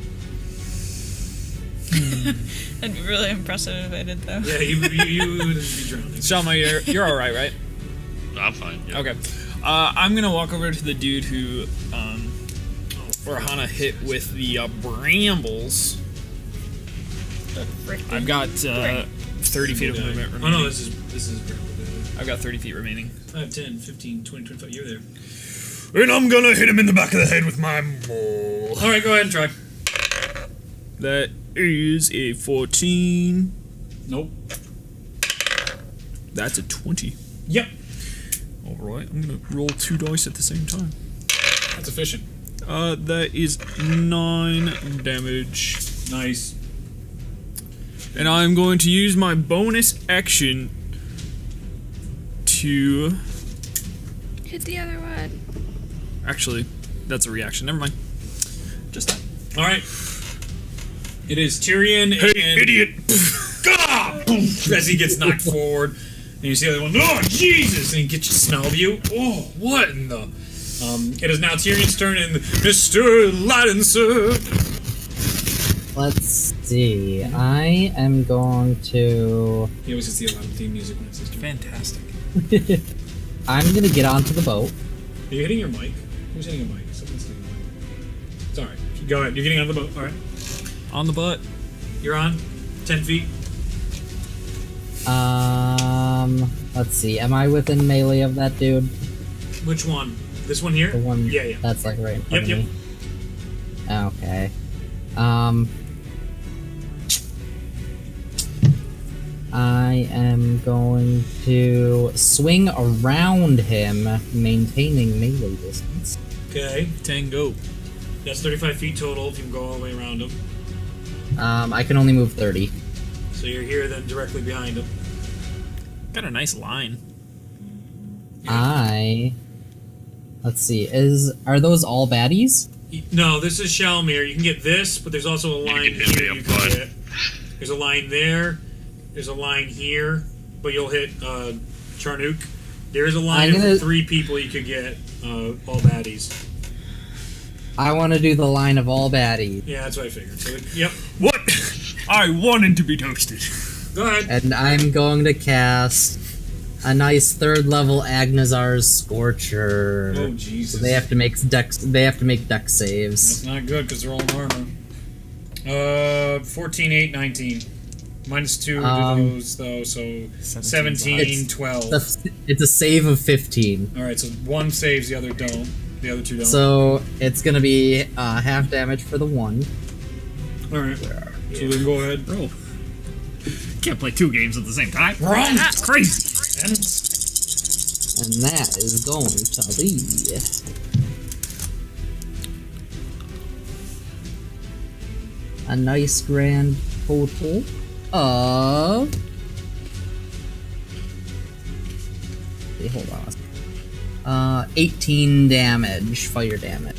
That'd be really impressive if I did, though. Yeah, you would be drowning. Shalma, you're alright, right? I'm fine. Yeah. Okay. I'm gonna walk over to the dude who Orhana hit with the brambles. I've got 30 feet of movement Oh remaining. no, this is I've got 30 feet remaining. 5, 10, 15, 20, 25. You're there. And I'm gonna hit him in the back of the head with my maul. All right, go ahead and try. That is a 14. Nope. That's a 20. Yep. Alright, I'm gonna roll 2 dice at the same time. That's efficient. That is 9 damage. Nice. And I'm going to use my bonus action to... Hit the other one. Actually, that's a reaction. Never mind. Just that. All right. It is Tyrion Hey, and idiot! Ah! Boom! As he gets knocked forward, and you see the other one. Oh Jesus! And he gets a smell of you. Oh, what in the? It is now Tyrion's turn, and Mr. Lancer. Let's see. I am going to. He always gets the alarm theme music when it says. Fantastic. I'm gonna get onto the boat. Are you hitting your mic? Who's hitting a mic? Someone's hitting a mic. It's alright. Go ahead. You're getting on the boat. Alright. On the butt. You're on. 10 feet. Let's see. Am I within melee of that dude? Which one? This one here? The one Yeah. that's like right in front Yep, of me. Okay. I am going to swing around him, maintaining melee distance. Okay. Tango. That's 35 feet total if you can go all the way around him. I can only move 30. So you're here then directly behind him. Got a nice line. Let's see. Are those all baddies? No, this is Shalmir. You can get this, but there's also a line can hit here me, you I'm can fine. get. There's a line there. There's a line here, but you'll hit Charnook. There is a line of 3 people you could get all baddies. I want to do the line of all baddies. Yeah, that's what I figured. So, yep. What? I wanted to be toasted. Go ahead. And I'm going to cast a nice 3rd level Agnazar's Scorcher. Oh Jesus. So they have to make dex. They have to make dex saves. That's not good because they're all in armor. 14, 8, 19. Minus 2 to those though, so 17, It's- 12. It's a save of 15. All right, so one saves, the other don't. The other 2 don't. So it's gonna be half damage for the one. all right. So then go ahead. Roll. Can't play 2 games at the same time. Wrong. It's crazy. And that is going to be a nice grand total of. Wait, hold on. 18 damage, fire damage,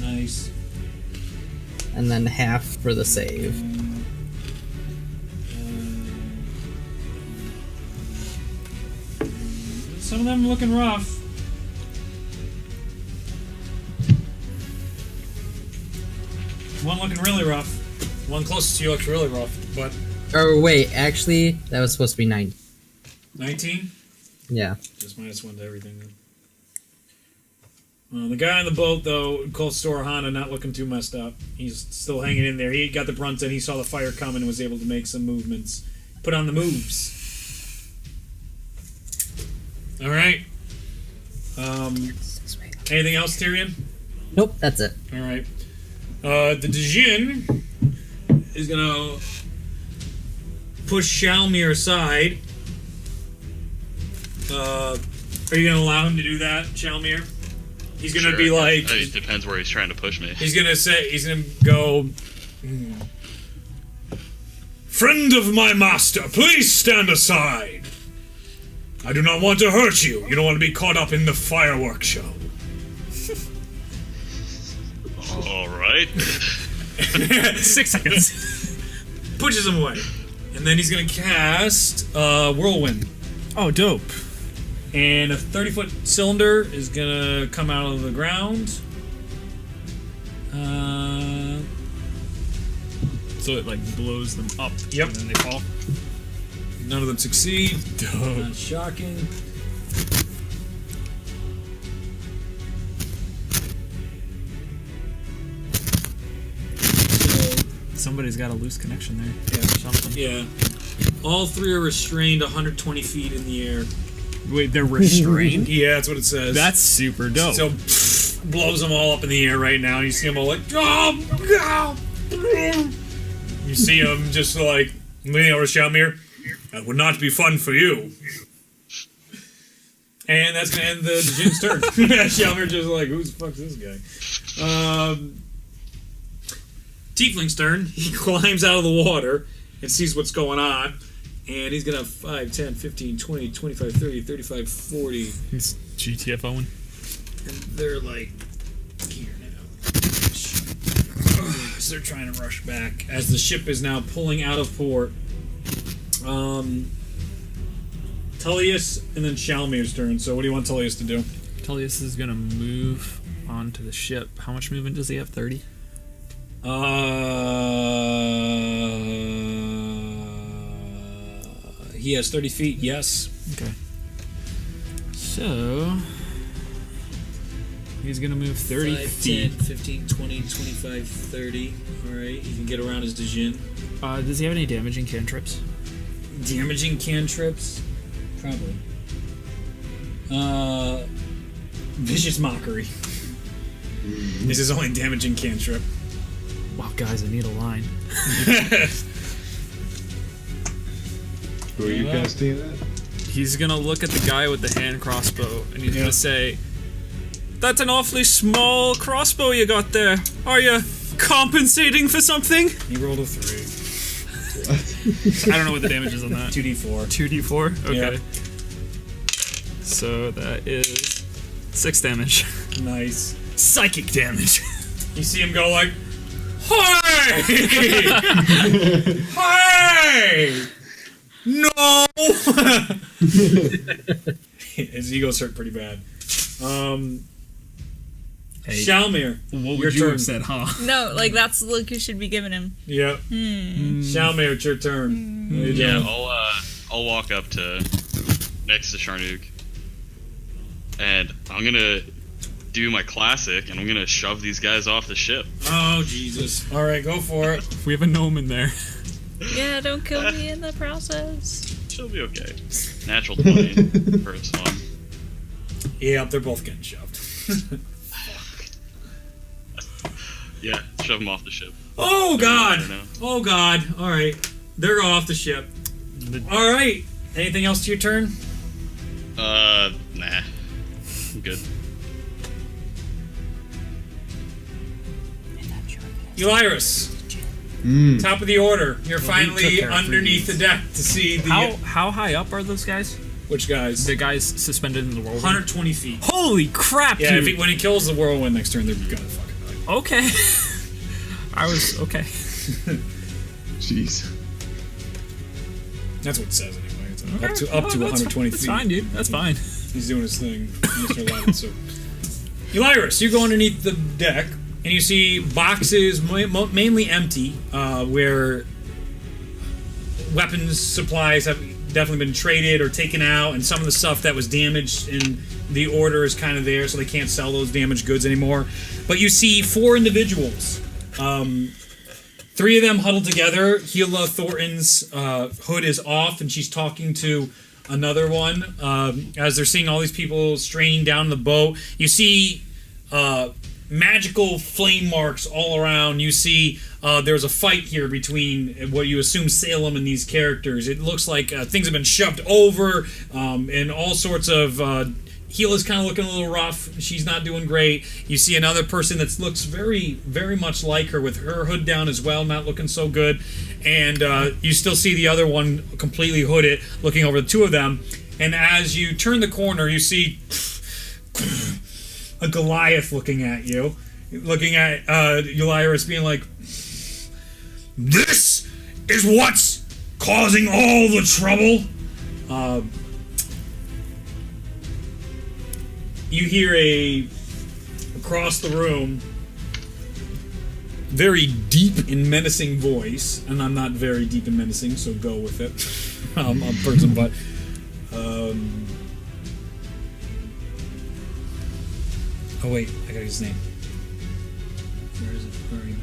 Nice. and then half for the save. Some of them looking rough. One looking really rough. One closest to you looks really rough, but Or wait, actually, that was supposed to be 9. 19? Yeah. Just minus 1 to everything then. The guy on the boat, though, called Storahana, not looking too messed up. He's still hanging in there. He got the brunt and he saw the fire coming and was able to make some movements. Put on the moves. Alright. Anything else, Tyrion? Nope, that's it. Alright. The Djinn is gonna push Shalmir aside. Are you gonna allow him to do that, Shalmir? He's gonna Sure. be like. It depends where he's trying to push me. He's gonna go. Friend of my master, please stand aside. I do not want to hurt you. You don't want to be caught up in the fireworks show. All right. 6 seconds. Pushes him away. And then he's gonna cast Whirlwind. Oh, dope. And a 30-foot cylinder is gonna come out of the ground. So it like blows them up. Yep. And then they fall. None of them succeed. Not shocking. So Somebody's got a loose connection there. Yeah. Or something. Yeah. All three are restrained 120 feet in the air. Wait, they're restrained? Yeah, that's what it says. That's super dope. So blows them all up in the air right now. You see them all like, oh, you see them just like leaning over to Shalmir. That would not be fun for you. And that's gonna end the Jin's turn. Shalmir just like, who the fuck's this guy? Tiefling's turn. He climbs out of the water and sees what's going on. And he's gonna have 5, 10, 15, 20, 25, 30, 35, 40. He's GTFOing. And they're like here now. So they're trying to rush back as the ship is now pulling out of port. Tullius and then Shalmir's turn. So what do you want Tullius to do? Tullius is gonna move onto the ship. How much movement does he have? 30? He has 30 feet, yes. Okay. So he's gonna move 30 5, feet. 10, 15, 20, 25, 30. Alright, he can get around his Djinn. Does he have any damaging cantrips? Damaging cantrips? Probably. Vicious Mockery. This is only damaging cantrip. Wow, guys, I need a line. Who are you casting that? He's gonna look at the guy with the hand crossbow and he's gonna say, "That's an awfully small crossbow you got there. Are you compensating for something?" He rolled a 3. I don't know what the damage is on that. 2d4. 2d4? Okay. Yeah. So that is 6 damage. Nice. Psychic damage. You see him go like, "Hey! Hey! No!" His ego's hurt pretty bad. Hey, Shalmir, what your would you turn. have said, huh? No, like that's the look you should be giving him. Yep. Shalmir, it's your turn. What are you Yeah, doing? I'll walk up to next to Sharnook, and I'm gonna do my classic, and I'm gonna shove these guys off the ship. Oh, Jesus. All right, go for it. We have a gnome in there. Yeah, don't kill me in the process. She'll be okay. Natural 20 first one. Yep, they're both getting shoved. Yeah, shove them off the ship. Oh, God. I don't know. Oh, God. All right. They're off the ship. All right. Anything else to your turn? Nah. I'm good. Elyrus, top of the order. You're finally underneath the deck to see the... How high up are those guys? Which guys? The guys suspended in the whirlwind. 120 feet. Holy crap, Yeah, dude! when he kills the whirlwind next turn, they're gonna fucking die. Okay. I was okay. Jeez. That's what it says anyway. It's Okay. up to Oh, that's 120 That's feet. fine, dude. That's fine. He's doing his thing, Mr. Latin. So, Elyrus, you go underneath the deck, and you see boxes mainly empty, where weapons supplies have definitely been traded or taken out, and some of the stuff that was damaged in the order is kind of there, so they can't sell those damaged goods anymore. But you see 4 individuals. 3 of them huddled together. Hila Thornton's hood is off, and she's talking to another one. As they're seeing all these people straining down the boat, you see magical flame marks all around. You see there's a fight here between what you assume Salem and these characters. It looks like things have been shoved over, and all sorts of... Hila's kind of looking a little rough. She's not doing great. You see another person that looks very, very much like her with her hood down as well, not looking so good. And you still see the other one completely hooded, looking over the 2 of them. And as you turn the corner, you see a Goliath looking at you, looking at Elyrus being like, "This is what's causing all the trouble?" You hear across the room, very deep and menacing voice, and I'm not very deep and menacing, so go with it. I'm a person, but oh wait, I got his name. Where is it? Where are you?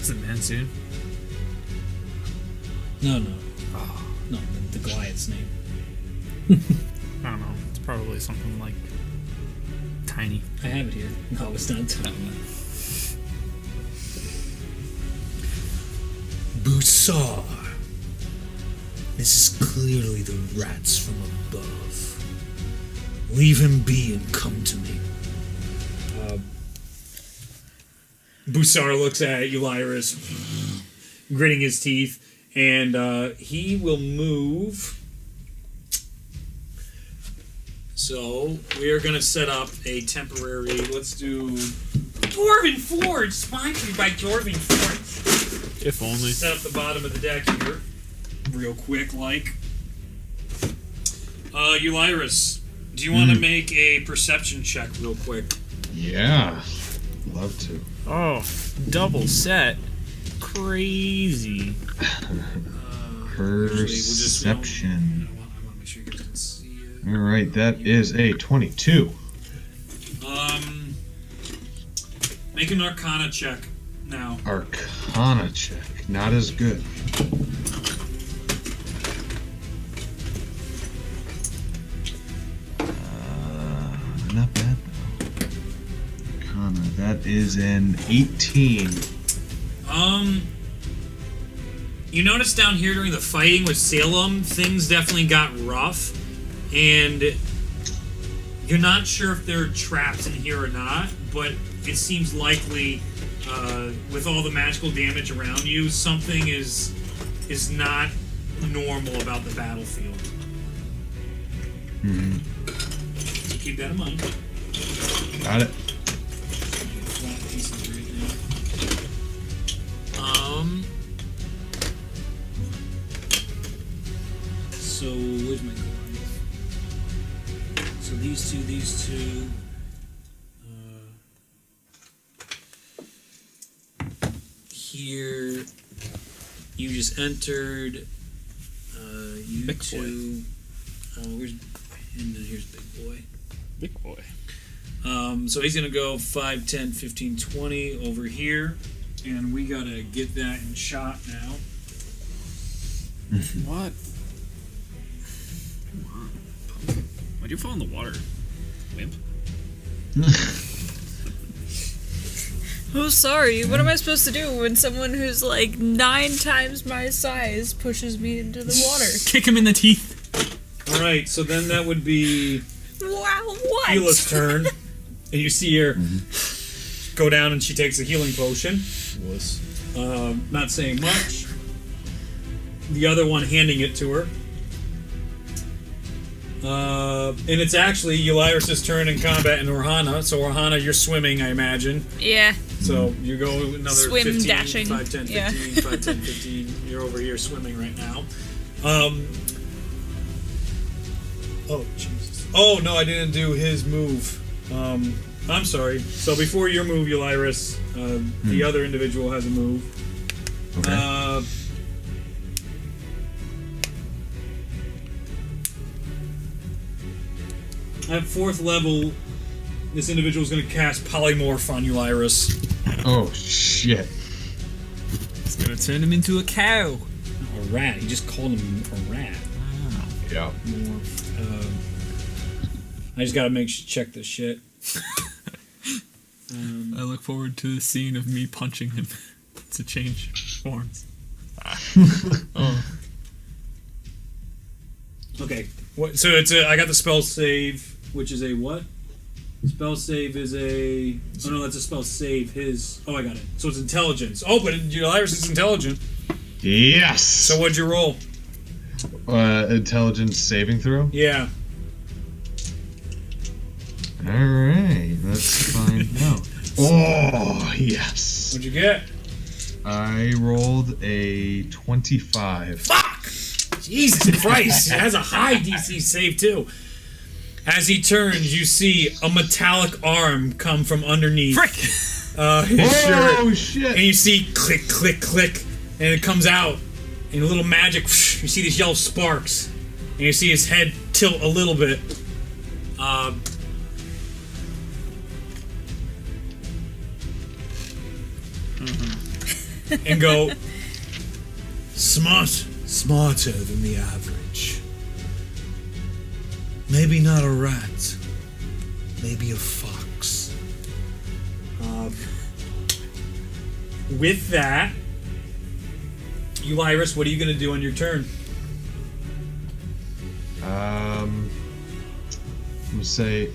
Is it Mansoon? No. No, the Goliath's name. I don't know. It's probably something like tiny. I have it here. No, it's not tiny. Busar. This is clearly the rats from above. Leave him be and come to me. Busar looks at Eulyrus, gritting his teeth, and he will move. So we are going to set up a temporary. Let's do Dwarven Forge, sponsored by Dwarven Forge. If only. Set up the bottom of the deck here, real quick, like. Eulyrus, do you want to make a perception check, real quick? Yeah, love to. Oh, double set. Crazy. Perception. I want to make sure you guys can see it. All right, that is a 22. Make an Arcana check now. Arcana check, not as good. Not bad though. Arcana, that is an 18. You notice down here during the fighting with Salem, things definitely got rough, and you're not sure if they're trapped in here or not, but it seems likely, with all the magical damage around you, something is not normal about the battlefield. Mm-hmm. So keep that in mind. Got it. Flat pieces right now. So where's my Goliath? So these two. Here, you just entered. You Big two. Where's and then here's Big Boy. Big boy. So he's gonna go 5, 10, 15, 20 over here, and we gotta get that in shot now. What? Why'd you fall in the water, wimp? Oh, sorry. What am I supposed to do when someone who's like 9 times my size pushes me into the water? Kick him in the teeth. All right, so then that would be Wow, what? Hila's turn, and you see her go down, and she takes a healing potion. Not saying much. The other one handing it to her. And it's actually Eulyrus' turn in combat in Orhana. So Orhana, you're swimming, I imagine. Yeah. So you go another Swim, 15, dashing. 5, 10, 15, Yeah. 5, 10, 15. You're over here swimming right now. Oh, Jesus. Oh, no, I didn't do his move. I'm sorry. So before your move, Eulyrus, the other individual has a move. Okay. At 4th level, this individual is going to cast Polymorph on Eulyrus. Oh, shit. It's gonna turn him into a cow. A rat. He just called him a rat. Yeah. I just got to check this shit. I look forward to the scene of me punching him to change forms. Oh. Okay. So it's I got the spell save, which is a what? Spell save is a. Oh no, that's a spell save. Oh, I got it. So it's intelligence. Oh, but Eulyrus is intelligent. Yes. So what'd you roll? Intelligence saving throw. Yeah. All right, let's find out. Oh, yes. What'd you get? I rolled a 25. Fuck! Jesus Christ! It has a high DC save too. As he turns, you see a metallic arm come from underneath his shirt. Oh, shit. And you see click, click, click, and it comes out. And a little magic, you see these yellow sparks. And you see his head tilt a little bit. and go, Smarter than the average. Maybe not a rat. Maybe a fox. with that, Ulyrus, what are you going to do on your turn? I'm gonna say,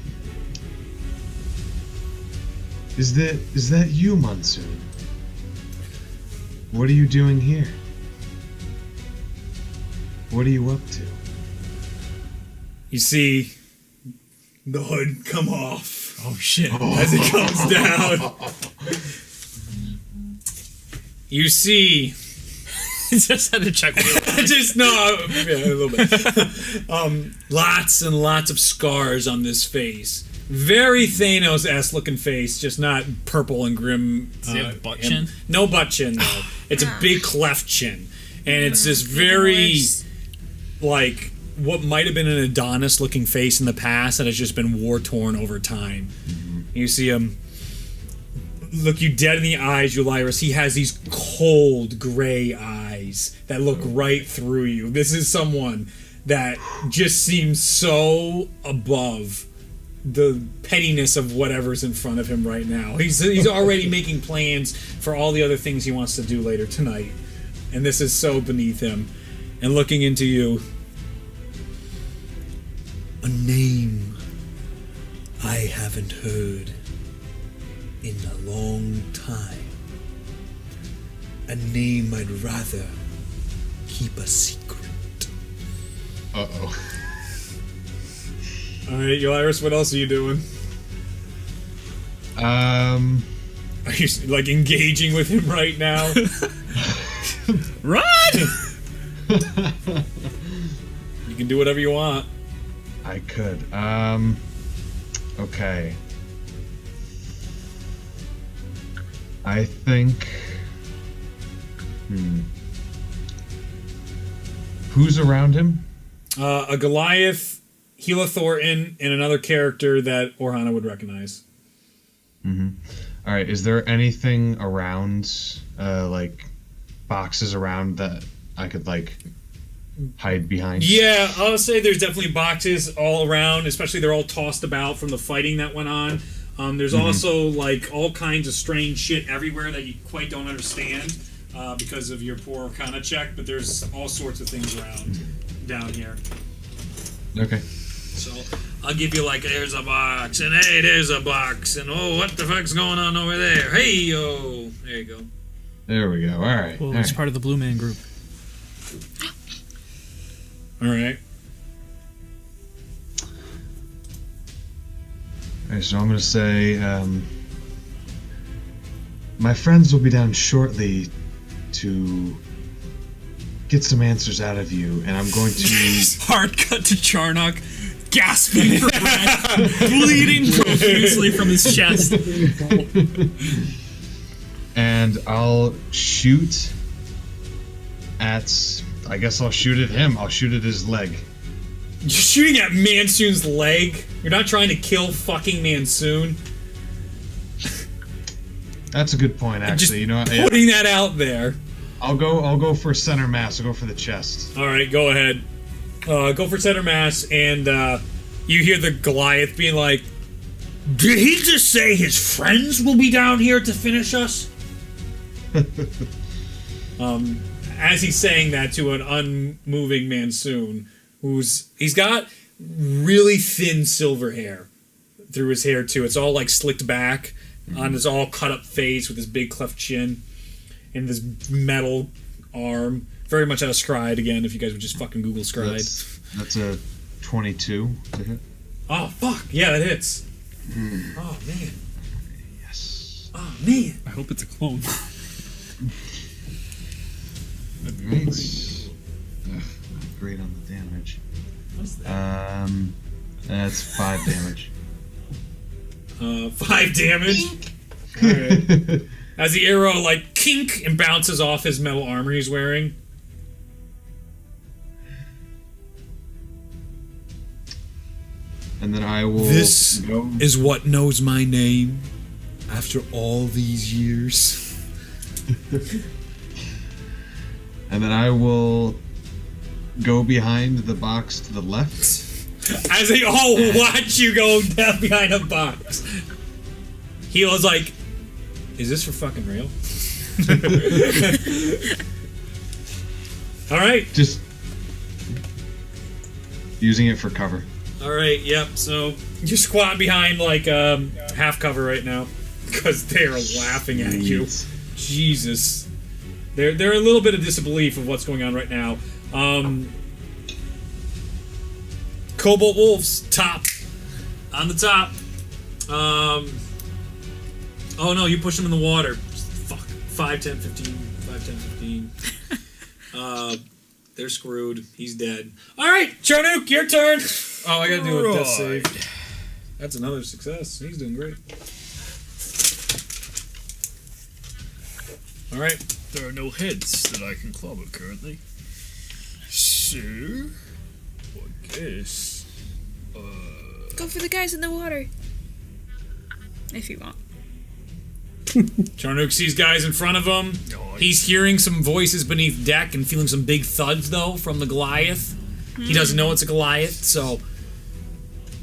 is that you, Monsoon? What are you doing here? What are you up to? You see the hood come off Oh shit. as it comes down. You see, Just had to check. just no, yeah, a little bit. Lots and lots of scars on this face. Very Thanos-esque looking face, just not purple and grim. Does he have butt chin? No butt chin, though. It's a big cleft chin, and it's this very like what might have been an Adonis-looking face in the past that has just been war-torn over time. You see him look you dead in the eyes, Ulyrus. He has these cold gray eyes that look right through you. This is someone that just seems so above the pettiness of whatever's in front of him right now. He's already making plans for all the other things he wants to do later tonight. And this is so beneath him. And looking into you, A name I haven't heard in a long time. A name I'd rather keep a secret. Uh-oh. all right, Ulyrus, what else are you doing? Are you like engaging with him right now? Run! You can do whatever you want. I could. Okay. I think. Who's around him? A Goliath, Gila Thornton, and another character that Orhana would recognize. All right. Is there anything around, like boxes around that I could like hide behind? Yeah, I'll say there's definitely boxes all around, especially they're all tossed about from the fighting that went on. There's also like all kinds of strange shit everywhere that you quite don't understand because of your poor Arcana check, but there's all sorts of things around down here. Okay. So I'll give you like, there's a box, and hey, there's a box, and oh, what the fuck's going on over there? Hey, yo. There you go. There we go. All right. Well, all it's right. part of the Blue Man Group. All right. All right, so I'm gonna say, my friends will be down shortly to get some answers out of you, and I'm going to. Hard cut to Charnock, gasping for breath, bleeding profusely from his chest. And I'll shoot at. I guess I'll shoot at him. I'll shoot at his leg. You're shooting at Mansoon's leg. You're not trying to kill fucking Mansoon. That's a good point, actually. Just You know, what? putting that out there. I'll go for center mass. I'll go for the chest. All right, go ahead. Go for center mass, and you hear the Goliath being like, Did he just say his friends will be down here to finish us? as he's saying that to an unmoving Mansoon, he's got really thin silver hair through his hair too. It's all like slicked back on his all cut up face with his big cleft chin and this metal arm. Very much out of Scryed again. If you guys would just fucking Google Scryed. That's a 22 to hit. Oh fuck yeah, that hits. Oh man. Yes. Oh man. I hope it's a clone. Great. Ugh, not great on the damage. What's that? That's 5 damage. 5 damage. Alright. As the arrow like kink and bounces off his metal armor he's wearing. And then I will This go. is what knows my name after all these years. and then I will go behind the box to the left. As they all watch you go down behind a box. He was like, is this for fucking real? Alright. Just using it for cover. Alright, yep, so you're squatting behind like half cover right now. Because they're laughing at you. Jesus. They're a little bit of disbelief of what's going on right now. Cobalt Wolves, top. On the top. Oh no, you push them in the water. Fuck. 5, 10, 15. 5, 10, 15. They're screwed. He's dead. Alright, Charnook, your turn. Oh, I gotta do a death save. That's another success. He's doing great. Alright. There are no heads that I can clobber currently. So, I guess. Go for the guys in the water. If you want. Charnook sees guys in front of him. He's hearing some voices beneath deck and feeling some big thuds, though, from the Goliath. He doesn't know it's a Goliath, so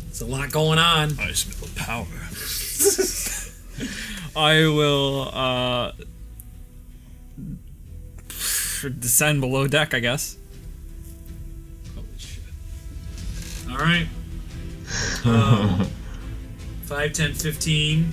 there's a lot going on. I smell power. I will descend below deck, I guess. Holy shit. Alright. 5, 10, 15.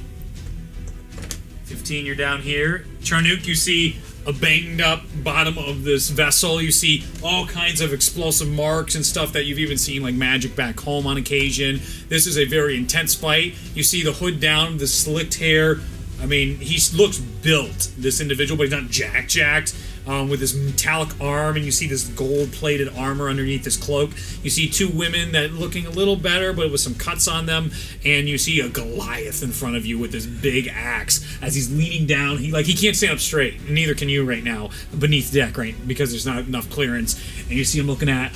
15, you're down here. Charnook, you see a banged up bottom of this vessel. You see all kinds of explosive marks and stuff that you've even seen like Magic back home on occasion. This is a very intense fight. You see the hood down, the slicked hair. I mean, he looks built, this individual, but he's not jacked. With his metallic arm, and you see this gold-plated armor underneath his cloak. You see two women that looking a little better, but with some cuts on them, and you see a Goliath in front of you with this big axe as he's leaning down. He can't stand up straight, and neither can you right now beneath deck, right? Because there's not enough clearance. And you see him looking at.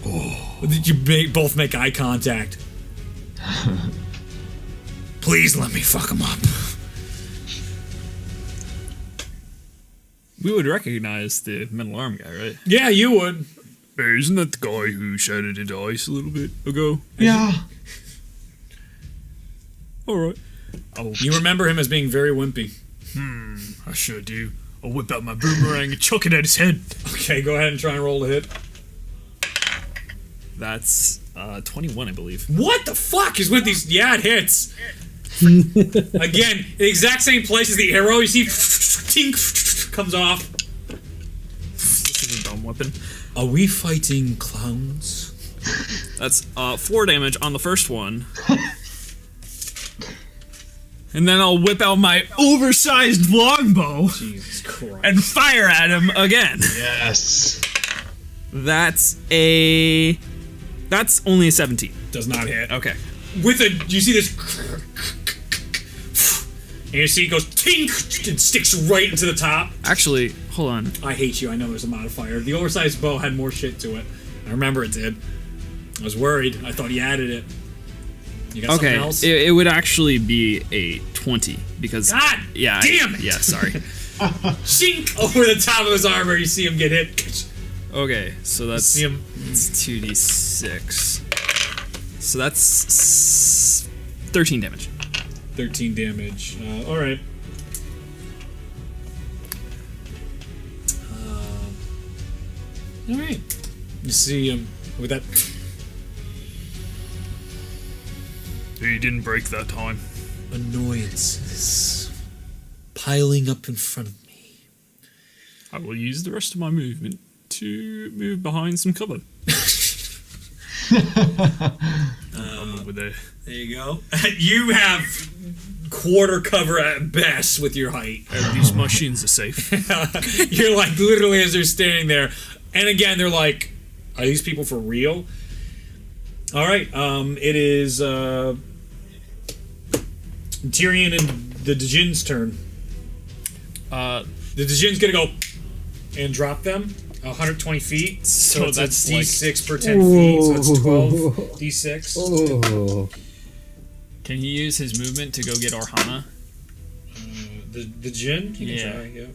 Oh, did you both make eye contact? Please let me fuck him up. We would recognize the metal arm guy, right? Yeah, you would. Hey, isn't that the guy who shattered into ice a little bit ago? Yeah. Alright. You remember him as being very wimpy. I sure do. I'll whip out my boomerang and chuck it at his head. Okay, go ahead and try and roll the hit. That's 21, I believe. What the fuck is with these? Yeah, it hits. Again, the exact same place as the arrow. You see, tink, comes off. This is a dumb weapon. Are we fighting clowns? That's 4 damage on the first one. And then I'll whip out my oversized longbow Jesus Christ. and fire at him again. Yes. That's only a 17. Does not hit. Okay. You see this, and you see it goes tink and sticks right into the top. Actually, hold on. I hate you. I know there's a modifier. The oversized bow had more shit to it. I remember it did. I was worried. I thought he added it. You got something else? It would actually be a 20 because God damn it! Yeah, sorry. Shink over the top of his armor. You see him get hit. Okay, so that's See him. it's 2d6. So that's 13 damage. 13 damage. All right. All right. You see him with that. He didn't break that time. Annoyances piling up in front of me. I will use the rest of my movement to move behind some cover. I'm over there. There you go. You have quarter cover at best with your height. At least my shins are safe. You're like literally as they're standing there, and again they're like, "Are these people for real?" All right. It is Tyrion and the Djin's turn. The Djin's gonna go and drop them 120 feet. So that's D6 per 10 feet. So that's 12 D6. Oh. Can he use his movement to go get Orhana? The Djinn? You can Yeah. try, yeah.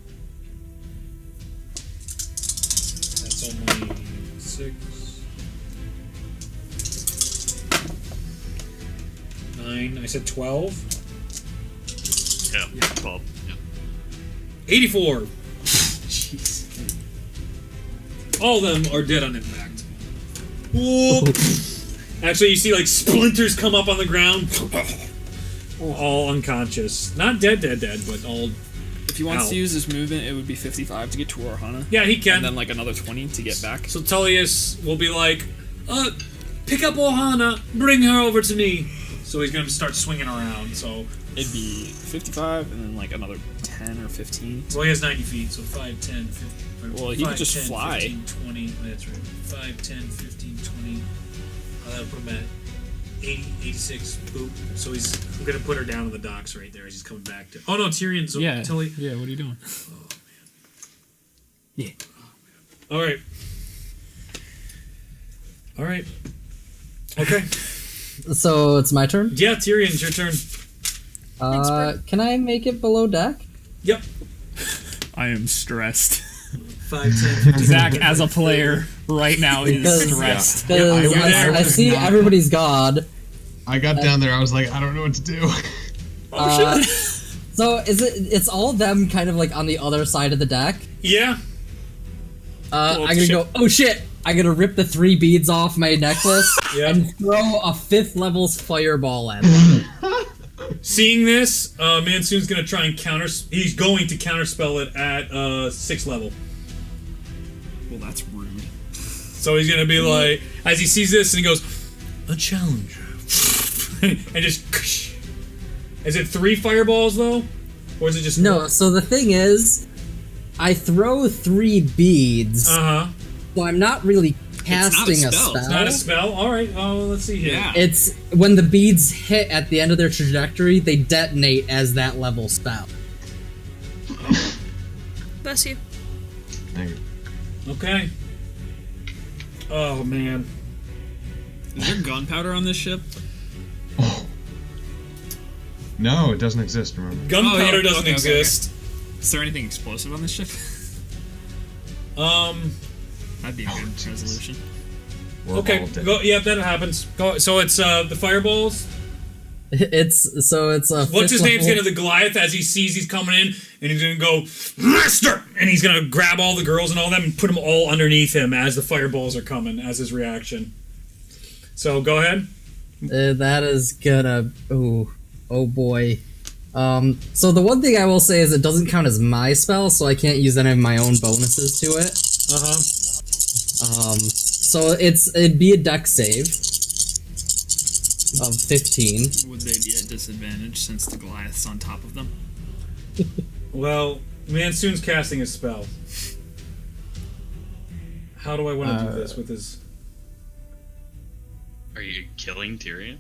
It's only 6, 9. I said 12. Yeah, 12. Yeah. 84. Jeez. All of them are dead on impact. Whoop. Actually, you see like splinters come up on the ground. All unconscious. Not dead, but all. If he wants Ow. to use his movement, it would be 55 to get to Orhana. Yeah, he can. And then like another 20 to get back. So Tullius will be like, pick up Ohana, bring her over to me. So he's gonna start swinging around. So It'd be 55 and then like another 10 or 15. well, he has 90 feet, so 5, 10, 15. Well, he could just 10, fly. 15, 20. That's right. 5, 10, 15, 20. I'll put him at 80, 86. Boop. So I'm gonna put her down on the docks right there as he's coming back to. Oh no, Tyrion's. Tully. Yeah, what are you doing? All right. All right. Okay. So it's my turn. Yeah, Tyrion, it's your turn. Can I make it below deck? Yep. I am stressed. 5, 10, 15. Zach, as a player, right now is Because- stressed. Because you're there. I see everybody's god. I got down there. I was like, I don't know what to do. So it's all them kind of like on the other side of the deck. Yeah. I'm gonna go, oh shit! I'm gonna rip the 3 beads off my necklace Yeah. and throw a 5th level's fireball at them. Seeing this, Mansoon's gonna try and he's going to counterspell it at 6th level. Well, that's rude. So he's gonna be like, as he sees this, and he goes, a challenger, and just. Is it 3 fireballs though, or is it just No, one? so the thing is, I throw 3 beads, Uh huh. so I'm not really casting a spell. spell. It's Not a spell. All right. Oh, let's see here. Yeah. It's when the beads hit at the end of their trajectory, they detonate as that level spell. Bless you. Thank you. Okay. Oh man. Is there gunpowder on this ship? No, it doesn't exist, remember? Gunpowder Oh, yeah. doesn't Okay, okay, exist. Is there anything explosive on this ship? That'd be a good resolution. We're Okay. all dead. Go. Yeah, that happens. Go. So it's the fireballs. It's a. What's his 5th name's level- gonna the Goliath as he sees he's coming in, and he's gonna go, Master! And he's gonna grab all the girls and all them and put them all underneath him as the fireballs are coming as his reaction. So go ahead. That is gonna. Oh boy. So the one thing I will say is it doesn't count as my spell, so I can't use any of my own bonuses to it. So it'd be a deck save of 15. Would they be at disadvantage since the Goliath's on top of them? Well, Mansoon's casting a spell. How do I want to do this with his? Are you killing Tyrion?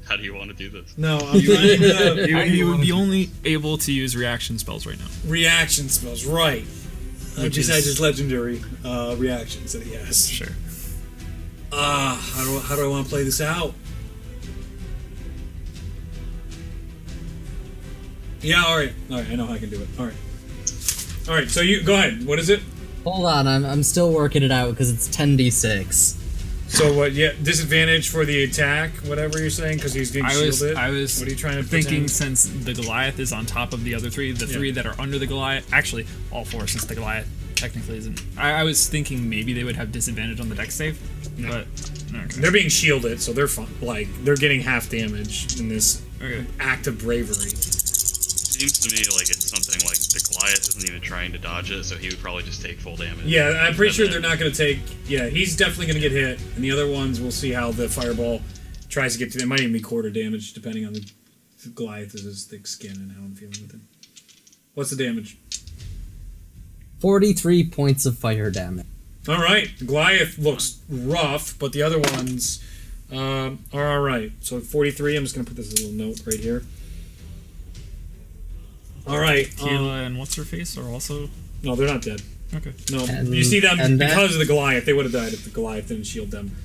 How do you want to do this? No, I'm trying to You would be only able to use reaction spells right now. reaction spells. Right. Which Besides is- his legendary reactions that he has. Sure. How do I want to play this out? Yeah, all right. I know how I can do it. All right. So you go ahead. What is it? Hold on, I'm still working it out because it's 10d6. So what? Yeah, disadvantage for the attack, whatever you're saying, because he's being shielded. I was What are you trying to thinking pretend? since the Goliath is on top of the other 3, the 3 that are under the Goliath, actually all 4 since the Goliath technically isn't. I was thinking maybe they would have disadvantage on the deck save, but okay. They're being shielded, so they're fine. Like they're getting half damage in this Okay. act of bravery. Seems to me like it's something like the Goliath isn't even trying to dodge it, so he would probably just take full damage. Yeah, I'm pretty And sure then- they're not going to take. Yeah, he's definitely going to get hit, and the other ones we'll see how the fireball tries to get to them. It might even be quarter damage, depending on the Goliath is his thick skin and how I'm feeling with him. What's the damage? 43 points of fire damage. All right, the Goliath looks rough, but the other ones are all right. So 43. I'm just going to put this little note right here. All right. Keela and what's her face are also No, they're not dead. okay. No, And- you see them and that- because of the Goliath. They would have died if the Goliath didn't shield them.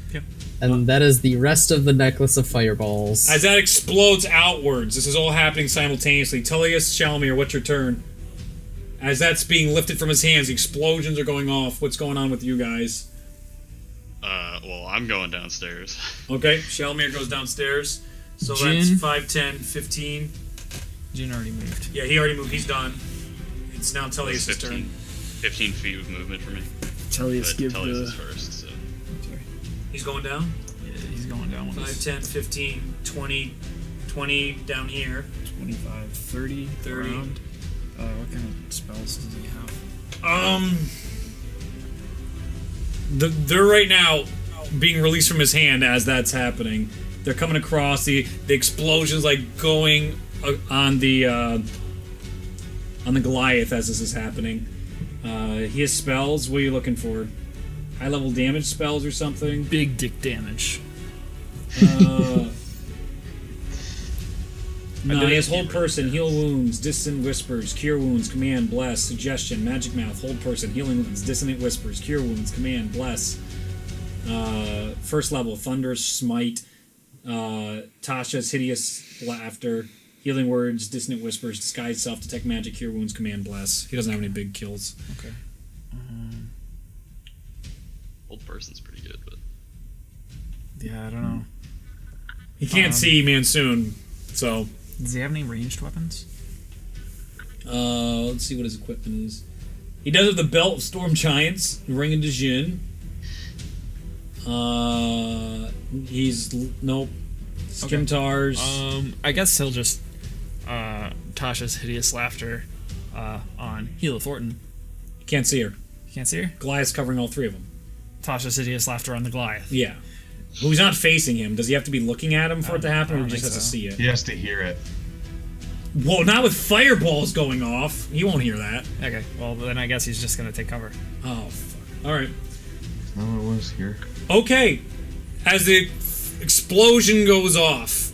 And that is the rest of the necklace of fireballs. As that explodes outwards, this is all happening simultaneously. Tullius, Shalmir, what's your turn? As that's being lifted from his hands, the explosions are going off. What's going on with you guys? Well, I'm going downstairs. Okay, Shalmir goes downstairs. So Jin? that's 5, 10, 15. Jin already moved. Yeah, he already moved. He's done. It's now Tellius' That's turn. 15 feet of movement for me. Tellius But give Tellius the... is first, so. Sorry. He's going down. Yeah, he's going down with 5, us. 10, 15, 20, 20 down here. 25, 30, 30. around. What kind of spells does he have? They're right now being released from his hand as that's happening. They're coming across. The explosions like going on the Goliath as this is happening. He has spells. What are you looking for? High level damage spells or something? Big dick damage. No, he has hold person, heal wounds, distant whispers, cure wounds, command, bless, suggestion, magic mouth, hold person, healing wounds, dissonant whispers, cure wounds, command, bless. First level, thunderous smite, Tasha's hideous laughter, healing words, dissonant whispers, disguise self, detect magic, cure wounds, command, bless. He doesn't have any big kills. Okay. Old person's pretty good, but. Yeah, I don't know. He can't see Mansoon, so. Does he have any ranged weapons? Let's see what his equipment is. He does have the belt of storm giants, ring of Djinn. He's nope. Skimtars. I guess he'll just Tasha's hideous laughter on Heal Thornton. Can't see her. You can't see her? Goliath's covering all three of them. Tasha's hideous laughter on the Goliath. Yeah. Who's not facing him? Does he have to be looking at him for it to happen, I or don't just think has to so. see it? He has to hear it. Well, not with fireballs going off. He won't hear that. Okay, well then I guess he's just gonna take cover. Oh, fuck. All right. That's not what it was here. Okay. As the explosion goes off,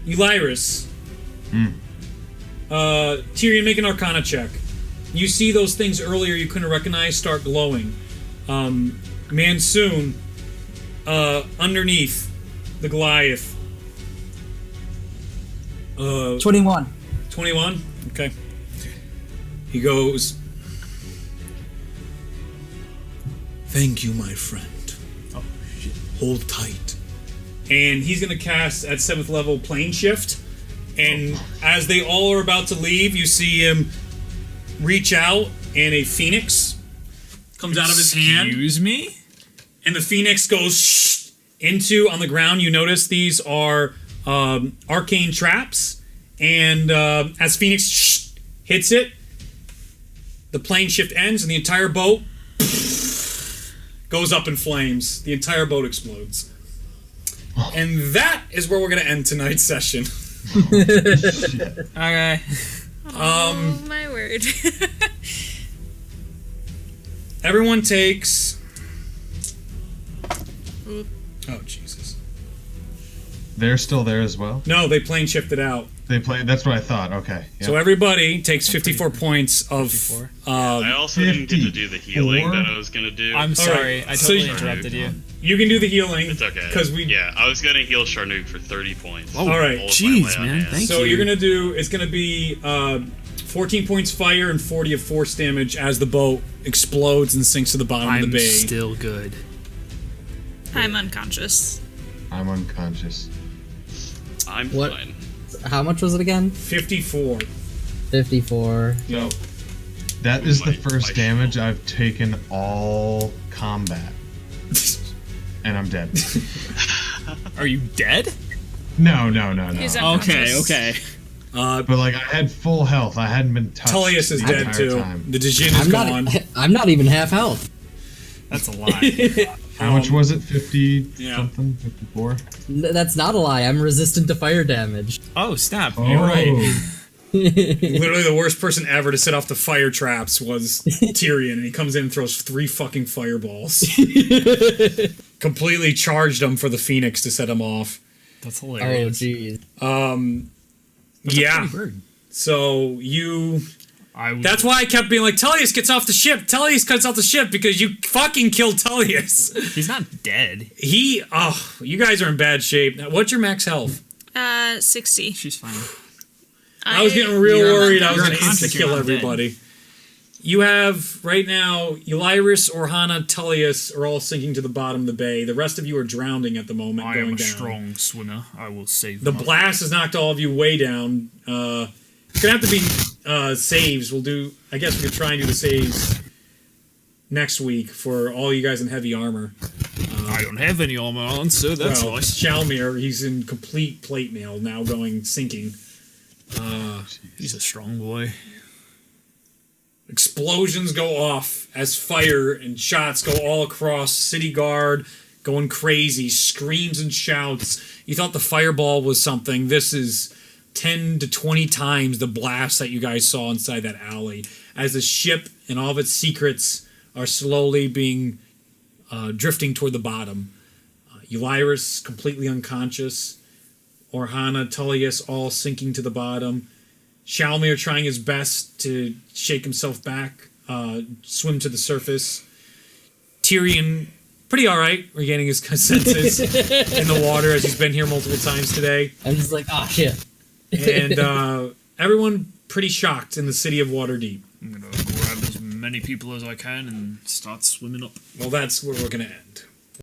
Elyrus, Tyrion, make an Arcana check. You see those things earlier you couldn't recognize start glowing. Mansoon, underneath the Goliath. 21. 21? Okay. He goes, "Thank you, my friend. Oh shit. Hold tight." And he's going to cast at 7th level Plane Shift. And as they all are about to leave, you see him reach out and a phoenix comes out of his hand. Excuse me? And the phoenix goes into, on the ground, you notice these are arcane traps. And as Phoenix hits it, the plane shift ends and the entire boat goes up in flames. The entire boat explodes. And that is where we're going to end tonight's session. Okay. Oh my word. Everyone takes... Oop. Oh, Jesus. They're still there as well. No, they plane shifted out. They play. That's what I thought. Okay. Yeah. So everybody takes 54 points of... 54. I also didn't get to do the healing 54? that I was gonna do. I'm sorry, right. I So totally you- interrupted you. You can do the healing. It's okay. Because we... Yeah, I was gonna heal Charnook for 30 points. Oh, All right. All of my Jeez, lay on man, hands. thank So you. you're gonna do, it's gonna be 14 points fire and 40 of force damage as the boat explodes and sinks to the bottom of I'm the bay. still good. I'm unconscious. I'm unconscious. I'm What? fine. How much was it again? 54. 54. So that is the My- first my damage shield. I've taken all combat, and I'm dead. Are you dead? No. He's unconscious. Okay. But like I had full health. I hadn't been touched. Tullius is the dead entire too. time. The Djinn is I'm gone. not. I'm not even half health. That's a lie. How much was it? 50 Yeah. something? 54? That's not a lie. I'm resistant to fire damage. Oh, snap. Oh, You're right. Literally the worst person ever to set off the fire traps was Tyrion, and he comes in and throws 3 fucking fireballs. Completely charged them for the Phoenix to set him off. That's Oh, hilarious. jeez. That's a Yeah. pretty bird. So you... I would, That's why I kept being like, Tullius gets off the ship. Tullius cuts off the ship because you fucking killed Tullius. he's not dead. You guys are in bad shape. What's your max health? 60. She's fine. I was getting real You're worried I was you're going to unconscious, insta-kill you're not dead. everybody. You have, right now, Elyrus, Orhana, Tullius are all sinking to the bottom of the bay. The rest of you are drowning at the moment, I going am a down. strong swimmer. I will save The my- blast has knocked all of you way down. It's going to have to be saves. I guess we could try and do the saves next week for all you guys in heavy armor. I don't have any armor on, so that's Well, nice. Shalmir, he's in complete plate mail, now sinking. He's a strong boy. Explosions go off as fire and shots go all across. City guard going crazy, screams and shouts. You thought the fireball was something. This is 10 to 20 times the blast that you guys saw inside that alley. As the ship and all of its secrets are slowly being drifting toward the bottom. Elyrus completely unconscious. Orhana, Tullius all sinking to the bottom. Shalmir trying his best to shake himself back, swim to the surface. Tyrion, pretty alright, regaining his senses in the water as he's been here multiple times today. I'm just like, oh shit. And everyone pretty shocked in the city of Waterdeep. I'm gonna grab as many people as I can and start swimming up. Well, that's where we're going to end.